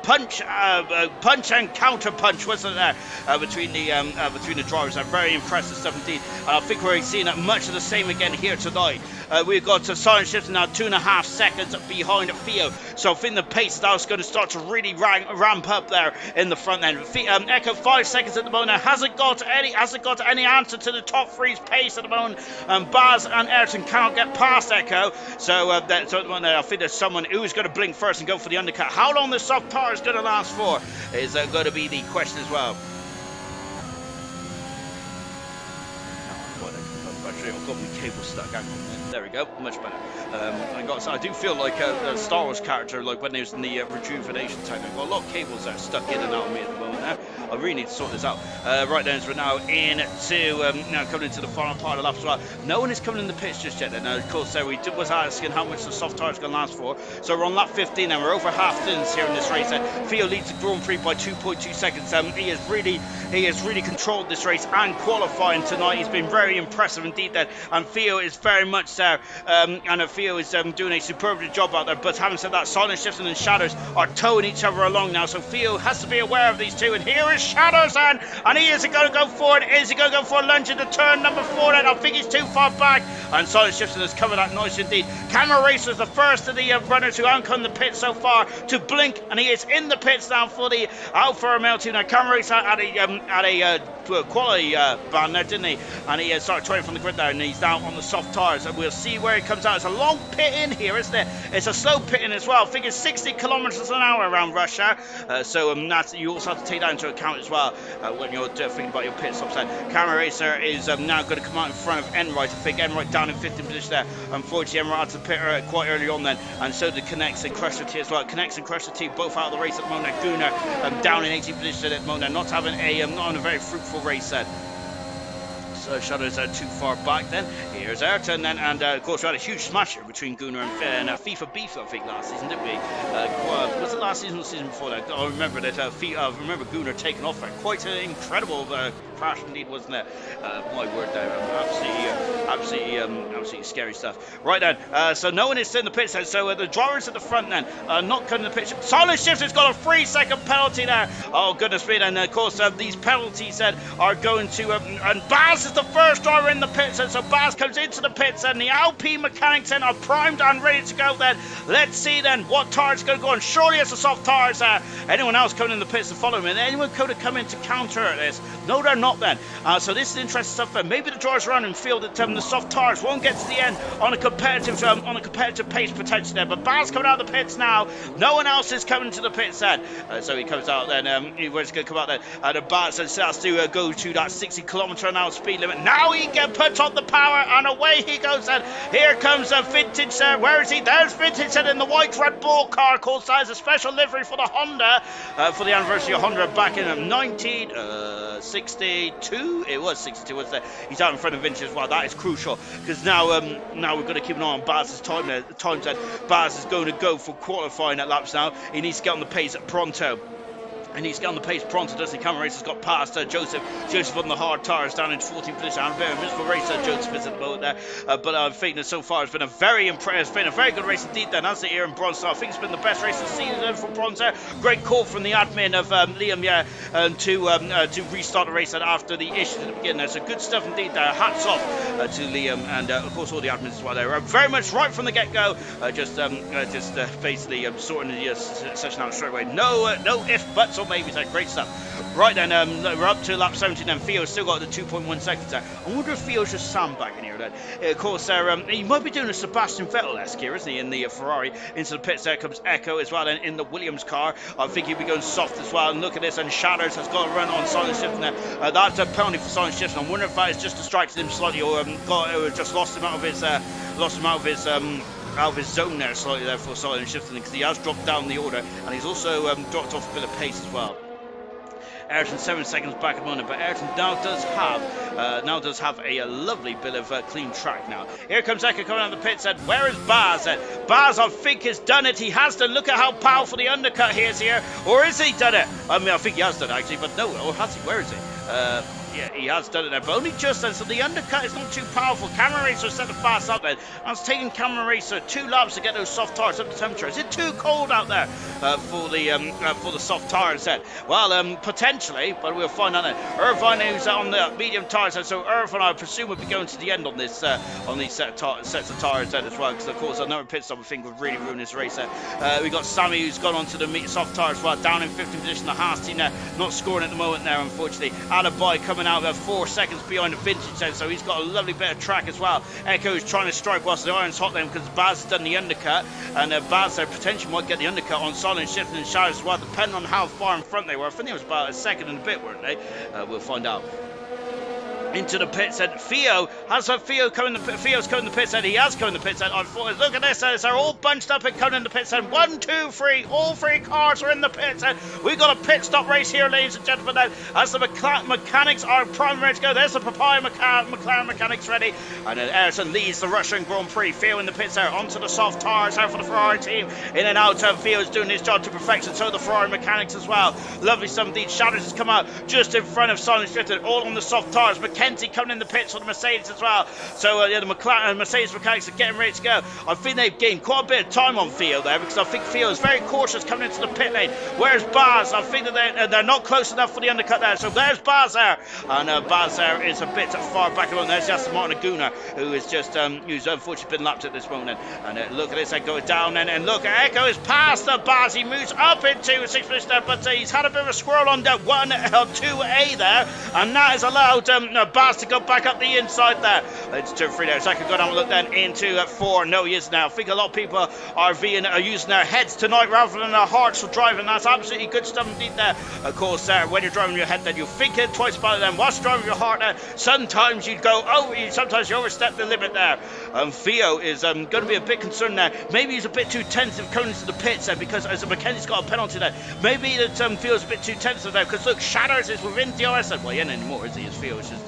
punch and counter punch, wasn't there, between the drivers. Very impressive stuff indeed. I think we're seeing much of the same again here tonight. We've got Silent Shifting now 2.5 seconds behind Theo, so I think the pace now is going to start to really ramp up there in the front end. Echo 5 seconds at the moment. Hasn't got any answer to the top three's pace at the moment. Baz and Ayrton cannot get past Echo, so I think there's someone who's going to blink first and go for the undercut. How long the soft tire is going to last for is going to be the question as well. I've got my cable stuck. There we go, much better. I do feel like a Star Wars character, like when they was in the rejuvenation tank. I've got a lot of cables that are stuck in and out of me at the moment now. I really need to sort this out. Right then, so we're now coming into the final part of the lap as well. No one is coming in the pits just yet. Now, of course, we was asking how much the soft tire is going to last for. So we're on lap 15 and we're over half distance here in this race. Theo leads the Grand Prix by 2.2 seconds. He has really controlled this race and qualifying tonight. He's been very impressive indeed. And Theo is very much there. And Theo is doing a superb job out there. But having said that, Silent Shifting and Shadows are towing each other along now. So Theo has to be aware of these two. And here is Shadows, and he is going to go for it. Is he going to go for a lunge into turn number 4? Then I think he's too far back. And Silent Shifting has covered that nice indeed. Camera Racer is the first of the runners who haven't come in the pits so far to blink, and he is in the pits now for the Alfa Romeo team. Now Camera Racer had a quality ban there, didn't he? And he started trying from the grid there, and he's down on the soft tires, and we'll see where he comes out. It's a long pit in here, isn't it? It's a slow pit in as well. I think it's 60 kilometers an hour around rush hour. That's, you also have to take that into account as well when you're thinking about your pit stops. Camera Racer is now going to come out in front of Enright. I think Enright down in 15th position there. Unfortunately, Enright had to pit quite early on then, and so did Connects and Crusher T as well. Connects and Crusher T both out of the race at the moment. Gunnar down in 18th position at the moment, not having not a very fruitful race set. So Shadows are too far back then. Here's Ayrton then, and of course we had a huge smasher between Gunnar and FIFA Beef, I think, last season, didn't we? Was it last season or the season before that? I remember that. I remember Gunnar taking off there. Quite an incredible crash indeed, wasn't it? My word there, absolutely scary stuff. Right then, so no one is in the pits then. So the drivers at the front then not coming in the pits. Silent Shifts has got a 3-second penalty there. Oh goodness me! And of course these penalties then are going to and Baz is the first driver in the pits, and so Baz comes into the pits, and the Alpine mechanics then are primed and ready to go. Then let's see then what tires going to go on. Surely it's the soft tires. Anyone else coming in the pits to follow him? And anyone could have come in to counter this? No, they're not then. So this is interesting stuff. Then maybe the drivers around and feel that the soft tires won't get to the end on a competitive pace potentially there. But Baz coming out of the pits now. No one else is coming to the pits then. So he comes out then. Where's he going to come out then? And Baz starts to go to that 60 kilometer an hour speed limit. Now he can put on the power, and away he goes. And here comes a Vintage. Where is he? There's Vintage in the white Red Bull car, called size a special livery for the Honda, for the anniversary of Honda back in 1962. It was 62, wasn't it? He's out in front of Vintage as well. That is crucial, because now we've got to keep an eye on Baz's times. Baz is going to go for qualifying at laps now. He needs to get on the pace at pronto. And he's got on the pace pronto, doesn't he? Camera Racer's got past Joseph. Joseph on the hard tyres down in 14th position. I'm a very miserable racer, Joseph is at the moment there. But I think that so far it's been a very good race indeed then. That's the Aaron Bronzer. I think it's been the best race of the season for Bronzer. Great call from the admin of Liam to restart the race after the issues at the beginning there. So good stuff indeed there. Hats off to Liam and of course all the admins as well there. Very much right from the get-go. Basically sorting the session out straight away. No ifs, buts, or maybes there. Great stuff. Right then, we're up to lap 17 and Theo's still got the 2.1 seconds there. I wonder if Theo's just sandbagging here then. Of course, he might be doing a Sebastian Vettel-esque here, isn't he, in the Ferrari. Into the pits there comes Echo as well, and in the Williams car. I think he'll be going soft as well. And look at this, and Shatters has got a run on silent shifting there. That's a penalty for silent shifting. I wonder if that is just distracted him slightly, or just lost him out of his out of his zone there slightly there for silent shifting, because he has dropped down the order, and he's also dropped off a bit of pace as well. Ayrton 7 seconds back at the moment, but Ayrton now does have a lovely bit of clean track now. Here comes Echo coming out of the pits. And where is Baz? Baz, I think, has done it. He has done. Look at how powerful the undercut he is here. Or is he done it? I mean, I think he has done it actually, but no, or has he? Where is he? Yeah, he has done it there, but only just then, so the undercut is not too powerful. Camera Racer set the fast up then. I was taking Camera Racer 2 laps to get those soft tires up to temperature. Is it too cold out there for the soft tires then? Well, potentially, but we'll find out then. Irvine, who's on the medium tires, so Irvine, I presume, will be going to the end on this on these sets of tires then as well, because of course another pit stop I think would really ruin this race there. We got Sammy, who's gone on to the soft tires as well, down in 15th position. The Haas team there, not scoring at the moment there, unfortunately. Alibi coming out 4 seconds behind the vintage then, so he's got a lovely bit of track as well. Echo is trying to strike whilst the iron's hot then, because Baz has done the undercut, and Baz there potentially might get the undercut on silent shifting and Shatters as well, depending on how far in front they were. I think it was about a second and a bit, weren't they? We'll find out. Into the pits, and Theo has Theo's coming the pits, and he has come in the pits, and look at this, they're all bunched up and coming in the pits, and 1, 2, 3, all 3 cars are in the pits, and we've got a pit stop race here, ladies and gentlemen, then, as the mechanics are primed ready to go. There's the Papaya McLaren mechanics ready, and then Ayrton leads the Russian Grand Prix. Theo in the pits there, onto the soft tires out for the Ferrari team, in and out. Theo's doing his job to perfection, so the Ferrari mechanics as well. Lovely stuff indeed. Shatters has come out just in front of Silent Shifted, all on the soft tires. McKenzie coming in the pits for the Mercedes as well. So the Mercedes mechanics are getting ready to go. I think they've gained quite a bit of time on Theo there, because I think Theo is very cautious coming into the pit lane. Where's Baz? I think that they're not close enough for the undercut there. So there's Baz there, and Baz there is a bit far back along. There's just Martin Aguna, who is just who's unfortunately been lapped at this moment. And look at this, they go down, and look, Echo is past the Baz. He moves up into 6th position there, but he's had a bit of a squirrel on 2A there, and that has allowed Baz to go back up the inside there. It's turn 3 there. So I can go down and look then into 4. No, he is now. I think a lot of people are using their heads tonight rather than their hearts for driving. That's absolutely good stuff indeed there. Of course, when you're driving your head, then you think it twice about it. Then whilst driving your heart, sometimes you go, sometimes you overstep the limit there. Theo is going to be a bit concerned there. Maybe he's a bit too tentative coming into the pits there, because as McKenzie's got a penalty there. Maybe that Theo's a bit too tentative there, because look, Shatters is within DRS. Well, he ain't anymore, is he? His Theo is just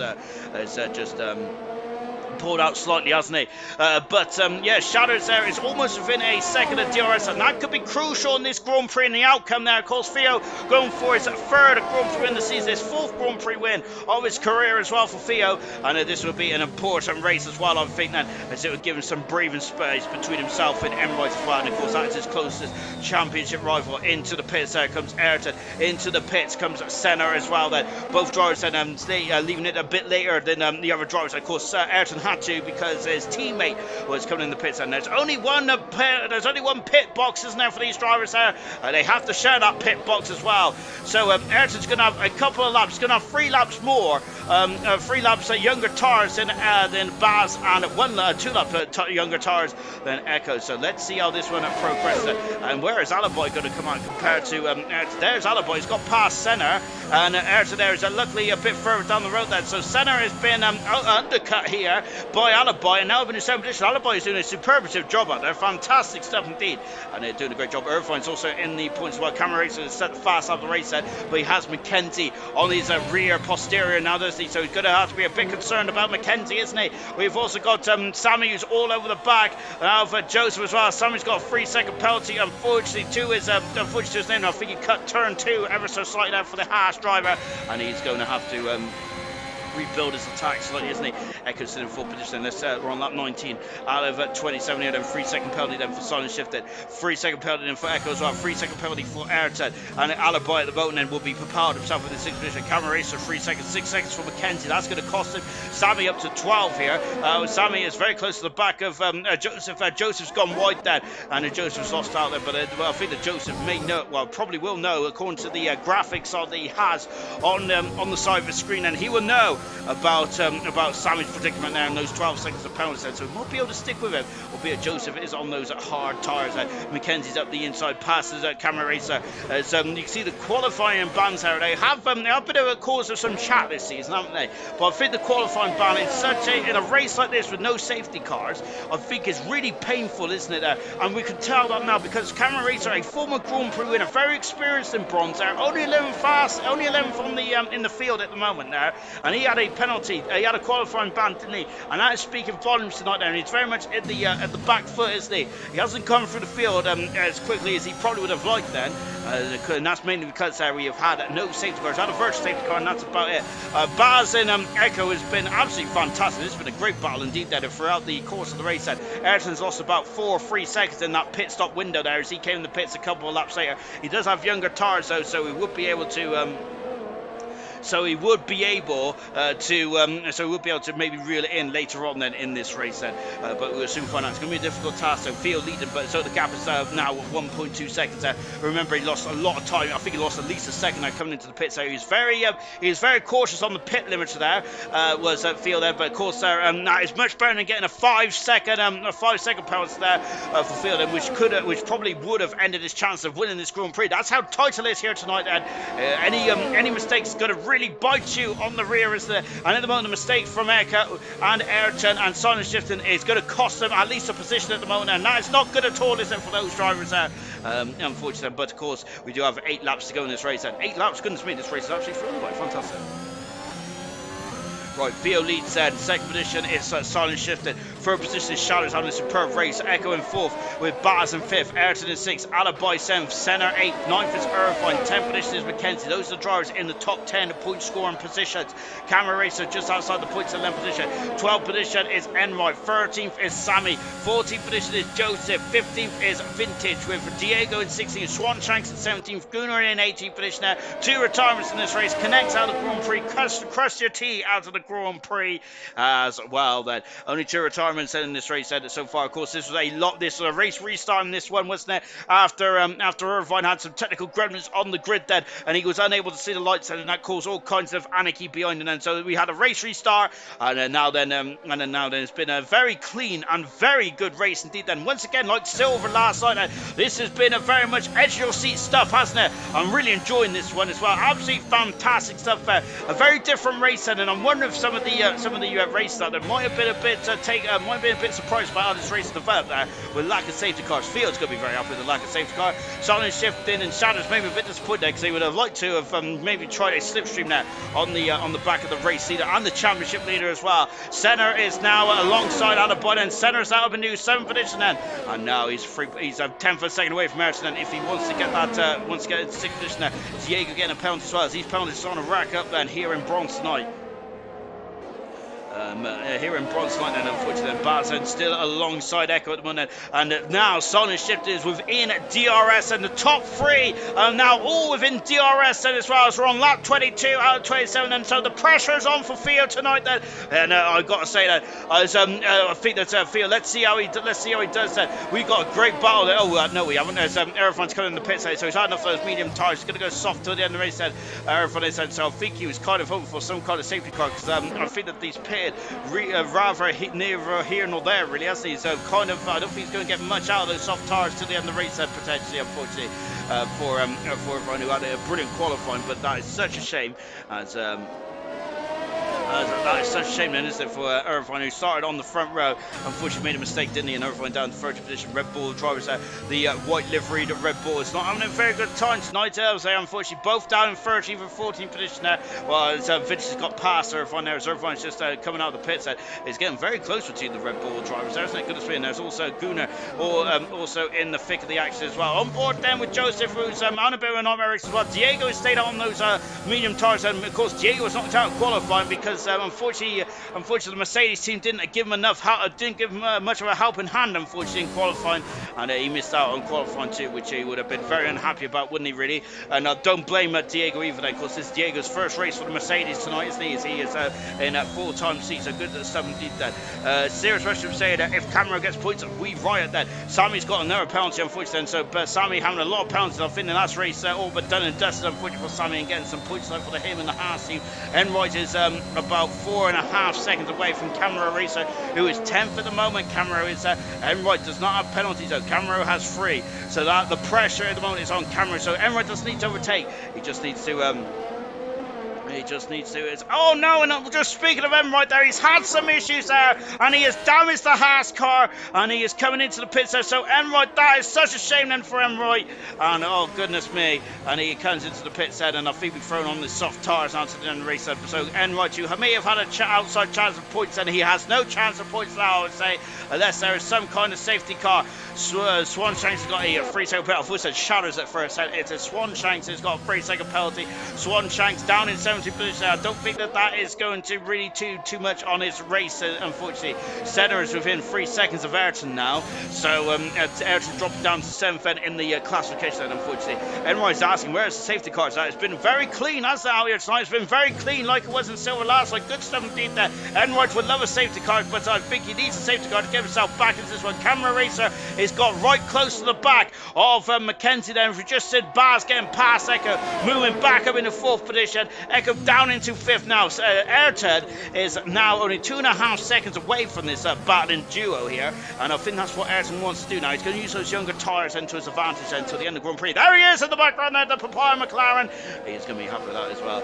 pulled out slightly, hasn't he? Yeah, Shatters there is almost within a second of DRS, and that could be crucial in this Grand Prix and the outcome there. Of course, Theo going for his 3rd Grand Prix win of the season, his 4th Grand Prix win of his career as well for Theo, and this would be an important race as well, I think, then, as it would give him some breathing space between himself and Emirates as well. And of course, that's his closest championship rival. Into the pits there comes Ayrton, into the pits comes Senna as well then. Both drivers then leaving it a bit later than the other drivers. Of course, Ayrton had to, because his teammate was coming in the pits, and there's only one pit box, isn't there, for these drivers there. They have to share that pit box as well. So Ayrton's going to have a couple of laps, going to have 3 laps more, 3 laps younger tires than Baz, and 2 laps younger tires than Echo. So let's see how this one progresses. And where is Alibi going to come out compared to Ayrton? There's Alibi. He's got past Senna, and Ayrton there is luckily a bit further down the road then. So Senna has been undercut here by Alibi, and now up in the 7th position. Alibi is doing a superlative job out there. Fantastic stuff indeed, and they're doing a great job. Irvine's also in the points as well. Camera Racer is set fast out of the race set, but he has McKenzie on his rear posterior now, doesn't he? So he's going to have to be a bit concerned about McKenzie, isn't he? We've also got Sammy, who's all over the back of Joseph as well. Sammy's got a 3-second penalty, unfortunately, to his name. I think he cut turn 2 ever so slightly there for the Haas driver, and he's going to have to rebuild his attack slightly, isn't he? Echo's still in full position. We're on lap 19 out of 27 here. Then 3-second penalty then for Silent Shifted. 3-second penalty then for Echo as well. 3-second penalty for Ayrton. And Alibi at the moment then will be propelled himself in the 6th position. Camera Racer 3 seconds. 6 seconds for Mackenzie. That's going to cost him. Sammy up to 12 here. Sammy is very close to the back of Joseph. Joseph's gone wide then. And Joseph's lost out there. But I think that Joseph may know, well, probably will know, according to the graphics that he has on the side of the screen. And he will know about Sammy's predicament there in those 12 seconds of penalty, so he won't be able to stick with him, albeit Joseph is on those hard tyres. Mackenzie's up the inside, passes Camera Racer. As you can see the qualifying bans here, they have been a bit of a cause of some chat this season, haven't they? But I think the qualifying ban in a race like this with no safety cars, I think is really painful, isn't it? And we can tell that now because Camera Racer, a former Grand Prix winner, very experienced in bronze there, only 11th on the in the field at the moment now, and he had a penalty, he had a qualifying ban, didn't he? And that is speaking volumes tonight there, and he's very much at the back foot, isn't he? He hasn't come through the field as quickly as he probably would have liked then, and that's mainly because we have had no safety cars, had a virtual safety car, and that's about it. Baz and Echo has been absolutely fantastic. This has been a great battle indeed there throughout the course of the race. Ayrton's lost about 4 or 3 seconds in that pit stop window there as he came in the pits a couple of laps later. He does have younger tyres though, so he would be able to maybe reel it in later on then in this race then. But we'll soon find out. It's going to be a difficult task. So field leading, but so the gap is now 1.2 seconds there. Remember, he lost a lot of time. I think he lost at least a second there coming into the pit. So he was very cautious on the pit limiter there. Was field there, but of course that is much better than getting a 5-second penalty there for field, which probably would have ended his chance of winning this Grand Prix. That's how tight it is here tonight. And any mistakes going to really bite you on the rear, is there? And at the moment, a mistake from Eka and Ayrton and Silent Shifting is going to cost them at least a position at the moment, and that is not good at all, is it, for those drivers there? Unfortunately, but of course, we do have 8 laps to go in this race, and 8 laps, goodness me, this race is actually flown by. Fantastic. Right, Theo leads then. Second position is Silent Shifted. Third position is Shadows having a superb race. Echo in 4th with Baz in 5th. Ayrton in 6th. Alibi 7th. Senna 8th. 9th is Irvine. 10th position is Mackenzie. Those are the drivers in the top 10 point scoring positions. Camera Racer just outside the points 11th position. 12th position is Enright. 13th is Sammy. 14th position is Joseph. 15th is Vintage with Diego in 16th. Swan Shanks in 17th. Gunnar in 18th position there. 2 retirements in this race. Connects out of the Grand Prix. Crust your tea out of the Grand Prix as well then. Only 2 retirements in this race so far. Of course, this was a race restart in this one, wasn't it? After Irvine had some technical gremlins on the grid then, and he was unable to see the lights, and that caused all kinds of anarchy behind him then. So we had a race restart, and now then it's been a very clean and very good race indeed then. Once again, like Silver last night, this has been a very much edge of your seat stuff, hasn't it? I'm really enjoying this one as well. Absolutely fantastic stuff. A very different race then, and I'm wondering if some of the race that might have been a bit surprised by how this race developed there with lack of safety cars. Field's going to be very happy with the lack of safety car. Silent Shifting and Shadows maybe a bit disappointed there because they would have liked to have maybe tried a slipstream there on the back of the race leader and the championship leader as well. Senna is now alongside Alibi, and Senna's out of a new 7th position then, and now he's 10th a second away from Ayrton, and if he wants to get that into 6th position there. Diego getting a penalty as well, as these penalties are on a rack up then here in Bronx tonight. Here in Bronx tonight, and unfortunately Barton still alongside Echo at the moment, and now Silent Shift is within DRS, and the top 3 are now all within DRS then as well, as we're on lap 22 out of 27, and so the pressure is on for Theo tonight then, and I've got to say that I think that Theo, let's see how he does that. We got a great battle there. No, we haven't. There's Irvine's coming in the pits there, so he's had enough of those medium tires. He's going to go soft till the end of the race then. Irvine said, so I think he was kind of hoping for some kind of safety car, because I think that these pitted rather neither here nor there, really, hasn't he? So kind of, I don't think he's going to get much out of those soft tires to the end of the race, potentially, unfortunately, for everyone who had a brilliant qualifying. But that is such a shame, as that is such a shame then, isn't it, for Irvine, who started on the front row. Unfortunately made a mistake, didn't he, and Irvine down to 30th position. Red Bull drivers there, the white liveried Red Bull is not having a very good time tonight. I would say, unfortunately, both down in 13th and 14th position there. Well, Vintage has got past Irvine there, as Irvine's just coming out of the pits. It's getting very close between the Red Bull drivers there, isn't it? Goodness me. And there's also Gunnar also in the thick of the action as well. On board then with Joseph, who's on a bit of a nightmare as well. Diego has stayed on those medium tires, and of course Diego was knocked out qualifying because unfortunately, the Mercedes team didn't give him enough help, didn't give him much of a helping hand, unfortunately, in qualifying, and he missed out on qualifying too, which he would have been very unhappy about, wouldn't he, really? And don't blame Diego either, then, because this is Diego's first race for the Mercedes tonight, isn't he? As he is in a full-time seat, so good stuff indeed then. Serious Russian saying that if Camaro gets points, we riot then. Sammy's got another penalty, unfortunately, then, so Sammy having a lot of penalties. I think the last race all but done and dusted, unfortunately, for Sammy, and getting some points for him and the Haas team. Enright is about 4.5 seconds away from Camaro Racer, who is 10th at the moment. Camaro is Enright does not have penalties, though. Camaro has 3, so that the pressure at the moment is on Camaro. So Enright doesn't need to overtake. He just needs to oh no, and I'm just speaking of him right there, he's had some issues there, and he has damaged the Haas car, and he is coming into the pits there. So Enright, that is such a shame then for Enright, and oh goodness me, and he comes into the pits there, and I think we've thrown on the soft tyres onto the end of the race. So Enright, you may have had an outside chance of points, and he has no chance of points now, I would say, unless there is some kind of safety car. Swanshanks has got a 3-second penalty. I thought it said Shatters at first. It's a Swanshanks has got a 3-second penalty. Swanshanks down in 70th position. I don't think that is going to really too much on his race, unfortunately. Senna is within 3 seconds of Ayrton now, so Ayrton dropped down to 7th in the classification, unfortunately. Enright's asking, where's the safety cars? It's been very clean, hasn't it, out here tonight? It's been very clean, like it was in Silver last night. Good stuff indeed there. Enright would love a safety car, but I think he needs a safety car to get himself back into this one. Camera Racer is got right close to the back of Mackenzie there. If we just said Baz getting past Echo, moving back up into 4th position. Echo down into 5th now. So, Ayrton is now only 2.5 seconds away from this battling duo here, and I think that's what Ayrton wants to do now. He's going to use those younger tyres into his advantage until the end of the Grand Prix. There he is in the background there, the Papaya McLaren. He's going to be happy with that as well.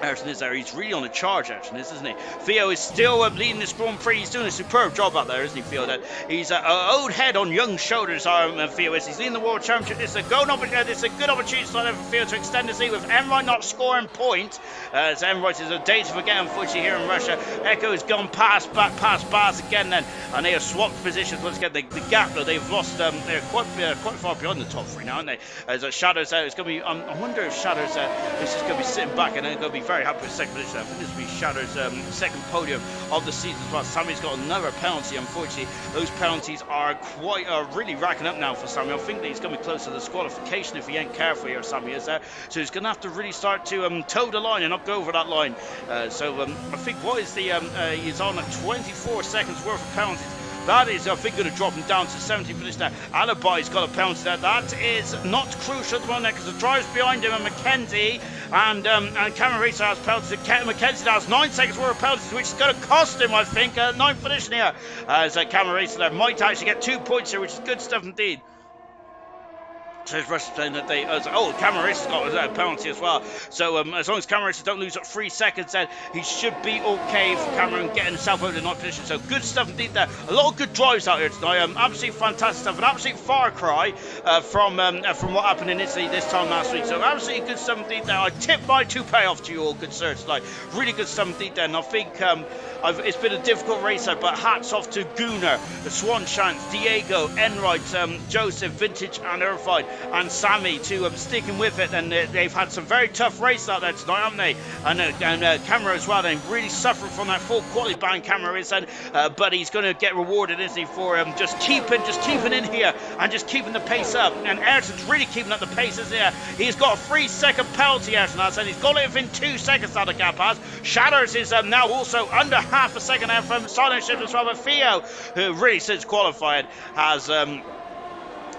Ayrton is there. He's really on a charge, Ayrton is, isn't he? Theo is still leading this Grand Prix. He's doing a superb job out there, isn't he, Theo? That he's old head on young shoulders, Theo is. He's leading the World Championship. It's a good opportunity for Theo to extend his lead with Enright not scoring points. As Enright is a day to forget, unfortunately, here in Russia. Echo has gone past Baz again then, and they have swapped positions once again. The gap, though, they've lost. They're quite far beyond the top 3 now, aren't they? As Shadows out, it's going to be. I wonder if Shadows is just going to be sitting back and then going to be very happy with second position. I think this will be Shadow's second podium of the season as well. Sammy's got another penalty, unfortunately. Those penalties are really racking up now for Sammy. I think that he's going to be close to the disqualification if he ain't careful here, Sammy is there. So he's going to have to really start to toe the line and not go over that line. I think what is the he's on 24 seconds worth of penalties. That is, I think, going to drop him down to 70 position now. Alibi's got a penalty there. That is not crucial at the moment because the drive's behind him and Mackenzie and Cameron Racer has penalties. Mackenzie now has 9 seconds worth of penalties, which is going to cost him, I think, 9th position here. As Cameron Racer there might actually get 2 points here, which is good stuff indeed. Says Rush saying that Cameron Racer's got a penalty as well. So as long as Cameron Racer don't lose up 3 seconds, then he should be okay for Cameron getting himself over the 9th position. So good stuff indeed there. A lot of good drives out here tonight. Absolutely fantastic stuff. An absolute far cry from what happened in Italy this time last week. So absolutely good stuff indeed there. I tip my toupee off to you all, good sirs. Like really good stuff indeed there. And I think it's been a difficult race out, but hats off to Gunnar, the Swanshanks, Diego, Enright, Joseph, Vintage, and Irvine, and Sammy to sticking with it. And they've had some very tough races out there tonight, haven't they? And Camera as well. They really suffering from that full quality ban. Camera is, but he's going to get rewarded, isn't he, for just keeping in here and just keeping the pace up. And Ayrton's really keeping up the pace, isn't he? He's got a 3-second penalty, Ayrton has, and he's got it within 2 seconds now. The gap has. Shatters is now also under half a second out from Silent Shift as well. But Theo, who really since qualifying has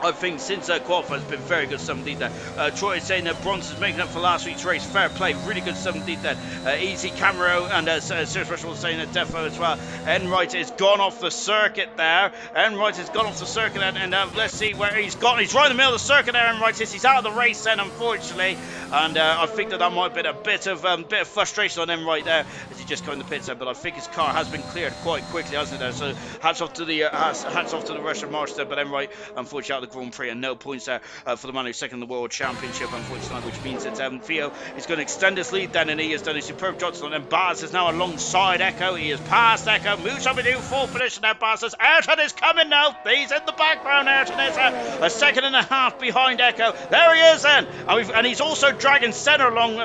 I think since qualifying has been very good stuff indeed there. Troy is saying that Bronson's making up for last week's race. Fair play, really good stuff indeed there. Easy Camaro and Sirius Rush was saying that Defo as well. Enright has gone off the circuit there. Enright has gone off the circuit and let's see where he's gone. He's right in the middle of the circuit there, Enright is. He's out of the race then, unfortunately. And I think that might have been a bit of frustration on Enright there as he just got in the pits there. But I think his car has been cleared quite quickly, hasn't it? There? So hats off to the Russian marshal there. But Enright, unfortunately, out of the Grand Prix, and no points there for the man who's second in the World Championship, unfortunately, which means that Theo is going to extend his lead then, and he has done a superb job. And then Baz is now alongside Echo. He has passed Echo, moves up into fourth position now. Baz says Ayrton is coming now. He's in the background. Ayrton is a second and a half behind Echo. There he is then, and he's also dragging Senna along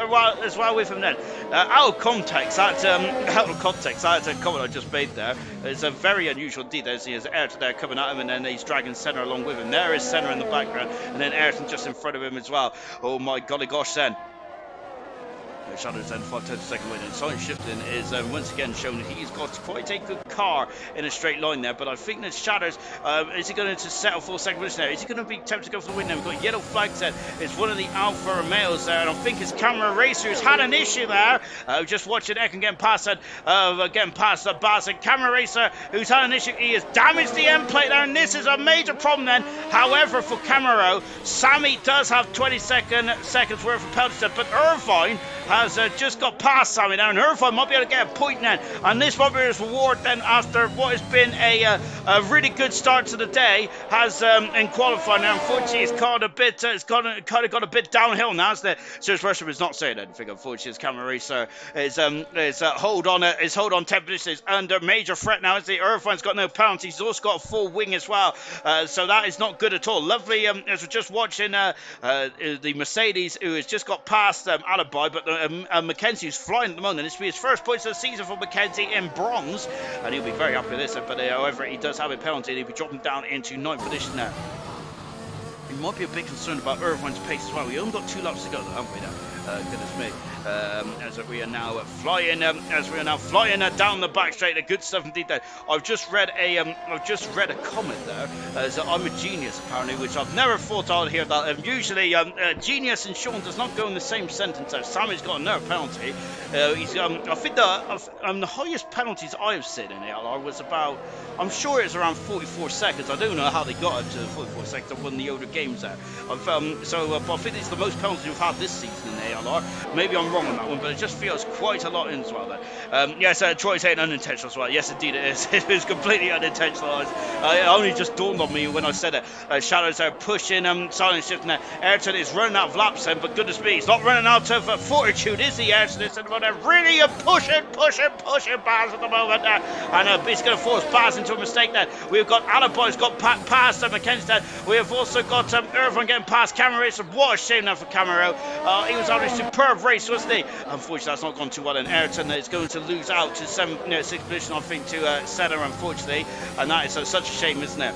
as well with him then. Out of context, that comment I just made there is a very unusual indeed. There's Ayrton there coming at him, and then he's dragging Senna along with him. There is Senna in the background, and then Ayrton just in front of him as well. Oh my golly gosh then. Shadows then 5/10 second win, and Silent Shifting is once again shown that he's got quite a good car in a straight line there, but I think that Shadows, is he going to settle for second position there? Is he going to be tempted to go for the win now? We've got yellow flags there. It's one of the Alfa Romeos there, and I think his camera racer's had an issue there. Just watching Ekin getting past that, the Bas, and camera racer who's had an issue. He has damaged the end plate there, and this is a major problem then. However, for Camaro, Sammy does have 20 seconds worth of penalties, but Irvine has just got past Sammy now, and Irvine might be able to get a point then, and this might be his reward then after what has been a really good start to the day. Has in qualifying now, unfortunately it's kind of got a bit downhill now, hasn't it? Serious Russia is not saying anything, unfortunately. His camera racer is hold on 10 position is under major threat now, as Irvine's got no penalties. He's also got a full wing as well, so that is not good at all. Lovely, as we're just watching the Mercedes, who has just got past Alibi, but Mackenzie, who's flying at the moment. This will be his first points of the season for Mackenzie in bronze, and he'll be very happy with this. But however, he does have a penalty, and he'll be dropping down into 9th position now. He might be a bit concerned about Irvine's pace as well. We only got 2 laps to go, though, haven't we now? Goodness me. As we are now flying down the back straight. Good stuff indeed there. I've just read a comment there. So I'm a genius apparently, which I've never thought I'd hear that. Usually genius and Sean does not go in the same sentence. So Sammy's got another penalty. I think the highest penalties I have seen in ALR was about, I'm sure it's around 44 seconds. I don't know how they got up to 44 seconds. I've won the older games there. But I think it's the most penalties we've had this season in ALR. Maybe I'm wrong on that one, but it just feels quite a lot in as well there. Yes, Troy's saying unintentional as well. Yes, indeed it is. It was completely unintentional. It only just dawned on me when I said it. Shadows are pushing, Silent Shifting there. Ayrton is running out of laps then, but goodness me, he's not running out of fortitude, is he, Ayrton? It's really pushing Baz at the moment there. And he's going to force Baz into a mistake there. We've got Alibi's got past Mackenzie there. We have also got Irvine getting past Camaro. What a shame now for Camaro. He was on a superb race, wasn't he? Unfortunately, that's not gone too well. And Ayrton is going to lose out to 6th position, I think, to Senna, unfortunately. And that is such a shame, isn't it?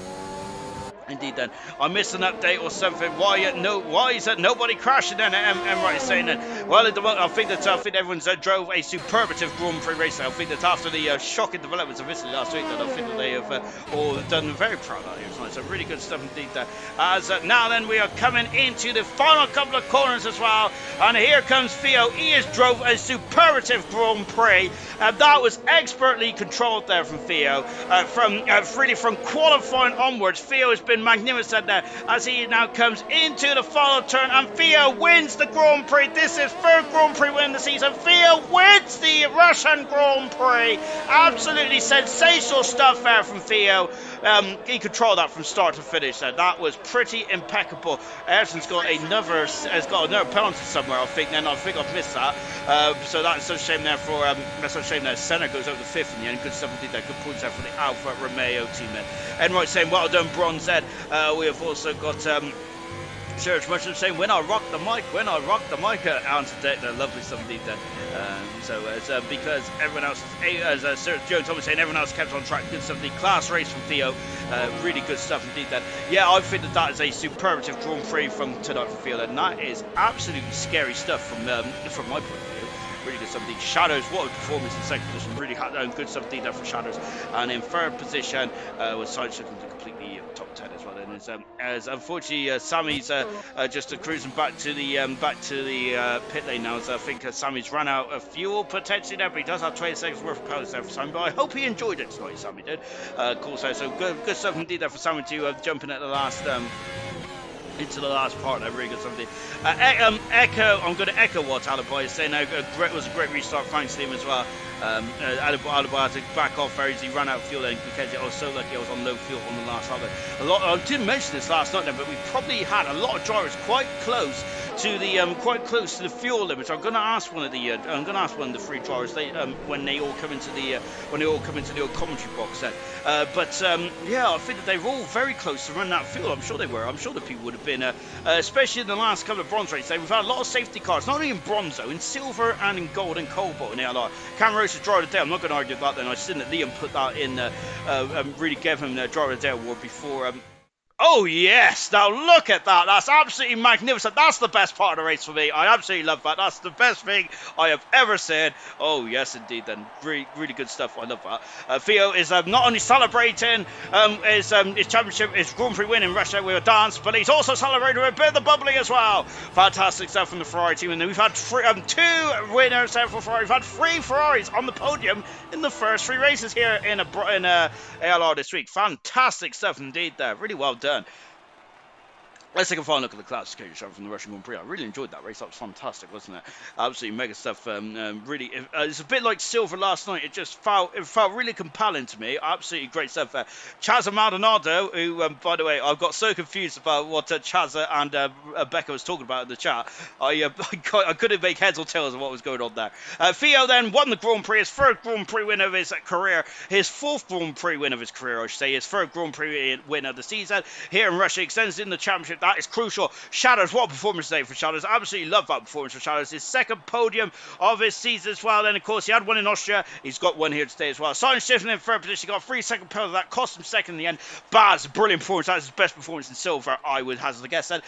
Indeed then. I missed an update or something. Why is that nobody crashing then? Right is saying then. Well, I think everyone's drove a superlative Grand Prix race. I think that after the shocking developments of Italy last week, that I think that they have all done very proud of it tonight. So really good stuff indeed there. As now then we are coming into the final couple of corners as well. And here comes Theo. He has drove a superlative Grand Prix. That was expertly controlled there from Theo. From qualifying onwards, Theo has been magnificent there as he now comes into the final turn, and Theo wins the Grand Prix. This is third Grand Prix win of the season. Theo wins the Russian Grand Prix. Absolutely sensational stuff there from Theo. He controlled that from start to finish there. That was pretty impeccable. Ayrton's got another penalty somewhere, I think I've missed that. So that's a shame there Senna goes over the 5th in the end. Good stuff indeed there. Good points there for the Alfa Romeo team there. Enright saying well done, Bronze Ed. We have also got Serge Mushroom saying when I rock the mic, answer deck. Lovely stuff indeed then. Because everyone else, as Sir Joe Thomas saying, everyone else kept on track. Good stuff indeed. Class race from Theo. Really good stuff indeed then. Yeah, I think that is a superlative Grand Prix from tonight from Theo, and that is absolutely scary stuff from my point of view. Really good stuff indeed. Shadows, what a performance in second position. Really good stuff indeed there for Shadows. And in third position was Side Shifting to completely top 10 as well. And as unfortunately Sammy's just cruising back to the pit lane now. So I think Sammy's run out of fuel potentially there, but he does have 20 seconds worth of calories there for Sammy. But I hope he enjoyed it tonight. Sammy did. Cool. So good stuff indeed there for Sammy to jump in at the last. into the last part. Really good something. Echo, I'm going to echo what Alibi is saying. It was a great restart, thanks to him as well. Alibi had to back off very easy, ran out of fuel, and because I was so lucky I was on low fuel on the last lap. I didn't mention this last night, but we probably had a lot of drivers quite close to the fuel limit. I'm going to ask one of the three drivers when they all come into the old commentary box then. I think that they were all very close to running out of fuel. I'm sure they were. I'm sure the people would have been, especially in the last couple of bronze races. We've had a lot of safety cars, not only in bronze though, in silver and in gold and cobalt in the LR. Cameron Rose's driver of the day. I'm not going to argue that. Then I seen that Liam put that in, really gave him the driver of the day award before. Oh, yes. Now, look at that. That's absolutely magnificent. That's the best part of the race for me. I absolutely love that. That's the best thing I have ever seen. Oh, yes, indeed, then. Really, really good stuff. I love that. Theo is not only celebrating his championship, his Grand Prix win in Russia with a dance, but he's also celebrating with a bit of the bubbly as well. Fantastic stuff from the Ferrari team. And then we've had two winners for Ferrari. We've had 3 Ferraris on the podium in the first 3 races here in ALR this week. Fantastic stuff indeed there. Really well done. Let's take a final look at the classification show from the Russian Grand Prix. I really enjoyed that race. That was fantastic, wasn't it? Absolutely mega stuff. Really, it's a bit like silver last night. It felt really compelling to me. Absolutely great stuff there. Chazza Maldonado, who, by the way, I got so confused about what Chazza and Becca was talking about in the chat. I couldn't make heads or tails of what was going on there. Theo then won the Grand Prix, his 3rd Grand Prix win of his career, his 4th Grand Prix win of his career, I should say, his 3rd Grand Prix win of the season. Here in Russia, extends in the championship. That is crucial. Shadows, what a performance today for Shadows. Absolutely love that performance for Shadows. His 2nd podium of his season as well. Then, of course, he had one in Austria. He's got one here today as well. Silent Shifting in 3rd position. He got 3 second penalties. That cost him 2nd in the end. Baz, brilliant performance. That's his best performance in silver, I would hazard a guess then.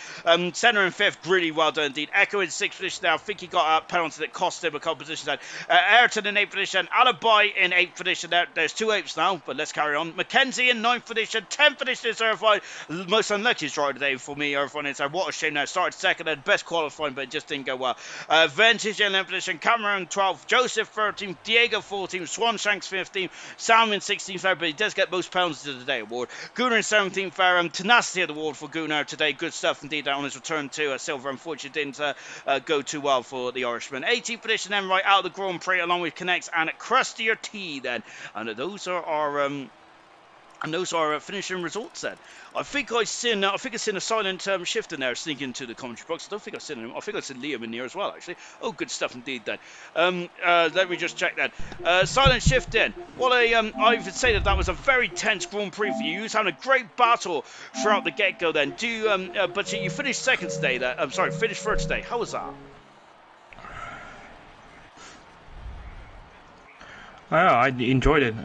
Senna in 5th, really well done indeed. Echo in 6th position there. I think he got a penalty that cost him a couple positions then. Ayrton in 8th position. Alibi in 8th position there. There's 2 8s now, but let's carry on. Mackenzie in 9th position. 10th position is Irvine. Most unluckiest driver today for me, Irvine. It's what a shame now. Started 2nd and best qualifying, but it just didn't go well. Vintage in 11th position. Cameron 12th. Joseph 13th. Diego 14th. Swanshanks 15th. Sam in 16th there, but he does get most penalties of the day award. Gunnar in 17th there. Tenacity of the award for Gunnar today. Good stuff indeed on his return to silver. Unfortunately, didn't go too well for the Irishman. 18th position then right out of the Grand Prix along with Connects and Crustier T then. And those are our finishing results then. I think I've seen a silent shift in there sneaking into the commentary box. I don't think I've seen him. I think I've seen Liam in here as well, actually. Oh, good stuff indeed then. Let me just check that. Silent shift in. I would say that was a very tense Grand Prix for you. You was having a great battle throughout the get-go then. But you finished 2nd today. Finished 3rd today. How was that? I enjoyed it.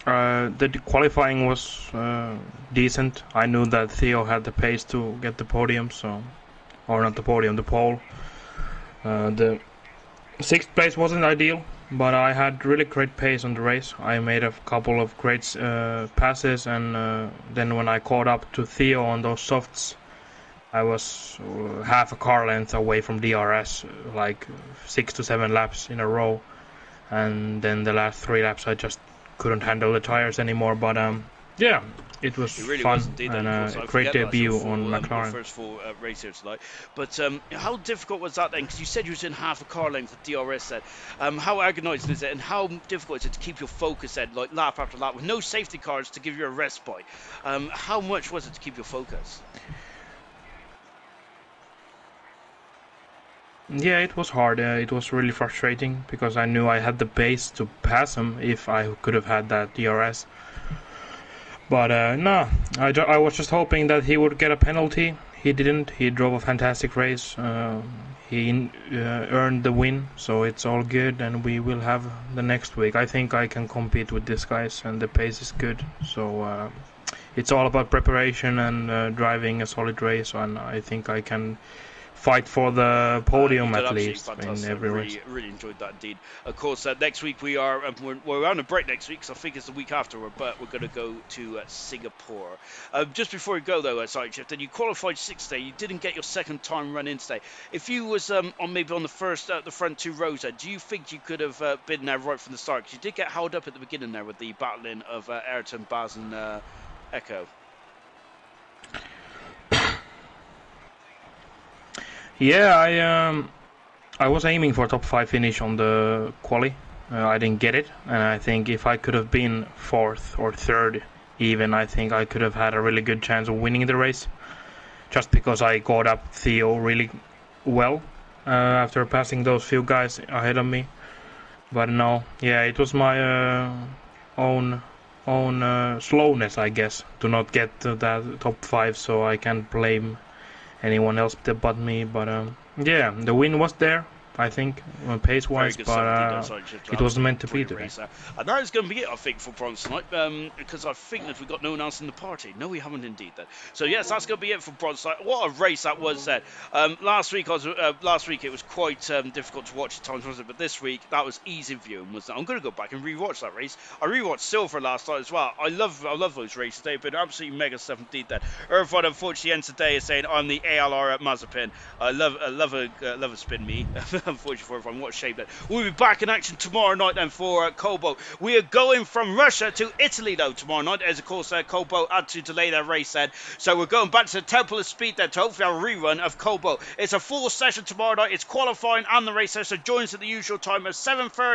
The qualifying was decent. I knew that Theo had the pace to get the podium, or not the podium, the pole. The 6th place wasn't ideal, but I had really great pace on the race. I made a couple of great passes, and then when I caught up to Theo on those softs, I was half a car length away from DRS, like 6 to 7 laps in a row. And then the last 3 laps I just couldn't handle the tires anymore, but it was really fun and a great debut on McLaren. First 4 races tonight. But how difficult was that then? Because you said you was in half a car length of DRS then. How agonising is it, and how difficult is it to keep your focus then, like lap after lap, with no safety cars to give you a respite? How much was it to keep your focus? Yeah, it was hard. It was really frustrating because I knew I had the pace to pass him if I could have had that DRS. But no, I was just hoping that he would get a penalty. He didn't. He drove a fantastic race. He earned the win, so it's all good, and we will have the next week. I think I can compete with these guys, and the pace is good. So it's all about preparation and driving a solid race, and I think I can fight for the podium at least in every race. Really enjoyed that indeed. Of course, next week we're on a break next week, so I think it's the week after, but we're going to go to Singapore. Just before we go though, then you qualified 6th today. You didn't get your 2nd time run in today. If you was on the front 2 rows, do you think you could have been there right from the start? Because you did get held up at the beginning there with the battling of Ayrton, Baz, and Echo. Yeah, I was aiming for top 5 finish on the quali. I didn't get it, and I think if I could have been 4th or 3rd, even, I think I could have had a really good chance of winning the race. Just because I caught up Theo really well after passing those few guys ahead of me. But no, yeah, it was my own slowness, I guess, to not get to that top 5, so I can't blame anyone else but me. But yeah, the win was there, I think, pace Very wise, good but stuff indeed, though. Sorry, it wasn't meant to be brilliant today. race there. And that is going to be it, I think, for bronze tonight, because I think that we've got no one else in the party. No, we haven't indeed. Then, so yes, that's going to be it for bronze tonight. What a race that was! Then last week it was quite difficult to watch at times, wasn't it? But this week that was easy viewing. Was I'm going to go back and rewatch that race. I rewatched Silver last night as well. I love those races. They've been absolutely mega stuff indeed. Then Irvine unfortunately ends today is saying I'm the ALR at Mazepin. I love a spin me. Unfortunately for everyone, what a shame that. We'll be back in action tomorrow night then for COBALT. We are going from Russia to Italy though tomorrow night, as of course COBALT had to delay their race then. So we're going back to the Temple of Speed then to hopefully have a rerun of COBALT. It's a full session tomorrow night. It's qualifying and the race session. Join us at the usual time of 7:30.